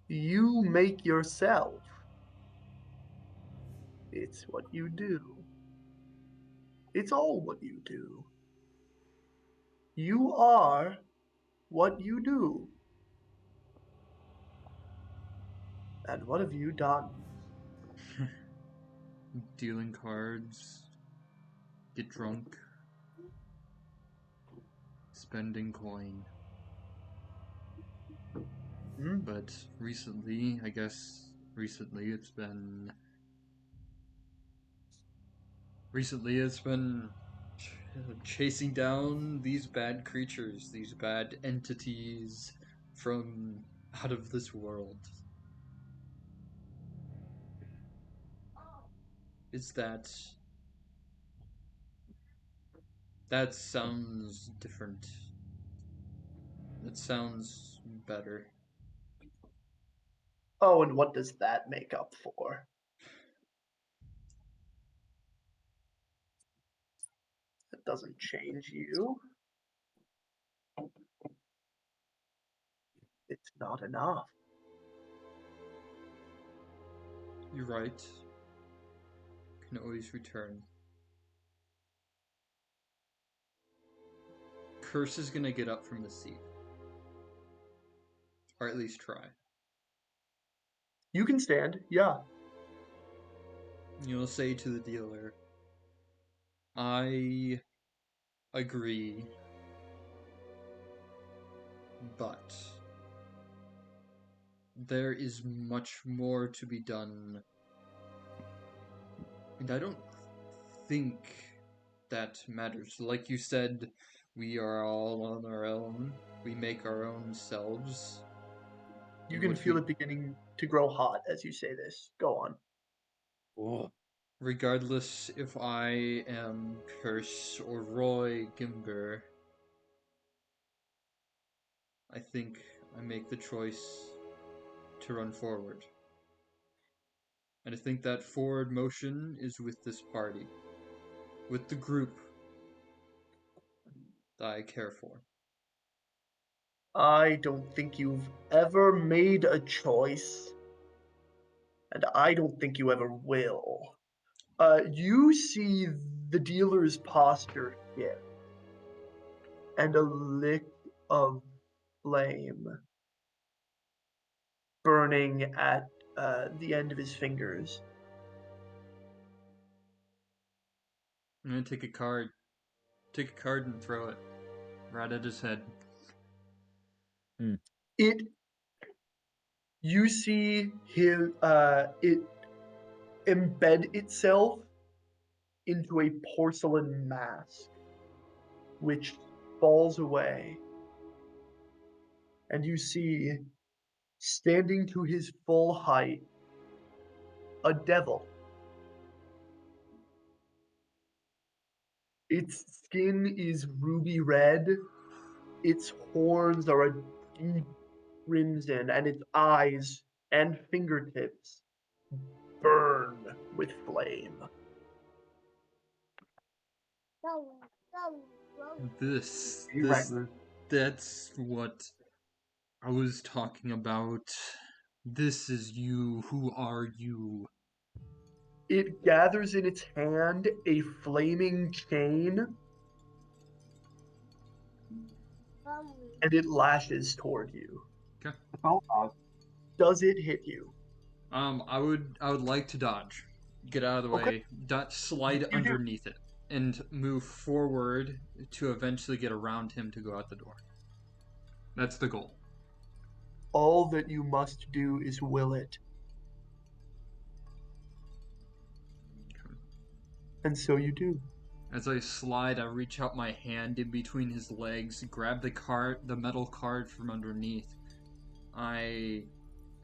You make yourself. It's what you do. It's all what you do. You are what you do. And what have you done? Dealing cards, get drunk, spending coin. But recently, it's been chasing down these bad creatures, these bad entities from out of this world. That sounds different. It sounds better. Oh, and what does that make up for? It doesn't change you. It's not enough. You're right. Can always return. Curse is gonna get up from the seat. Or at least try. You can stand, yeah. You'll say to the dealer, I agree, but there is much more to be done, and I don't think that matters. Like you said, we are all on our own. We make our own selves. You can feel it beginning to grow hot as you say this. Go on. Regardless if I am Curse or Roy Gimber, I think I make the choice to run forward. And I think that forward motion is with this party, with the group that I care for. I don't think you've ever made a choice, and I don't think you ever will. You see the dealer's posture shift, and a lick of flame burning at the end of his fingers. I'm gonna take a card. Take a card and throw it right at his head. You see him, it embed itself into a porcelain mask, which falls away. And you see, standing to his full height, a devil. Its skin is ruby red, its horns are a deep crimson, and its eyes and fingertips burn with flame. That's what I was talking about. This is you. Who are you? It gathers in its hand a flaming chain, and it lashes toward you. Okay. Does it hit you? I would like to dodge. Get out of the way. Slide underneath it. And move forward to eventually get around him to go out the door. That's the goal. All that you must do is will it. And so you do. As I slide, I reach out my hand in between his legs, grab the metal card from underneath. I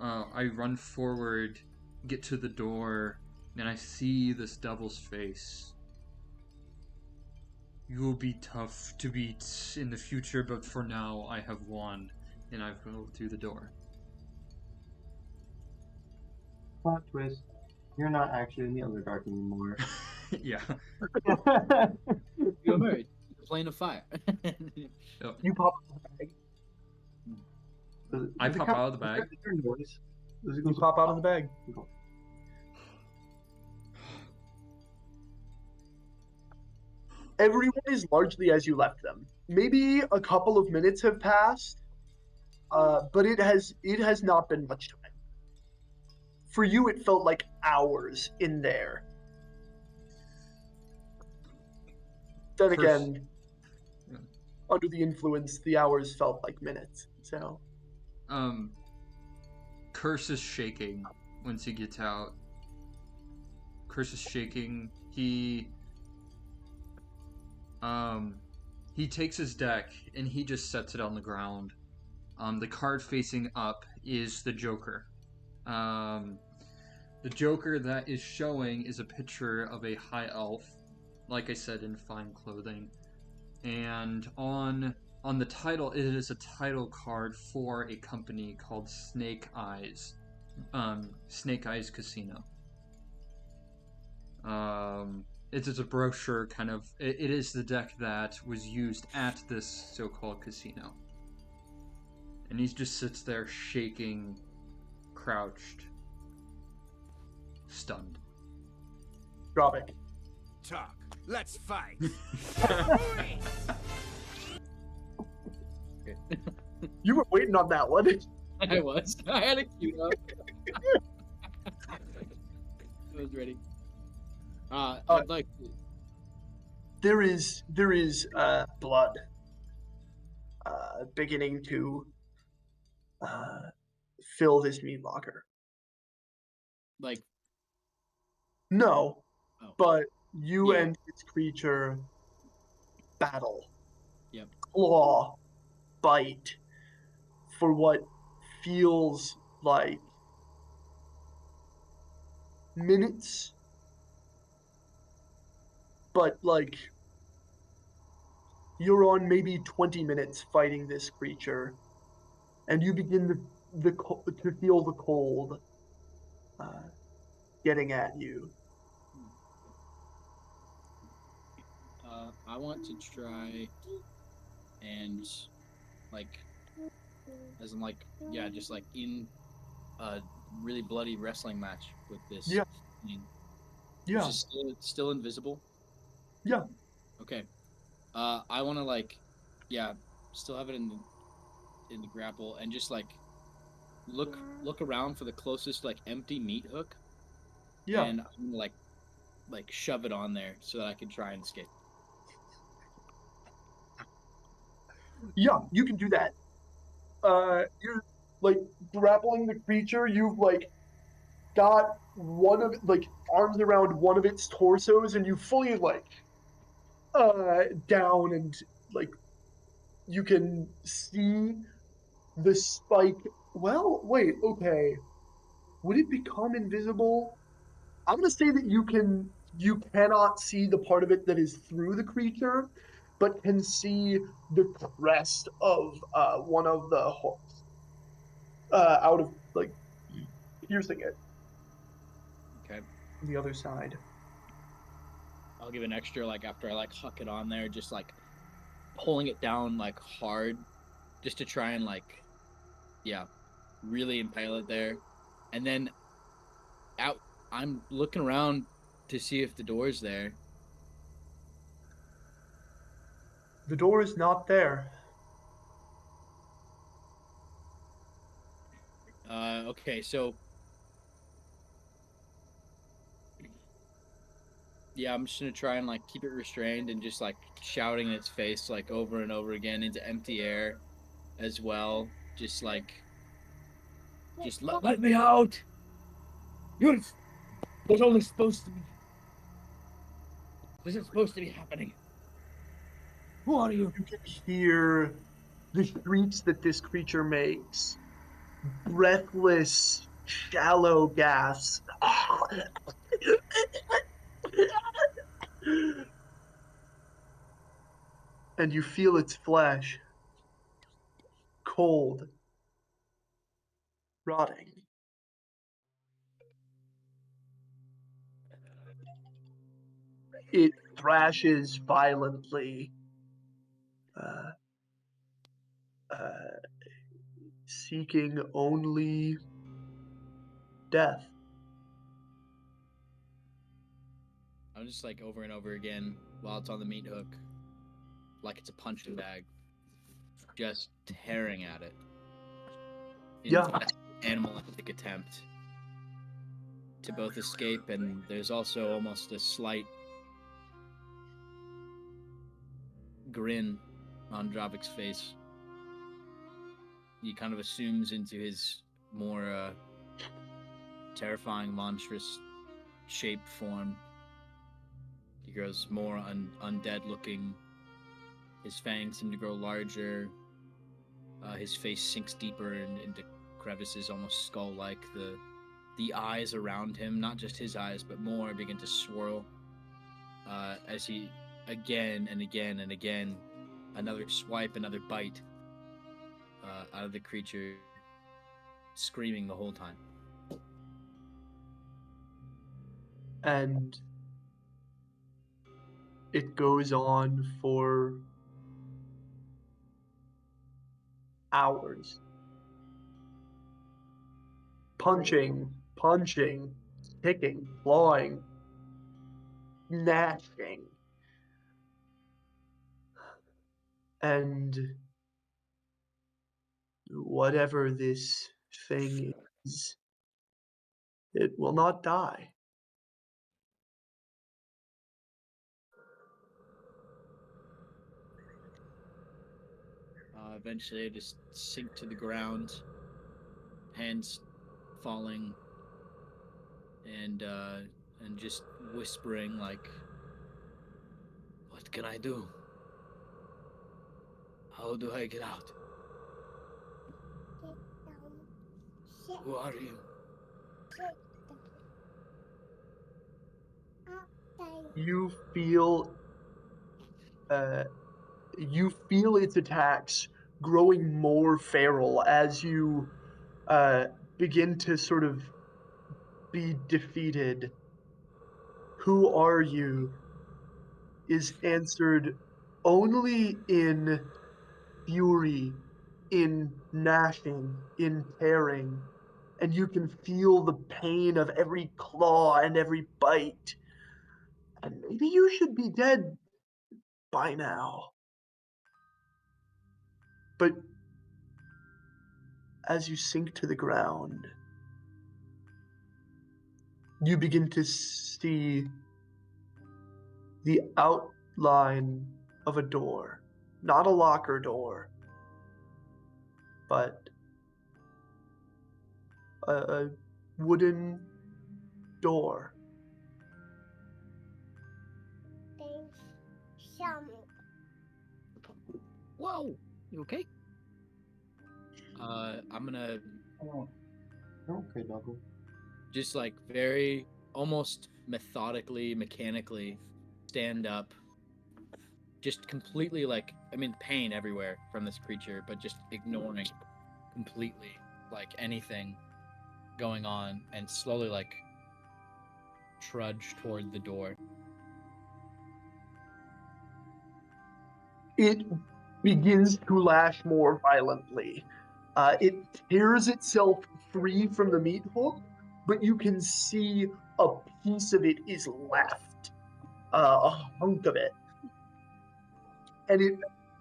run forward, get to the door, and I see this devil's face. You will be tough to beat in the future, but for now, I have won, and I go through the door. Plot twist. You're not actually in the Underdark anymore. Yeah. You're married. You're playing a fire. Yep. You pop out of the bag. I pop out of the bag. You pop out of the bag. Everyone is largely as you left them. Maybe a couple of minutes have passed, but it has not been much time. For you, it felt like hours in there. Then again, under the influence, the hours felt like minutes. So, Curse is shaking once he gets out. Curse is shaking. He takes his deck and he just sets it on the ground. The card facing up is the Joker. The Joker that is showing is a picture of a high elf, like I said, in fine clothing. And on the title, it is a title card for a company called Snake Eyes. Snake Eyes Casino. It is a brochure, kind of. It is the deck that was used at this so-called casino. And he just sits there shaking, crouched, stunned. drop it. Talk. Let's fight. You were waiting on that one. I was. I had it queued up. I was ready. I'd like to. There is blood beginning to fill this meat locker. Like, No, oh, but you Yeah. and its creature battle. Yep. Claw, bite for what feels like minutes, but like you're on maybe 20 minutes fighting this creature, and you begin to feel the cold getting at you. I want to try and, like, as in, like, yeah, just like in a really bloody wrestling match with this. Yeah. thing. Yeah. Which is still invisible. Yeah. Okay. I want to, like, yeah, still have it in the grapple and just like look around for the closest like empty meat hook. Yeah. And I'm gonna like shove it on there so that I can try and escape. Yeah, you can do that. You're like grappling the creature. You've like got one of like arms around one of its torsos, and you fully like down, and like you can see the spike. Well, wait, okay. Would it become invisible? I'm gonna say that you cannot see the part of it that is through the creature, but can see the crest of one of the hooks out of like piercing it Okay. on the other side. I'll give an extra like after I like huck it on there, just like pulling it down like hard, just to try and like, yeah, really impale it there, and then out. I'm looking around to see if the door's there. The door is not there. Okay, so yeah, I'm just gonna try and like keep it restrained and just like shouting in its face like over and over again into empty air as well. Just like just let me out. You're there's only supposed to be this is supposed to be happening. Who are you? You can hear the shrieks that this creature makes. Breathless, shallow gasps. And you feel its flesh cold, rotting. It thrashes violently, uh, seeking only death. I'm just like over and over again while it's on the meat hook, like it's a punching bag, just tearing at it. Yeah. Animalistic attempt to both escape, and there's also almost a slight grin on Dravik's face. He kind of assumes into his more terrifying, monstrous shape form. He grows more undead looking. His fangs seem to grow larger. His face sinks deeper into crevices, almost skull-like. The eyes around him, not just his eyes, but more, begin to swirl as he again and again and again, another swipe, another bite out of the creature, screaming the whole time. And it goes on for hours. Punching, kicking, clawing, gnashing. And whatever this thing is, it will not die. Eventually, I just sink to the ground, hands falling, and just whispering like, "What can I do? How do I get out? Who are you?" You feel its attacks growing more feral as you begin to sort of be defeated. Who are you? Is answered only in fury, in gnashing, in tearing, and you can feel the pain of every claw and every bite. And maybe you should be dead by now. But as you sink to the ground, you begin to see the outline of a door. Not a locker door, but a wooden door. Whoa! You okay? I'm gonna Oh, okay, Double. just like very almost methodically, mechanically stand up. Just completely pain everywhere from this creature, but just ignoring completely like anything going on and slowly like trudge toward the door. It begins to lash more violently. It tears itself free from the meat hook, but you can see a piece of it is left, a hunk of it. And it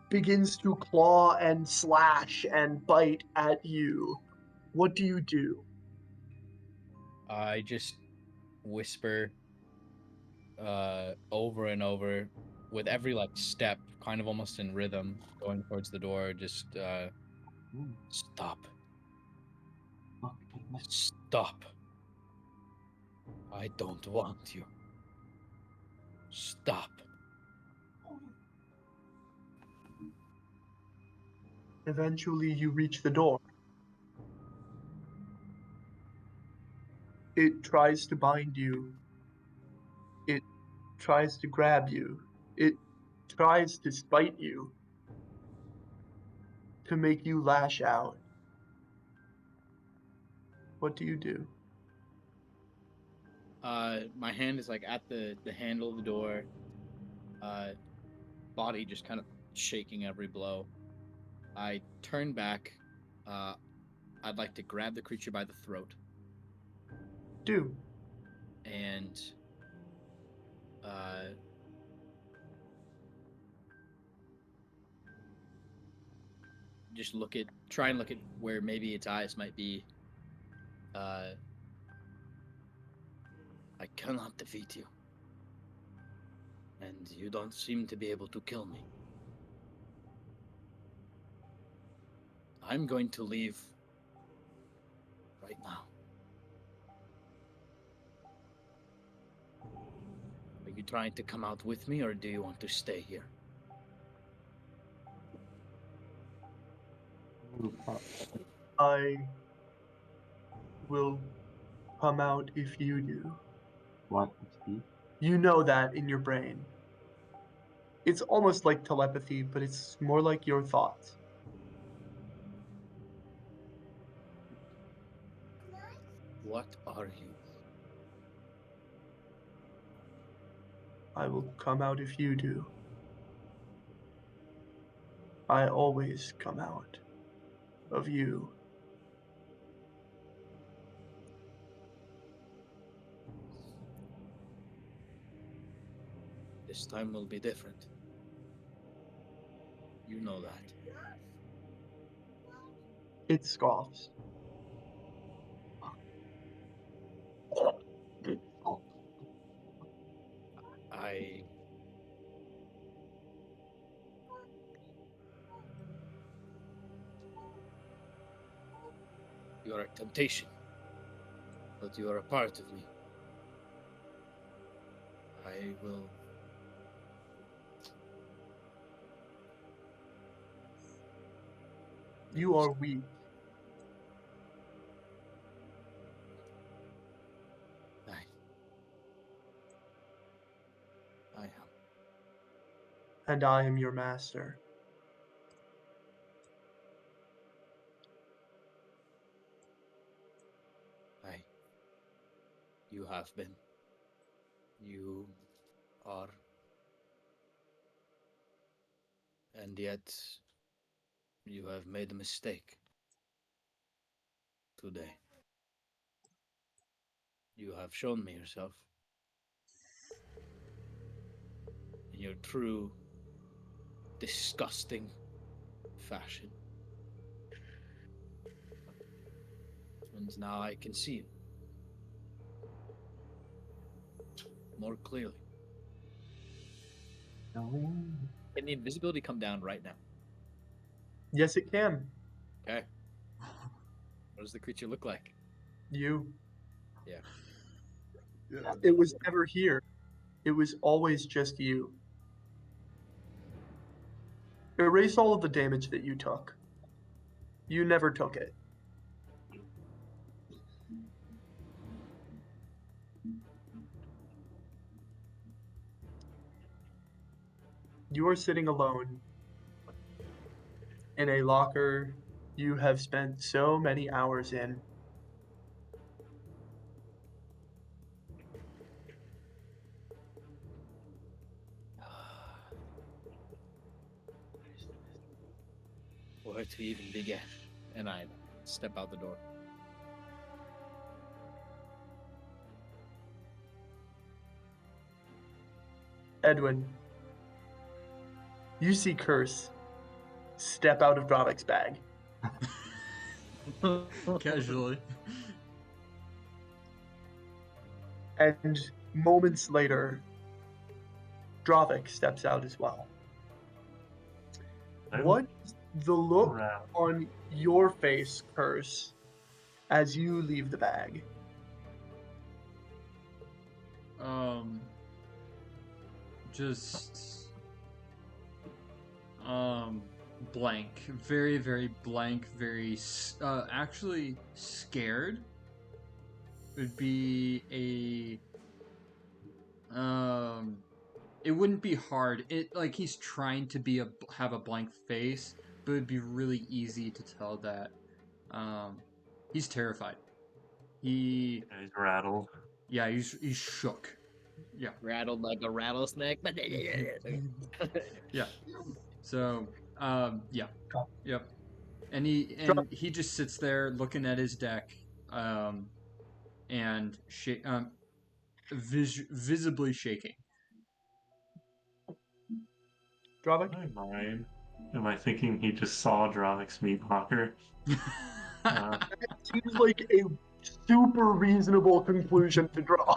begins to claw and slash and bite at you. What do you do? I just whisper over and over with every like step, kind of almost in rhythm, going towards the door. Just stop. Stop. I don't want you. Stop. Eventually, you reach the door. It tries to bind you. It tries to grab you. It tries to spite you, to make you lash out. What do you do? My hand is like at the handle of the door. Body just kind of shaking every blow. I turn back. I'd like to grab the creature by the throat. Do. And just try and look at where maybe its eyes might be. I cannot defeat you. And you don't seem to be able to kill me. I'm going to leave right now. Are you trying to come out with me, or do you want to stay here? I will come out if you do. What, Steve? You know that in your brain. It's almost like telepathy, but it's more like your thoughts. What are you? I will come out if you do. I always come out of you. This time will be different. You know that. It scoffs. I You are a temptation, but you are a part of me. I will. You are weak. I am. And I am your master. You have been. You are. And yet, you have made a mistake today. You have shown me yourself in your true, disgusting fashion. And now I can see you more clearly. Can the invisibility come down right now? Yes, it can. Okay. What does the creature look like? You. Yeah. It was never here. It was always just you. Erase all of the damage that you took. You never took it. You are sitting alone in a locker you have spent so many hours in. Where to even begin? And I step out the door. Edwin, you see Curse step out of Dravic's bag. Casually. And moments later, Dravic steps out as well. What is the look on your face, Curse, as you leave the bag? Just blank, very, very blank, very actually scared would be it wouldn't be hard. It like he's trying to have a blank face, but it'd be really easy to tell that he's terrified. He's rattled. Yeah, he's shook. Yeah. Rattled like a rattlesnake. Yeah. So, yeah. Yep. And he just sits there looking at his deck, and visibly shaking. Dravic? In my mind, am I thinking he just saw Dravic's meat locker? That seems like a super reasonable conclusion to draw.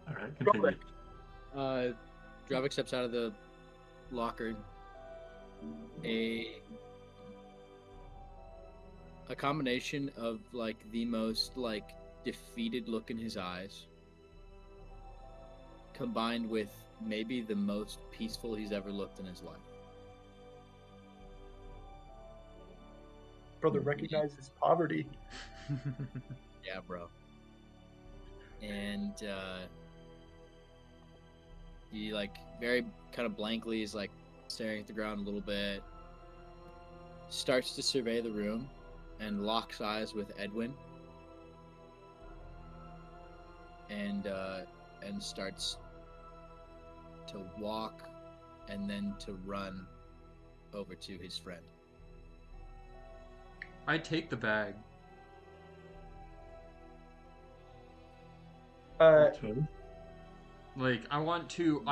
Alright, continue. Dravik steps out of the locker. A combination of like the most like defeated look in his eyes, combined with maybe the most peaceful he's ever looked in his life. Brother recognizes poverty. Yeah, bro. And he like very kind of blankly is like staring at the ground a little bit, starts to survey the room and locks eyes with Edwin, and starts to walk and then to run over to his friend. I take the bag. Like I want to.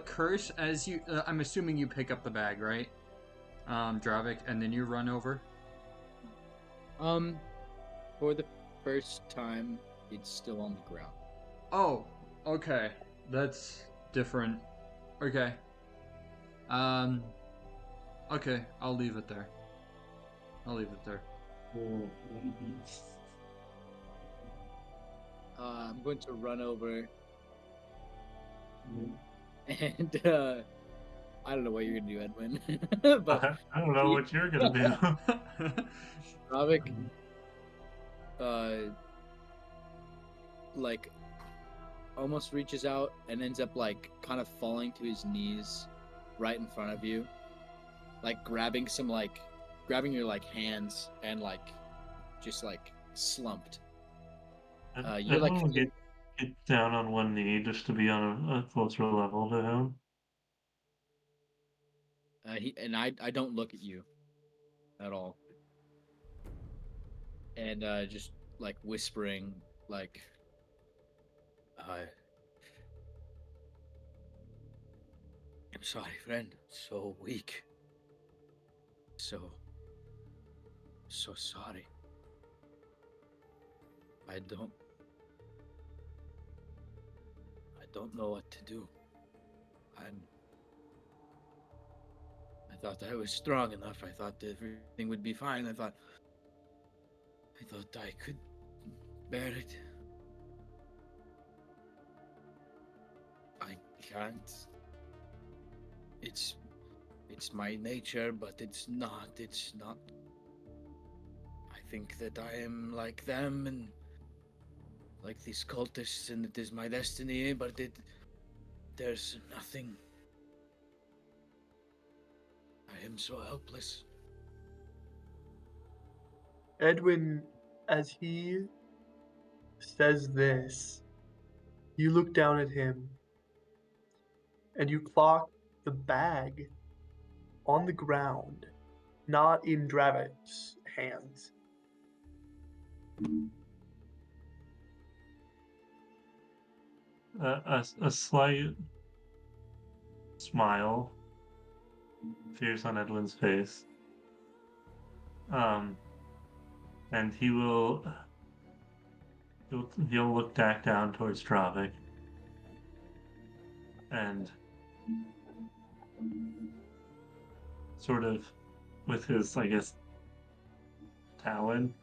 Curse as you. I'm assuming you pick up the bag, right? Dravik, and then you run over. For the first time, it's still on the ground. Oh, okay. That's different. Okay. Okay, I'll leave it there. I'm going to run over, and I don't know what you're gonna do, Edwin, but I don't know what you're gonna do. Ravik, like, almost reaches out and ends up like kind of falling to his knees, right in front of you, like grabbing your like hands and like, just like slumped. You're like, Everyone get down on one knee just to be on a closer level to him. I don't look at you at all, and just like whispering, like, I'm sorry, friend. So weak. So sorry. I don't know what to do. I thought I was strong enough. I thought everything would be fine. I thought I could bear it. I can't. It's my nature, but it's not. I think that I am like them and like these cultists, and it is my destiny, but there's nothing. I am so helpless. Edwin, as he says this, you look down at him and you clock the bag on the ground, not in Dravik's hands. A slight smile appears on Edwin's face. And he'll look back down towards Dravik and sort of with his, I guess, talon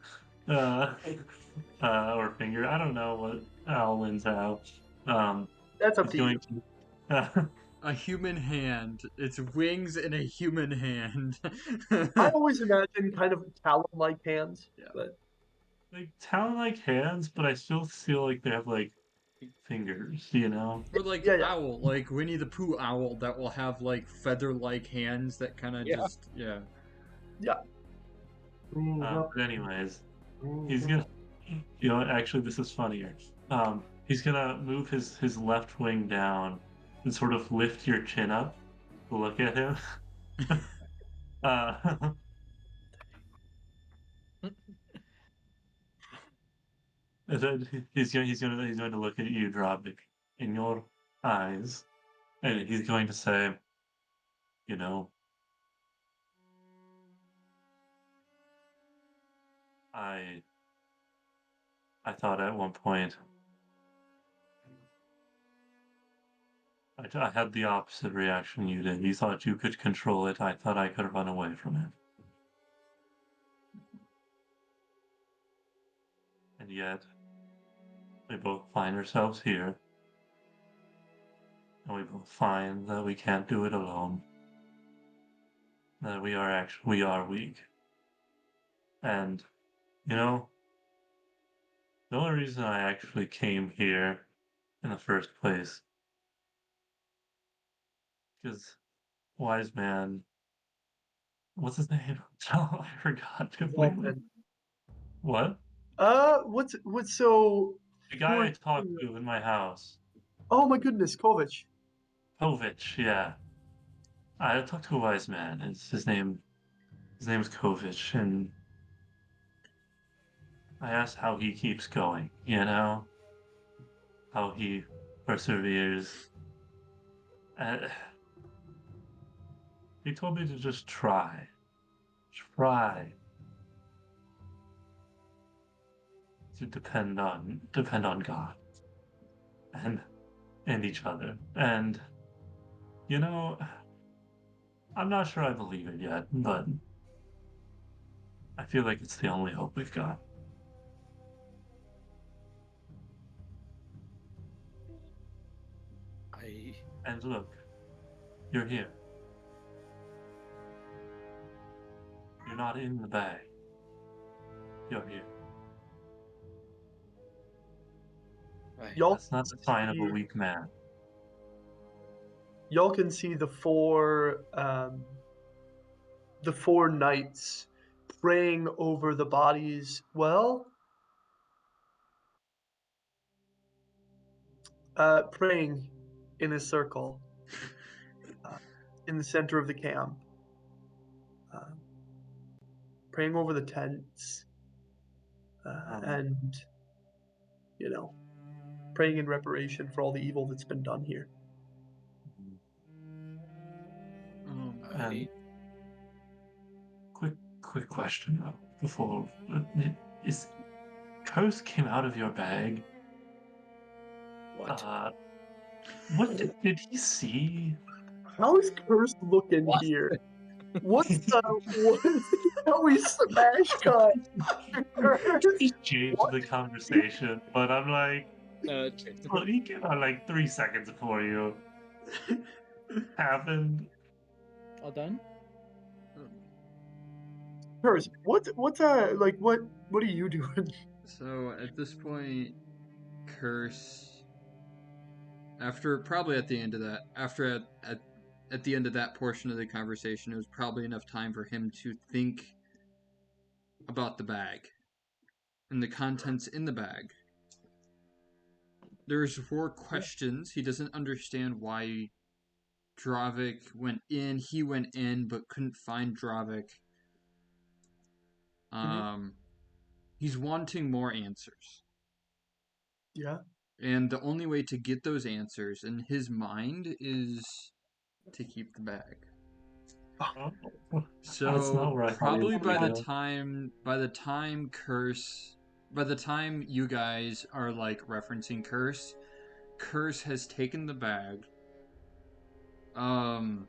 or finger. I don't know what owlins have. That's up he's to going you. to A human hand. It's wings in a human hand. I always imagine kind of talon-like hands, Yeah. but like talon-like hands, but I still feel like they have like fingers, you know? Or like Yeah, yeah. owl, like Winnie the Pooh owl that will have like feather-like hands that kind of just But anyways, he's gonna, you know, actually this is funnier. He's gonna move his left wing down and sort of lift your chin up to look at him. uh, and then he's going to look at you, Dravik, in your eyes, and he's going to say, you know, I thought at one point I had the opposite reaction you did. You thought you could control it. I thought I could run away from it. And yet, we both find ourselves here, and we both find that we can't do it alone. That we are weak. And, you know, the only reason I actually came here in the first place, because Wise Man, what's his name? Oh, I forgot completely. Vulcan. What? What's so? The guy I talked to in my house. Oh my goodness, Kovic. Povich, yeah. I talked to a wise man. His name is Kovich, and I asked how he keeps going, you know? How he perseveres. Uh, he told me to just try. try to depend on God and each other. And you know, I'm not sure I believe it yet, but I feel like it's the only hope we've got. And look, you're here. You're not in the bag. You're here. Y'all That's not the sign of a weak man. Y'all can see the four knights praying over the bodies. Well, praying in a circle in the center of the camp, praying over the tents, and praying in reparation for all the evil that's been done here. And quick question though, before is curse came out of your bag? What? What did he see? How is Curse looking here? What's how we smash cut? Just changed the conversation, but I'm like, well, he came out like 3 seconds before you happened. All done? Curse, what are you doing? So at this point, Curse, after probably at the end of that, at the end of that portion of the conversation, it was probably enough time for him to think about the bag and the contents in the bag. There's 4 questions. He doesn't understand why Dravik went in. He went in but couldn't find Dravik. He's wanting more answers. Yeah. And the only way to get those answers in his mind is to keep the bag. So probably by the time you guys are like referencing Curse has taken the bag. And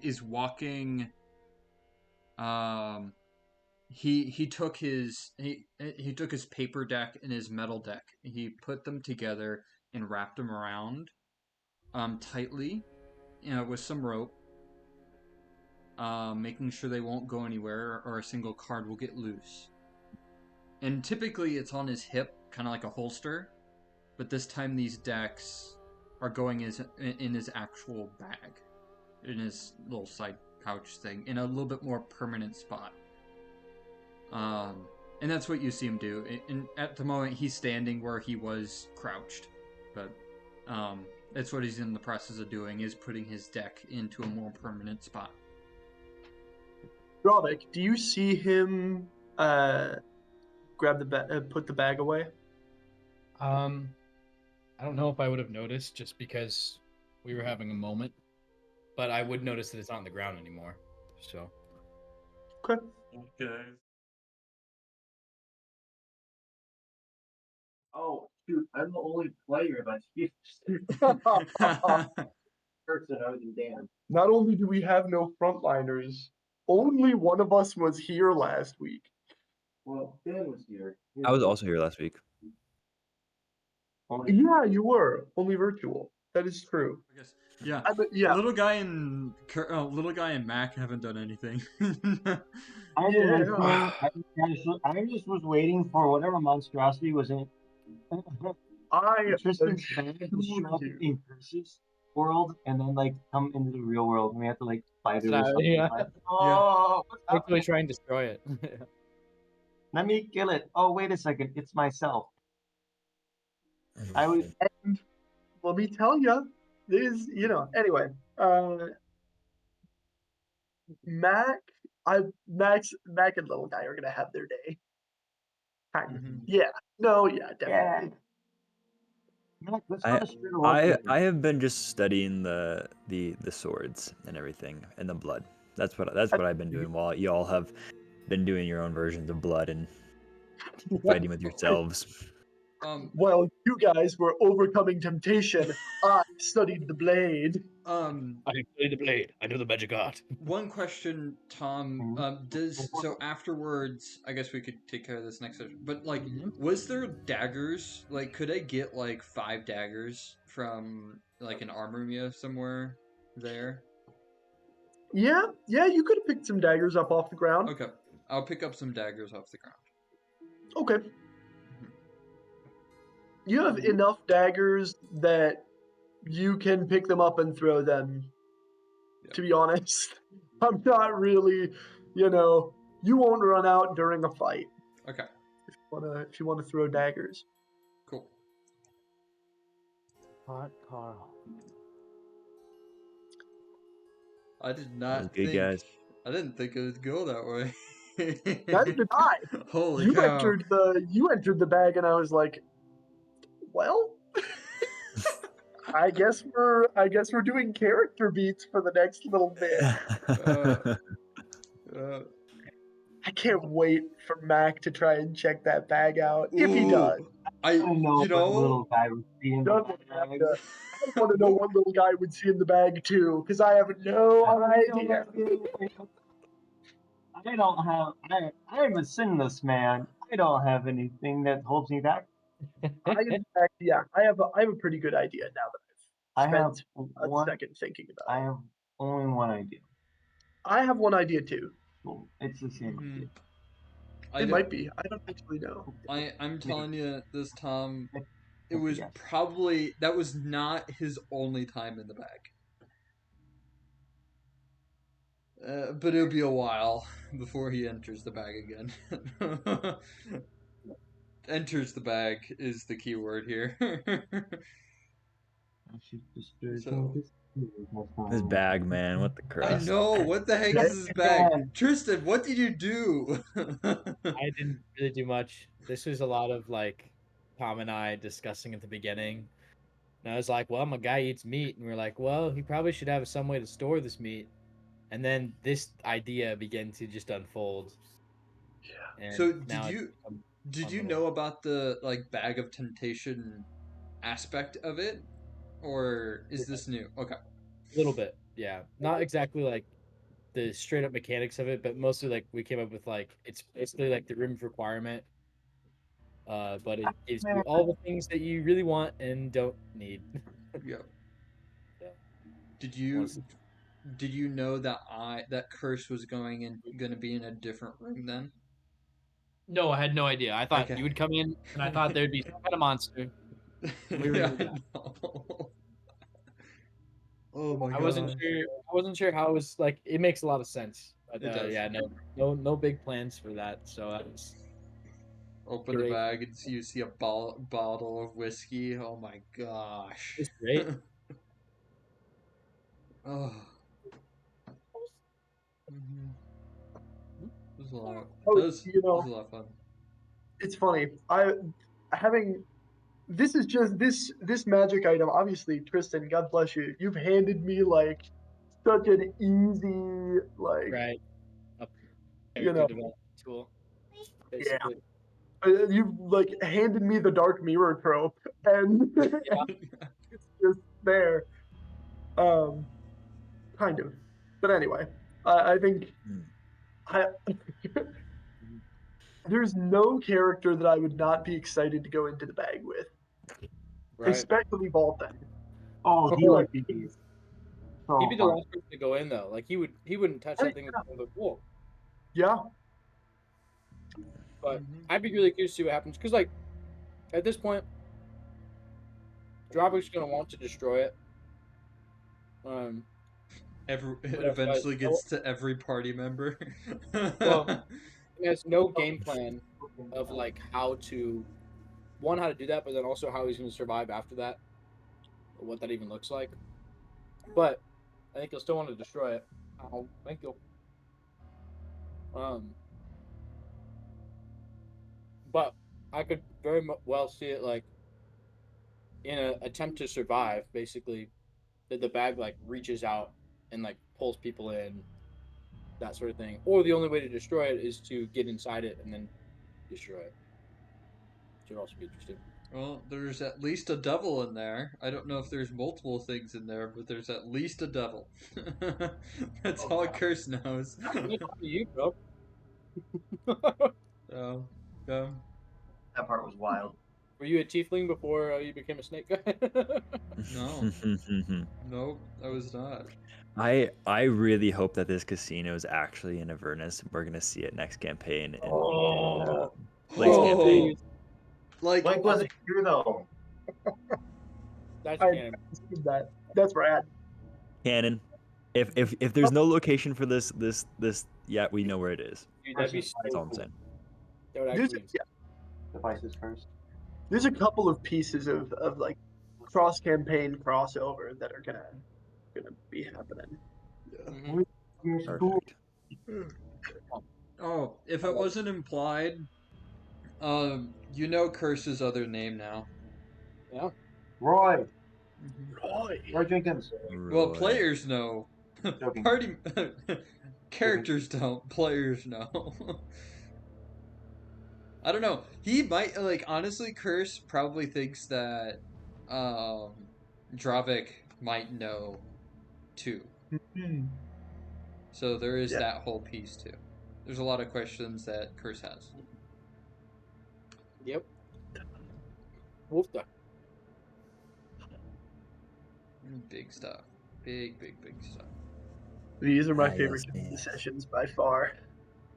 is walking. He took his paper deck and his metal deck. He put them together and wrapped them around tightly with some rope, making sure they won't go anywhere or a single card will get loose. And typically it's on his hip, kind of like a holster, but this time these decks are going in his actual bag, in his little side pouch thing, in a little bit more permanent spot. And that's what you see him do. And at the moment, he's standing where he was crouched, but that's what he's in the process of doing, is putting his deck into a more permanent spot. Dravik, do you see him grab put the bag away? I don't know if I would have noticed just because we were having a moment, but I would notice that it's not on the ground anymore. So. Okay. Oh, shoot, I'm the only player that's person other than Dan. Not only do we have no frontliners, only one of us was here last week. Well, Dan was here. I was also here last week. Yeah, you were. Only virtual. That is true. I guess. Yeah. Yeah. Little guy and Mac haven't done anything. I just was waiting for whatever monstrosity was in. Tristan's bag to show up in Curse's world and then like come into the real world and we have to like fight it or something. Yeah. Like, oh, Actually try and destroy it. Let me kill it. Oh, wait a second. It's myself. I was. And let me tell you, anyway, Mac and Little Guy are gonna have their day. Kind of. Yeah. No, yeah, definitely. Let's I go to Spirit of Wolf. I have been just studying the swords and everything and the blood. That's what I've been doing while y'all have been doing your own versions of blood and fighting with yourselves. While you guys were overcoming temptation, I studied the blade. I studied the blade. I know the magic art. One question, Tom. So afterwards, I guess we could take care of this next session. But like, was there daggers? Like, could I get like 5 daggers from like an armory somewhere there? Yeah, you could have picked some daggers up off the ground. Okay, I'll pick up some daggers off the ground. Okay. You have enough daggers that you can pick them up and throw them. Yeah. To be honest, I'm not really, you won't run out during a fight. Okay. If you wanna throw daggers. Cool. Hot Carl. I did not good, guys. I didn't think it would go that way. Neither did I. Holy cow. You entered the bag and I was like, well, I guess we're doing character beats for the next little bit. I can't wait for Mac to try and check that bag out. If he does, I don't know what little guy would see in the bag. I want to know what little guy would see in the bag too, because I have no idea. I'm a sinless man. I don't have anything that holds me back. I have a pretty good idea now that I've spent a second thinking about it. I have only one idea. I have one idea too. Well, it's the same idea. It might be. I don't actually know. I'm telling you this, Tom. It was probably that was not his only time in the bag. But it'll be a while before he enters the bag again. Enters the bag is the key word here. His bag, man. What the crap? I know. What the heck is his bag? Tristan, what did you do? I didn't really do much. This was a lot of like Tom and I discussing at the beginning. And I was like, well, my guy eats meat. And we are like, well, he probably should have some way to store this meat. And then this idea began to just unfold. Yeah. So did you know about the like bag of temptation aspect of it? Or is this new? Okay. A little bit, yeah. Not exactly like the straight up mechanics of it, but mostly like we came up with like it's basically like the room of requirement. But it gives you all the things that you really want and don't need. Yeah. Did you know that curse was going to be in a different room then? No, I had no idea. I thought you would come in and I thought there'd be some kind of monster. Oh my god. I wasn't sure how it was like. It makes a lot of sense. But yeah, no big plans for that. So I was open the bag and you see a bottle of whiskey. Oh my gosh. It's great. Oh. It was a lot. It was a lot of fun. It's funny. This is just this magic item. Obviously, Tristan, God bless you. You've handed me like such an easy right. Tool. Basically. Yeah. You've like handed me the Dark Mirror trope, and it's just there. Kind of. But anyway, I think there's no character that I would not be excited to go into the bag with. Right. Especially Volten. Oh, he would be. He'd be the last person to go in though. Like he wouldn't touch that thing with the pool. Yeah. But I'd be really curious to see what happens because like at this point, Dropbox gonna want to destroy it. It eventually gets to every party member. Well, he has no game plan of like how to do that, but then also how he's going to survive after that, or what that even looks like. But I think he'll still want to destroy it. Oh, thank you. But I could very well see it like in an attempt to survive, basically, the bag like reaches out and like pulls people in, that sort of thing. Or the only way to destroy it is to get inside it and then destroy it. Should also be interesting. Well, there's at least a devil in there. I don't know if there's multiple things in there, but there's at least a devil. That's all Curse knows. You, bro. Oh, yeah. That part was wild. Were you a tiefling before you became a snake guy? No. Nope, I was not. I really hope that this casino is actually in Avernus. We're gonna see it next campaign. Blake's campaign. Like, Blake wasn't here though. That's I canon. see that. That's rad. Canon. If there's no location for this, yeah, we know where it is. Dude, that'd be That's all I'm saying. That would There's, actually yeah, Devices first. there's a couple of pieces of like cross campaign crossover that are gonna be happening. Perfect. Oh, if it wasn't implied, you know Curse's other name now. Yeah. Roy. Roy. Roy Jenkins. Well, Roy. players know. Joking. Party characters don't. Players know. I don't know. He might honestly. Curse probably thinks that Dravik might know too. So there is Yeah. that whole piece too. There's a lot of questions that Curse has. Yep. Wolf duck. Big stuff. Big stuff. These are my Ah, favorite yes, community man. sessions by far.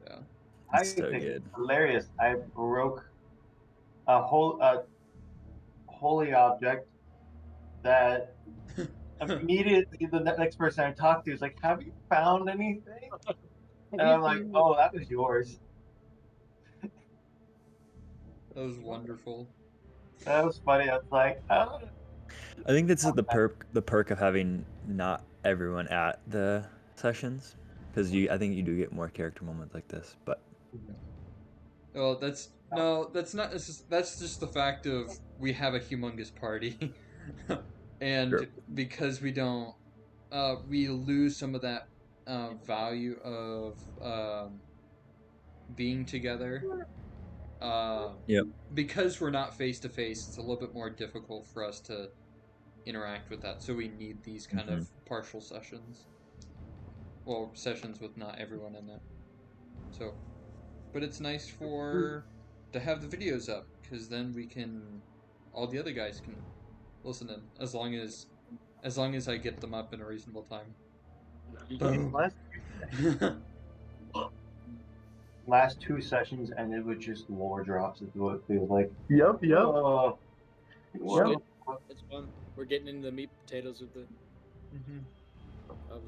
Yeah. I It's so think good. it's hilarious. I broke a holy object that immediately the next person I talked to is like, "Have you found anything?" And I'm like, "Oh, that was yours." That was wonderful. That was funny. I was like, "Oh." I think this is the perk of having not everyone at the sessions, because I think you do get more character moments like this. But Well, that's not. That's just the fact of we have a humongous party, and Sure. because we don't, we lose some of that value of being together. Yep. Because we're not face to face, it's a little bit more difficult for us to interact with that. So we need these kind of partial sessions. Well, sessions with not everyone in it. So, but it's nice to have the videos up, because then all the other guys can listen in, as long as I get them up in a reasonable time. Boom. Last two sessions ended with just lore drops. Is what it feels like. Yep. Oh, It's well, good. It's fun. We're getting into the meat and potatoes of the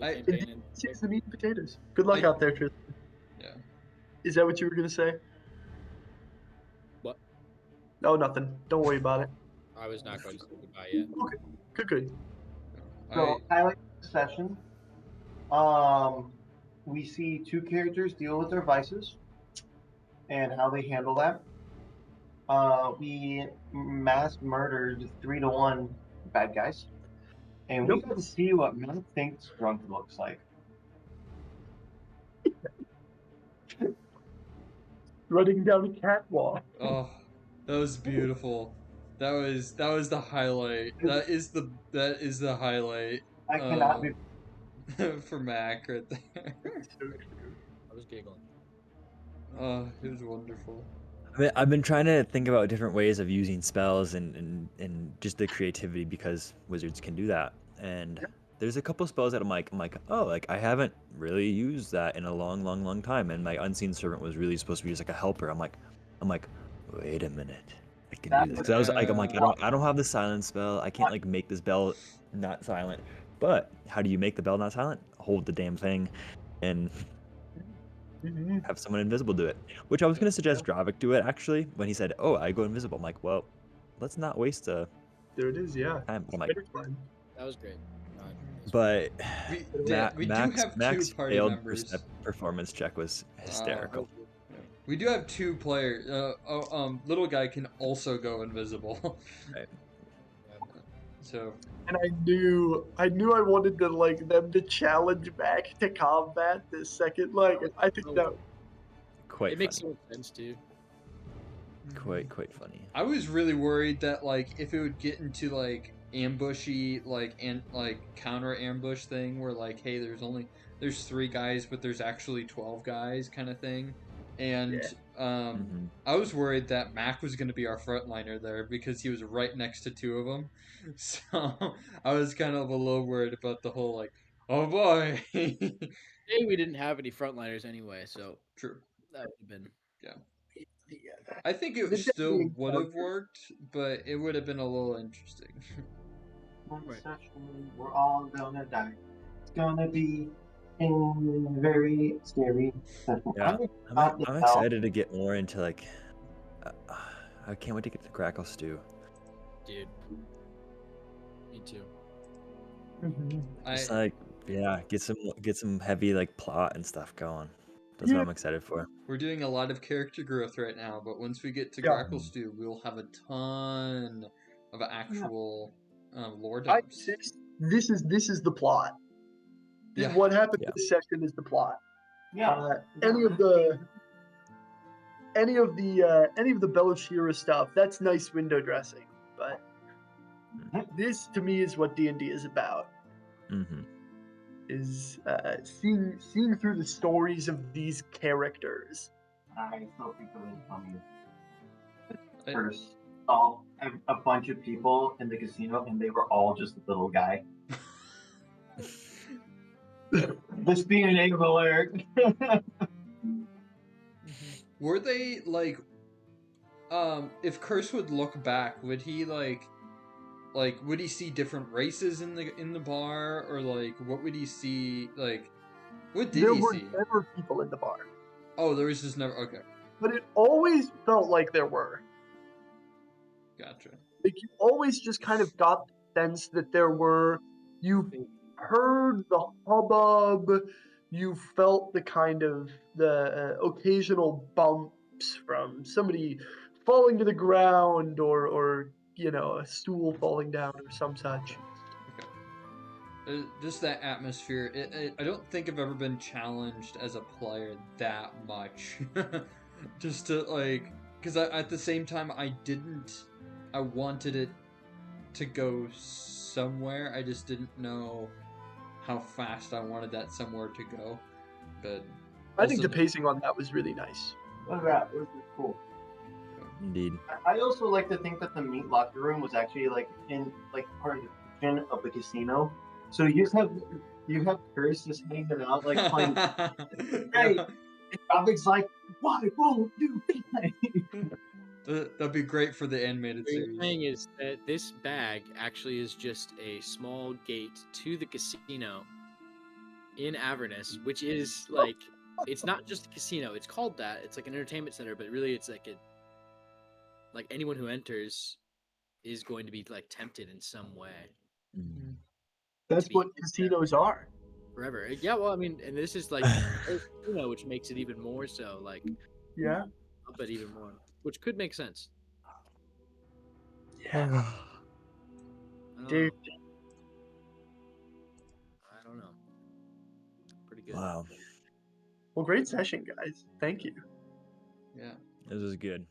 I- campaign. And It's the meat and potatoes. Good luck out there, Tristan. Yeah. Is that what you were gonna say? What? No, nothing. Don't worry about it. I was not going to say goodbye yet. Okay. Good. So highlight the session. We see two characters deal with their vices and how they handle that. We mass murdered 3-1 bad guys, and we got to see what Matt thinks drunk looks like. Running down a catwalk. Oh, that was beautiful. That was the highlight. That is the highlight. I cannot be. For Mac right there. I was giggling. Oh, it was wonderful. I've been trying to think about different ways of using spells and just the creativity, because wizards can do that. And there's a couple spells that I'm like, oh, like I haven't really used that in a long time. And my Unseen Servant was really supposed to be just like a helper. I'm like, wait a minute, I can do this. 'Cause I was like, I don't have the silence spell. I can't like make this bell not silent. But how do you make the bell not silent? Hold the damn thing, and have someone invisible do it. Which I was gonna suggest Dravik do it actually when he said, "Oh, I go invisible." I'm like, well, let's not waste There it is. Yeah. time. I'm like, That was great. but we do have Max two party failed members. performance check was hysterical. We do have two players. Little guy can also go invisible. Right. So And I knew I wanted to like them to challenge back to combat this second. Like I think that Quite It makes funny. so much sense too. Quite funny. I was really worried that like if it would get into like ambushy like counter ambush thing where like hey there's 3 guys but there's actually 12 guys kind of thing, and I was worried that Mac was going to be our frontliner there because he was right next to 2 of them, so I was kind of a little worried about the whole like oh boy. Hey, we didn't have any frontliners anyway, so True. that would have been Yeah. I think it The still deadly would have encounter. worked, but it would have been a little interesting. One session, we're all gonna die. It's gonna be a very scary session. Yeah, I'm excited to get more into like. I can't wait to get to Crackle Stew. dude. Me too. Just like get some heavy like plot and stuff going. That's what I'm excited for. We're doing a lot of character growth right now, but once we get to Yeah. Grackle Stew, we'll have a ton of actual lore I dumps. this is the plot. Yeah. What happened this session is the plot. Yeah. Any of the Belashira stuff, that's nice window dressing, but this to me is what D&D is about. Mm-hmm. Is seeing through the stories of these characters. I still think it was funny. First, saw a bunch of people in the casino, and they were all just a little guy. This being an name alert. Were they like, if Curse would look back, would he like would he see different races in the bar, or like what would he see? Like, what did There he were see? never people in the bar, Oh, there was just never. Okay, but it always felt like there were. gotcha. Like you always just kind of got the sense that there were. You heard the hubbub. You felt the kind of the occasional bumps from somebody falling to the ground, or a stool falling down or some such. Just that atmosphere. I don't think I've ever been challenged as a player that much. Just to like, because at the same time I wanted it to go somewhere. I just didn't know how fast I wanted that somewhere to go. But I think the pacing on that was really nice. Well, that was cool. Indeed. I also like to think that the meat locker room was actually like in like part of the kitchen of the casino. So you have Curse just hanging out like playing. Hey, and Robin's like, why won't you play? That'd be great for the animated What you're series. saying is that this bag actually is just a small gate to the casino in Avernus, which is like, it's not just a casino. It's called that. It's like an entertainment center, but really it's like like anyone who enters is going to be like tempted in some way. That's what casinos are. Forever. Yeah, well, I mean, and this is like, which makes it even more so, like, Yeah. but even more, which could make sense. Yeah. Dude. I don't know. Pretty good. Wow. Well, great session, guys. Thank you. Yeah. This is good.